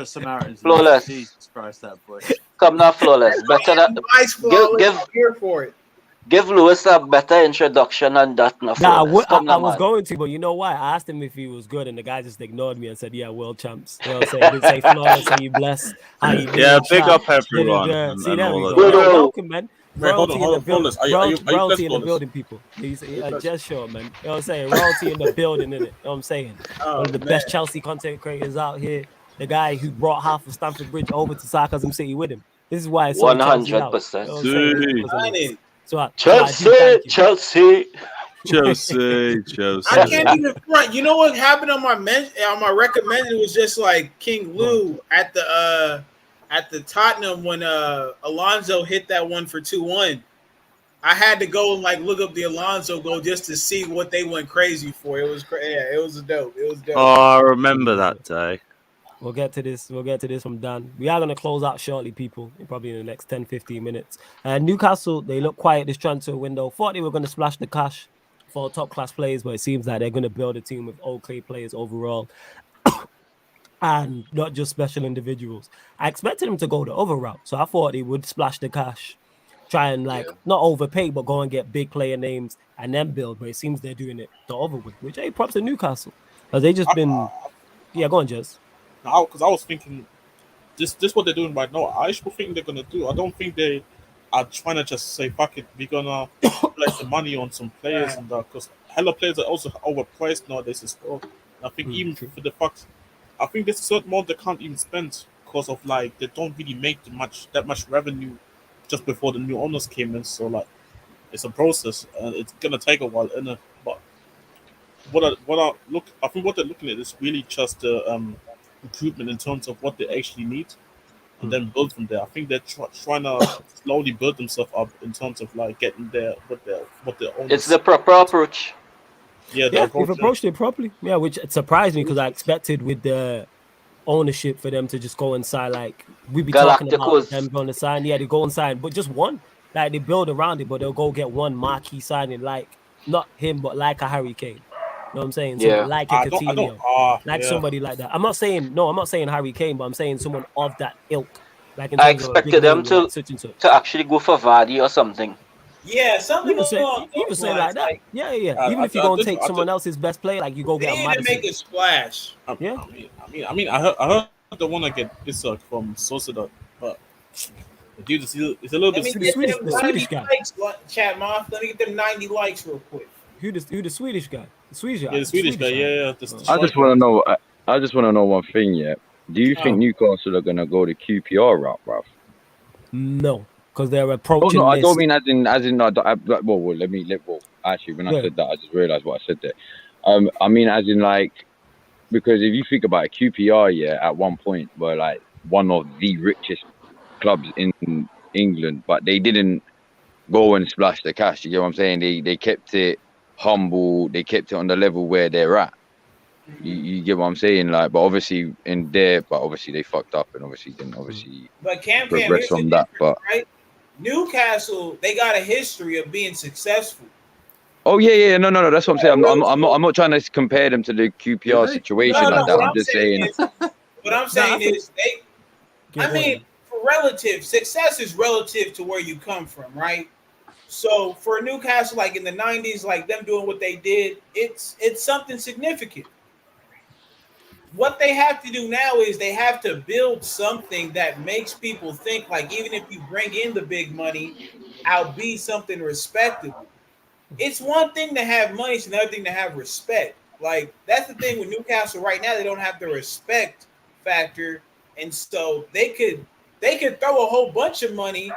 Samaritans. Flawless. Jesus Christ, that boy. Come now, flawless. Better than here for it. Give Lewis a better introduction than that. I was going to, but you know why? I asked him if he was good, and the guy just ignored me and said, "Yeah, world champs." You know what I'm saying? He didn't say flawless, how you blessed, how you yeah, big up everyone. See, there we go. Welcome, man. Hold on. Royalty in the building, people. Just sure, man. You know what I'm saying? Royalty in the building, innit? You know what I'm saying? One of the best Chelsea content creators out here. The guy who brought half of Stamford Bridge over to Sarcasm City with him. This is why it's 100%. Chelsea. I can't even front. You know what happened on my recommended was just like King Lou at the Tottenham when Alonso hit that one for 2-1. I had to go and like look up the Alonso goal just to see what they went crazy for. It was it was dope. Oh, I remember that day. We'll get to this from Dan. We are going to close out shortly, people, probably in the next 10-15 minutes. Newcastle, they look quiet this transfer window. Thought they were going to splash the cash for top-class players, but it seems like they're going to build a team with okay players overall and not just special individuals. I expected them to go the other route, so I thought they would splash the cash, try and not overpay, but go and get big player names and then build, but it seems they're doing it the other way, which, hey, props to Newcastle. Because they just been... Yeah, go on, Jez. Because I was thinking, this what they're doing right now. I actually think they're gonna do. I don't think they are trying to just say fuck it. We're gonna place the money on some players and that because hella players are also overpriced nowadays as well. I think even for the Bucks, I think there's a certain amount they can't even spend because of like they don't really make that much revenue just before the new owners came in. So like it's a process and it's gonna take a while. But I think what they're looking at is really just recruitment in terms of what they actually need and then build from there. I think they're trying to slowly build themselves up in terms of like getting there what their own. It's the proper approach. Yeah, they've approached it properly. Yeah, which surprised me because I expected with the ownership for them to just go and sign like we be talking about them going to sign. Yeah, they go and sign, but just one. Like they build around it, but they'll go get one marquee signing like not him, but like a Harry Kane. You know what I'm saying? So like a Coutinho, somebody like that. I'm not saying Harry Kane, but I'm saying someone of that ilk. Like in I terms of a big expected them name, to like such and such. to actually go for Vardy or something. Yeah, something Even say, along even those say lines. like that. Like, yeah. Even if you're gonna take someone else's best player, like you go they get a need to Madison. make a splash. Yeah. I mean, I heard they want to get Isak from Sociedad, but the dude is a little Let bit. me get them 90 Swedish guy. likes, chat moth. Let me get them 90 likes real quick. Who the Swedish guy? The Swedish guy. Yeah, the Swedish guy. Yeah. I just want to know. I just want to know one thing. Yeah. Do you think Newcastle are gonna go the QPR route, bruv? No, because they're approaching. Oh no, I this. don't mean as in. No, actually, when I said that, I just realized what I said there. I mean as in like, because if you think about it, QPR, at one point were like one of the richest clubs in England, but they didn't go and splash the cash. You get what I'm saying? They kept it humble. They kept it on the level where they're at. You get what I'm saying? Like, but obviously they fucked up and obviously didn't But Cam, progress here's from the that. But right? Newcastle, they got a history of being successful. oh yeah, no. That's what I'm saying. I'm not trying to compare them to the QPR situation like that. I'm just saying. What I'm saying is I mean, for relative success is relative to where you come from, right? So for Newcastle, like in the 90s, like them doing what they did, it's something significant. What they have to do now is they have to build something that makes people think, like, even if you bring in the big money, I'll be something respectable. It's one thing to have money, it's another thing to have respect. Like, that's the thing with Newcastle right now. They don't have the respect factor, and so they could throw a whole bunch of money,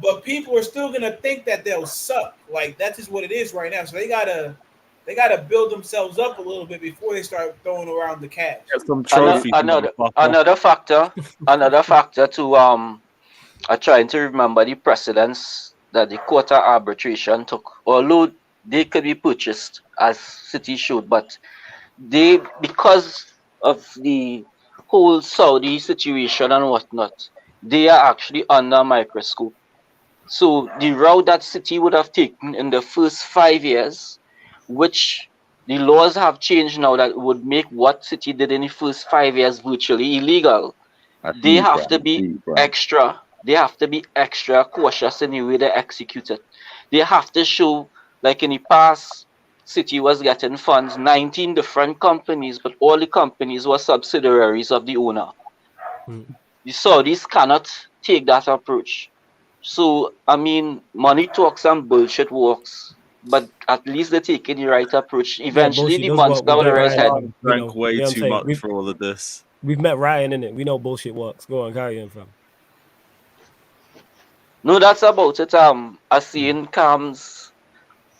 but people are still gonna think that they'll suck. Like, that's just what it is right now. So they gotta build themselves up a little bit before they start throwing around the cash. Another factor to I'm trying to remember the precedents that the quota arbitration took. Although they could be purchased as City should, but they, because of the whole Saudi situation and whatnot, they are actually under a microscope. So the route that City would have taken in the first 5 years, which the laws have changed now that would make what City did in the first 5 years virtually illegal. They have to be extra. They have to be extra cautious in the way they execute it. They have to show, like in the past, City was getting funds, 19 different companies, but all the companies were subsidiaries of the owner. The Saudis cannot take that approach. So, I mean, money talks and bullshit walks, but at least they're taking the right approach. Eventually, the monster will rise head. Drank way too much for all of this. We've met Ryan, innit? We know bullshit works. Go on, carry on, fam. No, that's about it. I seen Cam's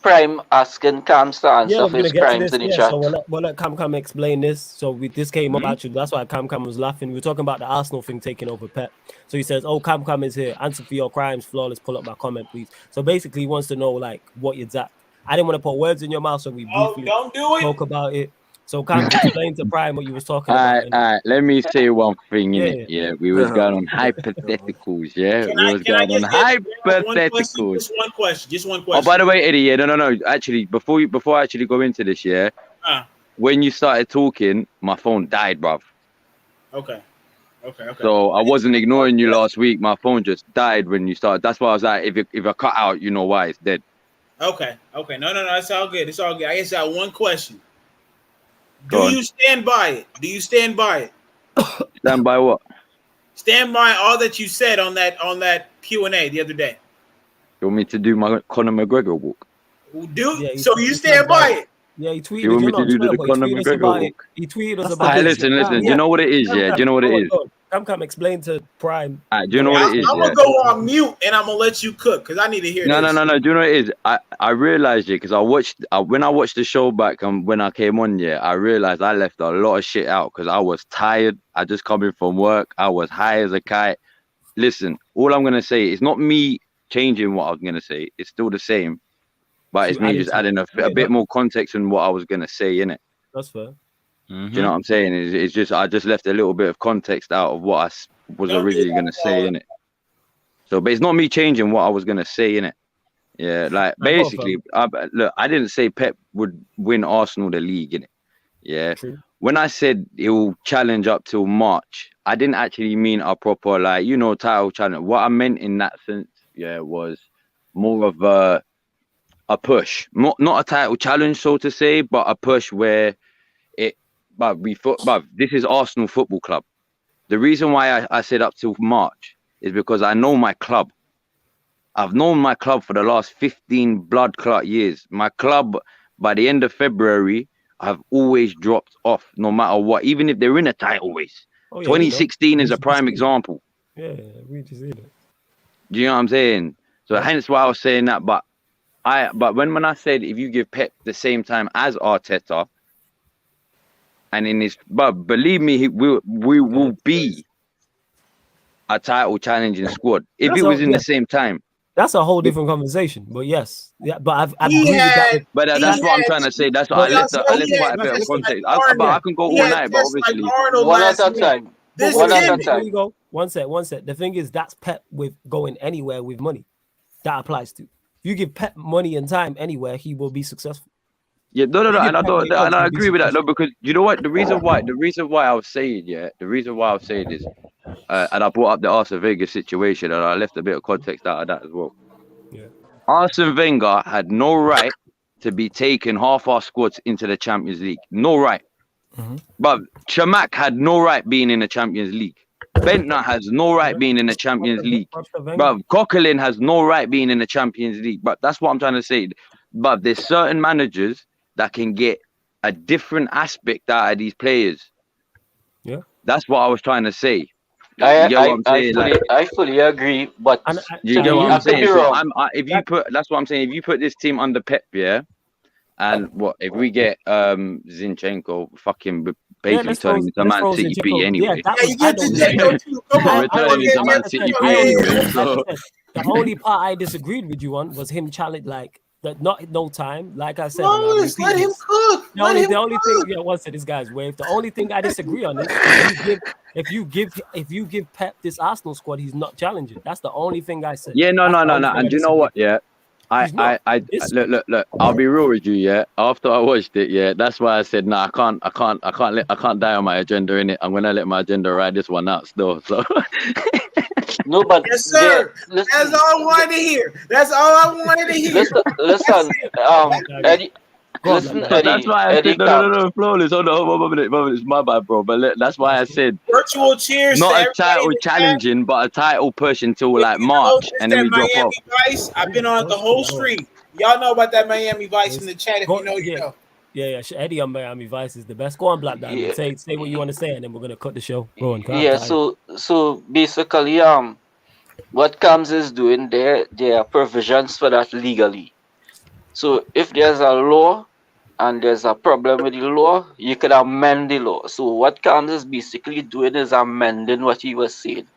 Prime asking Cam's to answer for his crimes in the chat. So we'll let Cam explain this. So this came up actually. That's why Cam was laughing. We were talking about the Arsenal thing taking over Pep. So he says, "Oh, Cam is here. Answer for your crimes, flawless. Pull up my comment, please." So basically, he wants to know like what exact. I didn't want to put words in your mouth, so we briefly don't do it. Talk about it. So Cam, explain to Prime what you was talking about. All right. Let me say one thing, innit? Yeah, we was going on hypotheticals, yeah? We was going on hypotheticals. Just one question. Oh, by the way, Eddie, no. Actually, before I actually go into this, yeah? When you started talking, my phone died, bruv. Okay. So I wasn't ignoring you last week. My phone just died when you started. That's why I was like, if I cut out, you know why, it's dead. Okay. No, it's all good. I just got one question. Do you stand by it? Stand by what? Stand by all that you said on that Q&A the other day. You want me to do my Conor McGregor walk? So you stand by it? Yeah, he tweeted. You want me to do the Conor McGregor walk? He tweeted us about it. Listen. Do you know what it is? Yeah. Do you know what it is? Come explain to Prime. Do you know what it is? I'm gonna go on mute and I'm gonna let you cook because I need to hear this. No. Do you know what it is? I realized it because when I watched the show back and when I came on, I realized I left a lot of shit out because I was tired. I just coming from work. I was high as a kite. Listen, all I'm gonna say is not me changing what I was gonna say. It's still the same, but it's me just adding a bit more context in what I was gonna say, innit? That's fair. Mm-hmm. Do you know what I'm saying? It's just I just left a little bit of context out of what I was originally gonna say, innit? So, but it's not me changing what I was gonna say, innit? Yeah, like basically, look, I didn't say Pep would win Arsenal the league, innit? Yeah. True. when I said he'll challenge up till March, I didn't actually mean a proper title challenge. What I meant in that sense, was more of a push, not a title challenge, so to say, but a push where this is Arsenal Football Club. The reason why I said up till March is because I know my club. I've known my club for the last 15 blood clot years. My club, by the end of February, have always dropped off, no matter what, even if they're in a title race. 2016 is a prime example. Yeah, we just did it. Do you know what I'm saying? So hence why I was saying that. But when I said if you give Pep the same time as Arteta, and believe me, we will be a title challenging squad if it was in the same time. That's a whole different conversation. But yes, but I've agreed with that. But that's what I'm trying to say. That's what I left quite a bit of context. I can go all night, but obviously one at a time. One at a time. Go. One set. The thing is, that's Pep with going anywhere with money. That applies to. If you give Pep money and time anywhere, he will be successcul. Yeah, no, and I agree with that. No, because you know what? The reason why I was saying, is, and I brought up the Arsene Wenger situation, and I left a bit of context out of that as well. Yeah, Arsene Wenger had no right to be taking half our squads into the Champions League. No right. Mm-hmm. But Chamak had no right being in the Champions League. Bentner has no right being in the Champions League. But Coquelin has no right being in the Champions League. But that's what I'm trying to say. But there's certain managers that can get a different aspect out of these players. Yeah, that's what I was trying to say. I fully agree, but you get what I'm saying. So that's what I'm saying. If you put this team under Pep, and what if we get Zinchenko fucking basically turning into Man City B anyway? You get Zinchenko too. Come on, we're turning into Man City B anyway. So the only part I disagreed with you on was him challenge no time. Like I said, let him cook. The only thing, once this guy's waved. The only thing I disagree on is if you give Pep this Arsenal squad, he's not challenging. That's the only thing I said. Yeah, no. And you know what? Yeah, I look. I'll be real with you. After I watched it, that's why I said, I can't die on my agenda in it. I'm gonna let my agenda ride this one out still. So. No, but yes, sir. That's all I wanted to hear. Listen, Eddie. That's why I said no, flawless. Hold on, it's my bad, bro. But that's why I said virtual cheers. Not a title challenging, but a title push until March, and then we drop off. Vice, I've been on it the whole stream. Y'all know about that Miami Vice in the chat. If you know, you know. Yeah. Eddie on Miami Vice is the best. Go on, Black Diamond. Yeah. Say what you want to say, and then we're gonna cut the show. Go on. So basically, what comes is doing there are provisions for that legally. So if there's a law and there's a problem with the law, you can amend the law. So what comes is basically doing is amending what he was saying,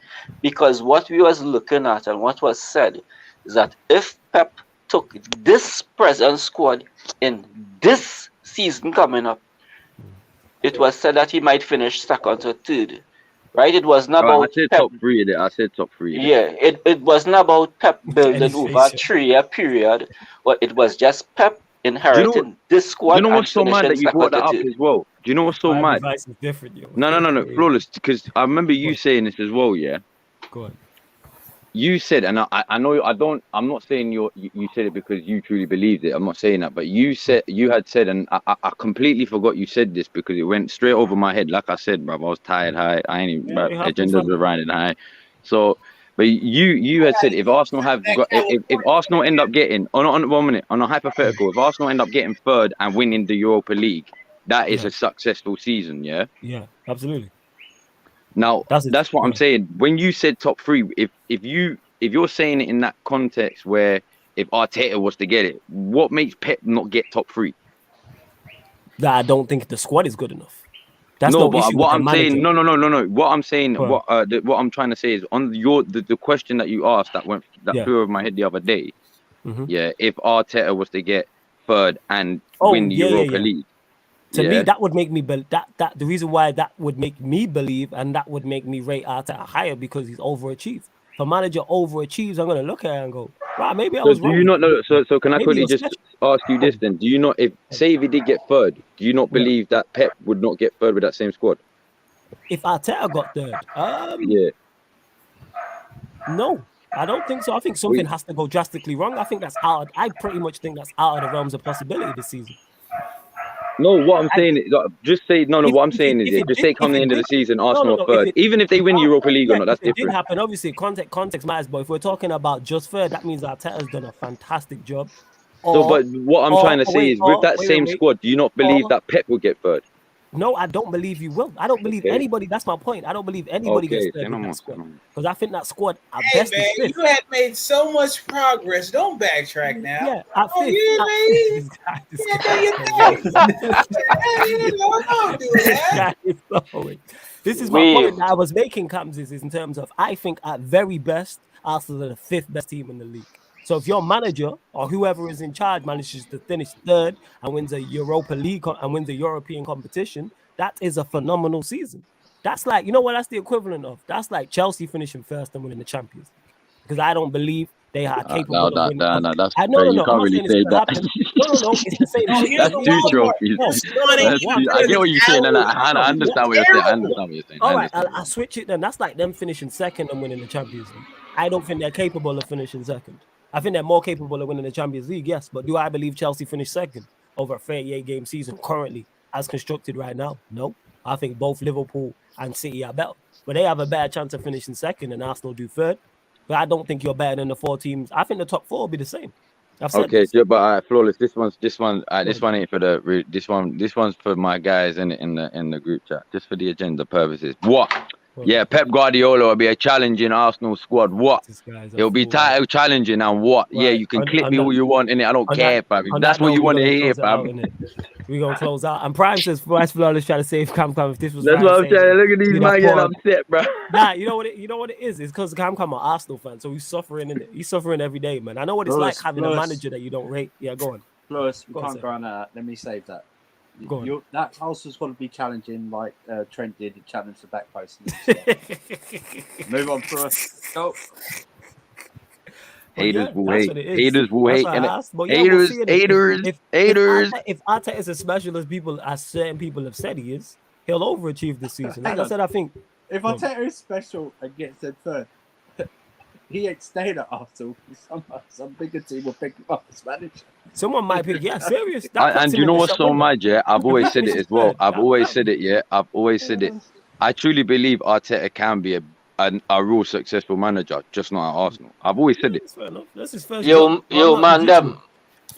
because what we was looking at and what was said is that if Pep took this present squad in this season coming up, it was said that he might finish second or third, right? It was not about I said Pep. Top three. I said top three. Yeah, it wasn't about Pep building over a 3-year period, but it was just Pep inheriting this squad. You know what's so mad that you brought that up as well? Do you know what's so mad? Advice is different, yo. No, flawless. Because I remember you saying this as well. Yeah. Go on. You said, and I know I'm not saying you said it because you truly believed it. I'm not saying that, but you had said, and I completely forgot you said this because it went straight over my head. Like I said, bro, I was tired high. I ain't even agendas were riding high. So, but you had said if Arsenal if Arsenal end up getting on 1 minute on a hypothetical, if Arsenal end up getting third and winning the Europa League, that is a successful season. Yeah. Yeah, absolutely. Now that's what I'm saying. When you said top three, if you're saying it in that context where if Arteta was to get it, what makes Pep not get top three? That I don't think the squad is good enough. That's no, no but issue what with I'm saying, no. What I'm saying, What I'm trying to say is on the question that you asked that flew over my head the other day. Mm-hmm. Yeah, if Arteta was to get third and win the Europa League. To me, that would make me that the reason why that would make me believe and that would make me rate Arteta higher because he's overachieved. if a manager overachieves, I'm going to look at it and go, right, maybe I was wrong. Do you not know? So can I Maybe quickly you're just special. ask you this then? Do you not, say if he did get third, do you not believe that Pep would not get third with that same squad? If Arteta got third, yeah. No, I don't think so. I think something has to go drastically wrong. I think that's out. I pretty much think that's out of the realms of possibility this season. No, what I'm saying is, just say what I'm saying is, just say come the end of the season, Arsenal are third. Even if they win Europa League or not, that's different. It did different. happen. Obviously, context matters. But if we're talking about just third, that means Arteta's done a fantastic job. But what I'm trying to say is, with that same squad, do you not believe that Pep will get third? No, I don't believe you will. I don't believe anybody. That's my point. I don't believe anybody gets third with that squad. Because I think that squad at best is fifth. You had made so much progress. Don't backtrack now. Yeah, at fifth. This is my point that I was making, Camps, is in terms of, I think at very best, Arsenal are the fifth best team in the league. So if your manager or whoever is in charge manages to finish third and wins a Europa League and wins a European competition, that is a phenomenal season. That's like, you know what that's the equivalent of? That's like Chelsea finishing first and winning the Champions League. Because I don't believe they are capable of winning. No, that's you can't really say that. No, it's the same shit. That's two trophies. I get what you're saying, and I understand what you're saying. All right, I'll switch it then. That's like them finishing second and winning the Champions League. I don't think they're capable of finishing second. I think they're more capable of winning the Champions League, yes. But do I believe Chelsea finished second over a 38-game season currently as constructed right now? No. I think both Liverpool and City are better. But they have a better chance of finishing second and Arsenal do third. But I don't think you're better than the four teams. I think the top four will be the same. Okay, but Flawless, this one ain't for the this one's for my guys in the group chat, just for the agenda purposes. What? Yeah, Pep Guardiola will be a challenging Arsenal squad. What? It'll be title challenging and what? Right. Yeah, you can clip me all you want in it. I don't care, fam. That's what you want to hear, fam. We're gonna close out. And Prime says, "Vice Flawless trying to save Cam. If this was that's what I'm saying. Look at these man getting upset, bro. Nah, you know what it is? It's because Cam an Arsenal fan, so he's suffering in it. He's suffering every day, man. I know what it's like having a manager that you don't rate. Yeah, go on. Flawless, we can't go on that. Let me save that. That Arsenal's got to be challenging like Trent did. He challenged the back post. Move on for us. Go. Haters will hate. Haters will hate. Haters. If Arteta is as special as certain people have said he is, he'll overachieve this season. Like I said, I think if Arteta is special and gets in third, he ain't staying at Arsenal. Some bigger team will pick him up as manager. Someone might pick, serious. And you know what's so mad, yeah? I've always said it as well. I've always said it, yeah. I've always said it. I truly believe Arteta can be a real successful manager, just not at Arsenal. I've always said it. That's his first yo, man, them.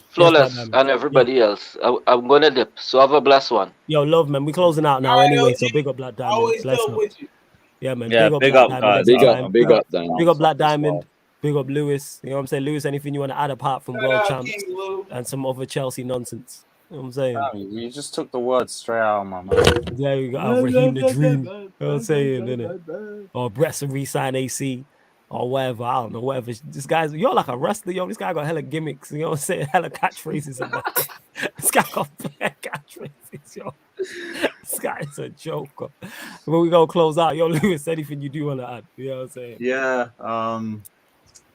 Flawless and everybody else. I'm going to dip, so have a blessed one. Yo, love, man. We're closing out now anyway, so big up Black Diamond. Bless up. Yeah, man. Yeah, big up Big up Black Diamond. Big up Lewis. You know what I'm saying? Lewis, anything you want to add apart from world champs and some other Chelsea nonsense? You know what I'm saying? You just took the words straight out of my mouth. Yeah, we got Raheem the Dream. You know what I'm saying, innit? Or Brett and re-sign AC. Or whatever, I don't know, whatever. This guy's, you're like a wrestler, yo. This guy got hella gimmicks, you know what I'm saying? Hella catchphrases. And that. This guy got catchphrases, yo. This guy is a joker. When we go close out, yo, Lewis, anything you do want to add? You know what I'm saying? Yeah,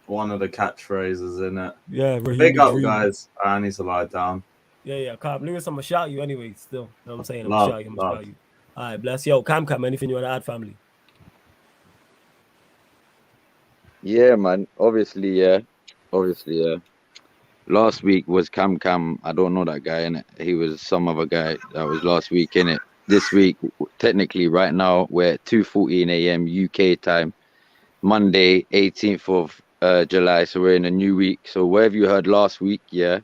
one of the catchphrases in it. Yeah, big up, guys. I need to lie down. Yeah, Cam. Lewis, I'm gonna shout you anyway, still. You know what I'm saying? I'm gonna shout you. All right, bless. Yo, Cam, anything you want to add, family? Yeah, man. Obviously, yeah. Last week was Cam. I don't know that guy, innit? He was some other guy that was last week, innit? This week, technically, right now, we're at 2:14 a.m. UK time, Monday, 18th of July. So we're in a new week. So whatever you heard last week, yeah,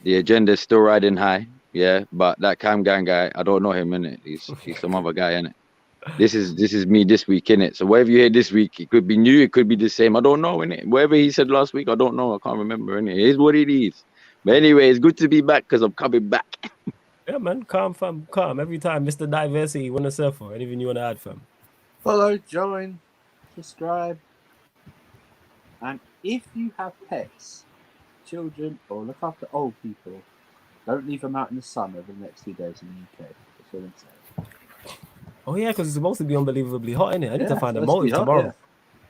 the agenda's still riding high, yeah. But that Cam guy, I don't know him, innit? He's some other guy, innit? This is me this week, innit? So whatever you hear this week, it could be new, it could be the same. I don't know, innit? Whatever he said last week, I don't know. I can't remember, innit? It is what it is. But anyway, it's good to be back because I'm coming back. Yeah, man. Calm, fam. Calm. Every time, Mr. Diversity, want to surfer. Anything you want to add, fam? Follow, join, subscribe. And if you have pets, children, or look after old people, don't leave them out in the sun over the next few days in the UK. That's what I'm saying. Oh, yeah, because it's supposed to be unbelievably hot, innit? I need to find a motive tomorrow.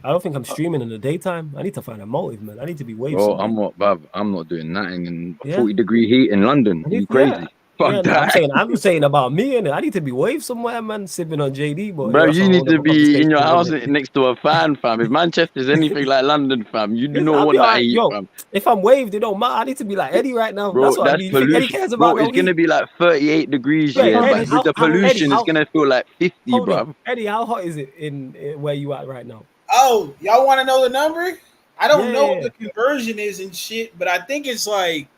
I don't think I'm streaming in the daytime. I need to find a motive, man. I need to be waved. Bro, I'm not doing nothing in 40-degree heat in London. Are you crazy? Fuck that. I'm saying about me, and I need to be waved somewhere, man, sipping on JD. But bro, you need to be in your house next to a fan, fam. If Manchester's anything like London, fam, you do not want that heat, fam. If I'm waved, it don't matter. I need to be like Eddie right now. Bro, that's what I mean. pollution. Eddie cares about bro, it's gonna be like 38 degrees, Eddie, but with the pollution, it's gonna feel like 50, bro. Eddie, how hot is it in where you at right now? Oh, y'all want to know the number? I don't know what the conversion is and shit, but I think it's like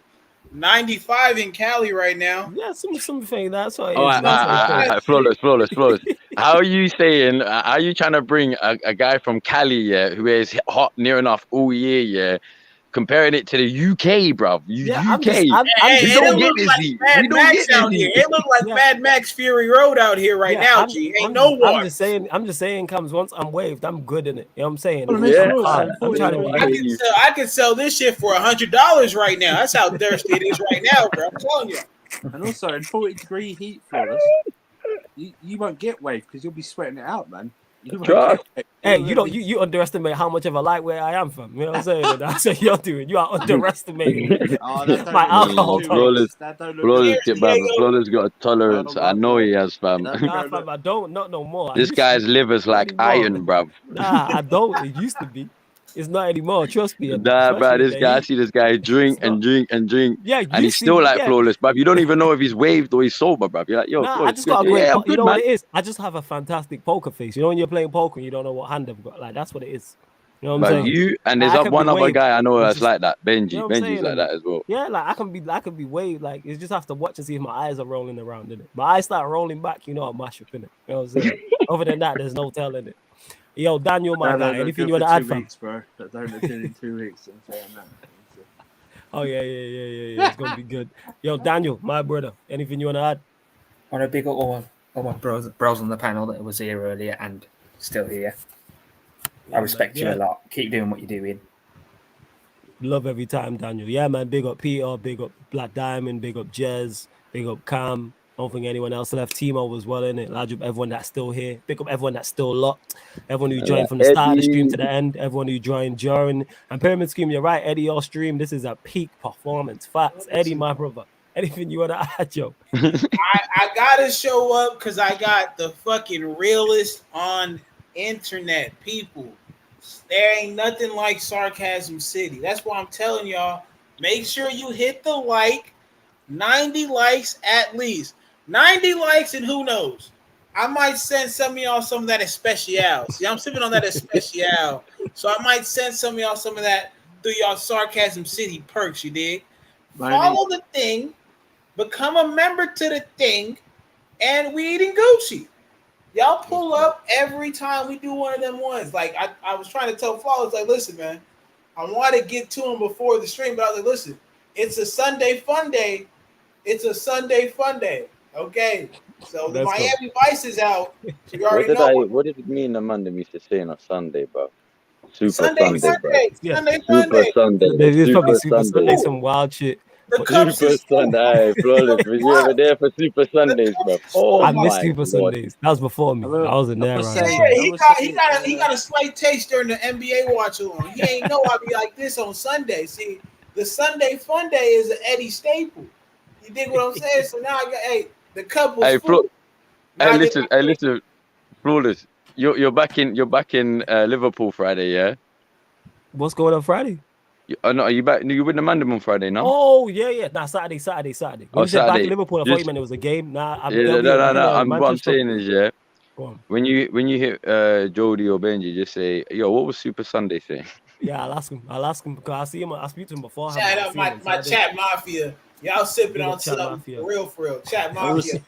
95 in Cali right now. Yeah, something. That's why. All right, flawless. How are you saying? Are you trying to bring a guy from Cali, who is hot near enough all year, comparing it to the UK, bro? UK. We don't get this heat. We don't get this heat. It look like Mad Max Fury Road out here right now. Ain't no water. I'm just saying, comes once I'm waved, I'm good in it. You know what I'm saying? I'm trying to. I can sell this shit for $100 right now. That's how thirsty it is right now, bro. I'm telling you. And also in 40-degree heat, Flawless, you won't get waved because you'll be sweating it out, man. Hey, you underestimate how much of a lightweight I am, fam. You know what I'm saying? That's what you're doing. You are underestimating my alcohol tolerance. Flawless got a tolerance. I know he has, fam. Nah, fam, I don't. Not no more. This guy's liver's like iron, bruv. Nah, I don't. It used to be. It's not anymore. Trust me. Nah, bro. I see this guy drink and drink. Yeah, and he's still like flawless, bruv. You don't even know if he's waved or he's sober, bruv. You're like, yo, I just got a great. You know what it is? I just have a fantastic poker face. You know when you're playing poker, and you don't know what hand I've got. Like that's what it is. You know what I'm saying? And there's one other guy I know that's like that. Benji. You know Benji's like that as well. Yeah, like I can be waved. Like you just have to watch and see if my eyes are rolling around in it. My eyes start rolling back, you know, I'm mash up in it. You know what I'm saying? Other than that, there's no telling it. Yo, Daniel, my guy. Anything you want to add, fam? Bro. That don't look good in 2 weeks. I'm saying that. Oh yeah. It's gonna be good. Yo, Daniel, my brother. Anything you want to add? I want to big up all my bros on the panel that was here earlier and still here. I respect you a lot. Keep doing what you're doing. Love every time, Daniel. Yeah, man. Big up Peter. Big up Black Diamond. Big up Jez. Big up Cam. Don't think anyone else left. Timo was well in it. Large up everyone that's still here. Pick up everyone that's still locked. Everyone who joined from the start of the stream to the end. Everyone who joined during. And Pyramid Scheme, you're right, Eddie, your stream. This is a peak performance. Facts. Eddie, my brother. Anything you want to add, Joe? I gotta show up because I got the fucking realest on internet, people. There ain't nothing like Sarcasm City. That's why I'm telling y'all, make sure you hit the like. 90 likes at least. 90 likes, and who knows? I might send some of y'all some of that especial. See, I'm sipping on that especial. So I might send some of y'all some of that through y'all Sarcasm City perks, you dig? Follow the thing, become a member to the thing, and we eating Gucci. Y'all pull up every time we do one of them ones. Like, I was trying to tell Flawless, like, listen, man, I wanted to get to him before the stream, but I was like, listen, it's a Sunday fun day. It's a Sunday fun day. Okay, so the Miami Vice is out. So you already know. What did it mean Amanda used to say on a Sunday, bro? Super Sunday, bro. Yeah. Super Sunday. There's probably Super Sunday, some wild shit. Super Sunday, flawless. Was you ever there for Super Sundays, bro? Oh, I missed Super Sundays. That was before me. I wasn't there. He got a slight taste during the NBA watch along. He ain't know I'd be like this on Sunday. See, the Sunday fun day is an Eddie staple. You dig what I'm saying? So now I got the cup was full. Listen, flawless. You're back in Liverpool Friday, yeah? What's going on Friday? No, are you back? You with the Mandem on Friday, no? Oh yeah. Nah, Saturday. When you said back in Liverpool, I thought you meant it was a game. Nah, what I'm saying is, when you hit Jody or Benji, just say, yo, what was Super Sunday saying? Yeah, I'll ask him because I see him. I speak to him before. Shout out my chat mafia. Y'all sipping on something for real. Chat mafia.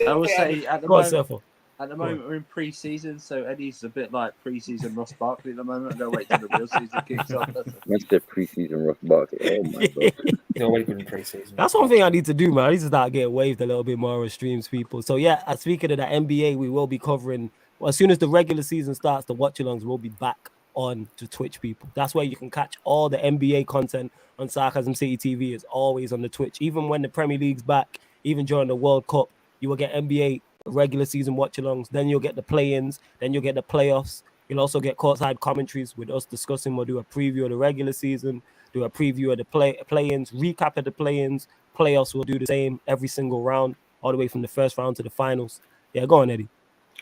I would say at the moment we're in pre-season, so Eddie's a bit like pre-season Ross Barkley at the moment. They'll wait till the real season kicks off. What's the pre-season Ross Barkley? Oh my god! They're already good in pre-season. That's one thing I need to do, man. I need to start getting waved a little bit more on streams, people. So yeah, speaking of that NBA, we will be covering as soon as the regular season starts. The watch-alongs will be back on to Twitch, people. That's where you can catch all the NBA content on Sarcasm City TV. Is always on the Twitch. Even when the Premier League's back, even during the World Cup, you will get NBA regular season watch-alongs. Then you'll get the play-ins. Then you'll get the playoffs. You'll also get courtside commentaries with us discussing. We'll do a preview of the regular season, do a preview of the play-ins, recap of the play-ins, playoffs. We'll do the same every single round, all the way from the first round to the finals. Yeah, go on, Eddie.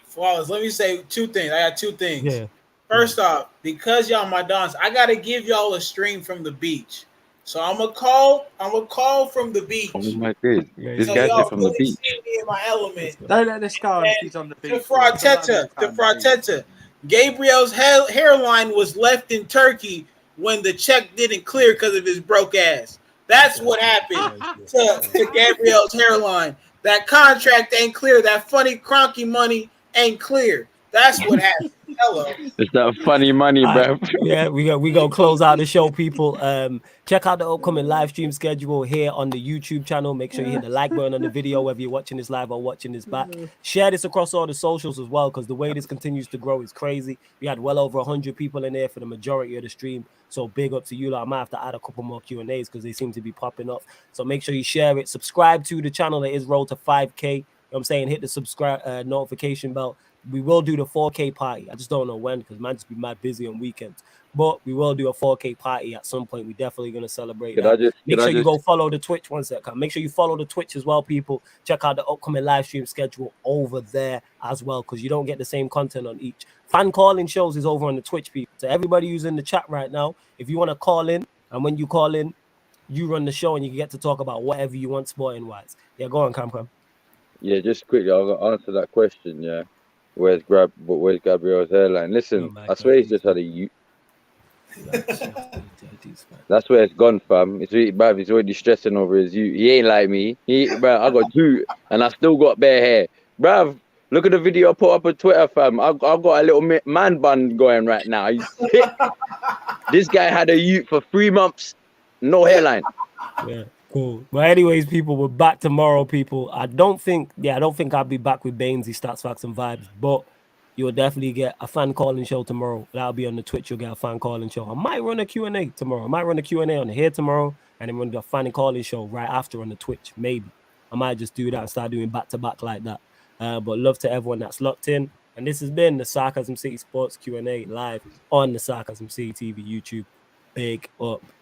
Flawless. Let me say 2 things. I got 2 things. Yeah. First off, because y'all my dons, I gotta give y'all a stream from the beach. So I'm gonna call from the beach. Oh my god, this So guy's y'all from the really beach. see me in my element. Don't let this go on if he's on the beach. To Fratetta, Gabriel's hairline was left in Turkey when the check didn't clear because of his broke ass. That's what happened to Gabriel's hairline. That contract ain't clear. That funny cronky money ain't clear. That's what happened. Hello. It's that funny money, bro. Yeah, we gonna close out the show, people. Check out the upcoming live stream schedule here on the YouTube channel. Make sure you hit the like button on the video, whether you're watching this live or watching this back. Share this across all the socials as well, because the way this continues to grow is crazy. We had well over 100 people in there for the majority of the stream. So big up to you. I might have to add a couple more Q&As because they seem to be popping up. So make sure you share it. Subscribe to the channel. It is rolled to 5K. You know what I'm saying? Hit the subscribe notification bell. We will do the 4K party. I just don't know when because man just be mad busy on weekends. But we will do a 4K party at some point. We're definitely going to celebrate that. Make sure you go follow the Twitch. One second. Make sure you follow the Twitch as well, people. Check out the upcoming live stream schedule over there as well, because you don't get the same content on each. Fan calling shows is over on the Twitch, people. So everybody who's in the chat right now, if you want to call in, and when you call in, you run the show and you get to talk about whatever you want sporting-wise. Yeah, go on, Cam. Yeah, just quickly, I'll answer that question, yeah. Where's Gabriel's hairline? Listen, I swear he's just had a youth. That's where it's gone, fam. It's already stressing over his youth. He ain't like me. Bro, I got 2 and I still got bare hair. Bruv, look at the video I put up on Twitter, fam. I've got a little man bun going right now. This guy had a youth for 3 months, no hairline. Yeah. Cool. But anyways, people, we're back tomorrow, people. I don't think I'll be back with Bainesy Stats, Facts, and Vibes, but you'll definitely get a fan calling show tomorrow. That'll be on the Twitch. You'll get a fan calling show. I might run a Q&A tomorrow. I might run a Q&A on here tomorrow, and then run the fan calling show right after on the Twitch. Maybe. I might just do that and start doing back-to-back like that. But love to everyone that's locked in. And this has been the Sarcasm City Sports Q&A live on the Sarcasm City TV YouTube. Big up.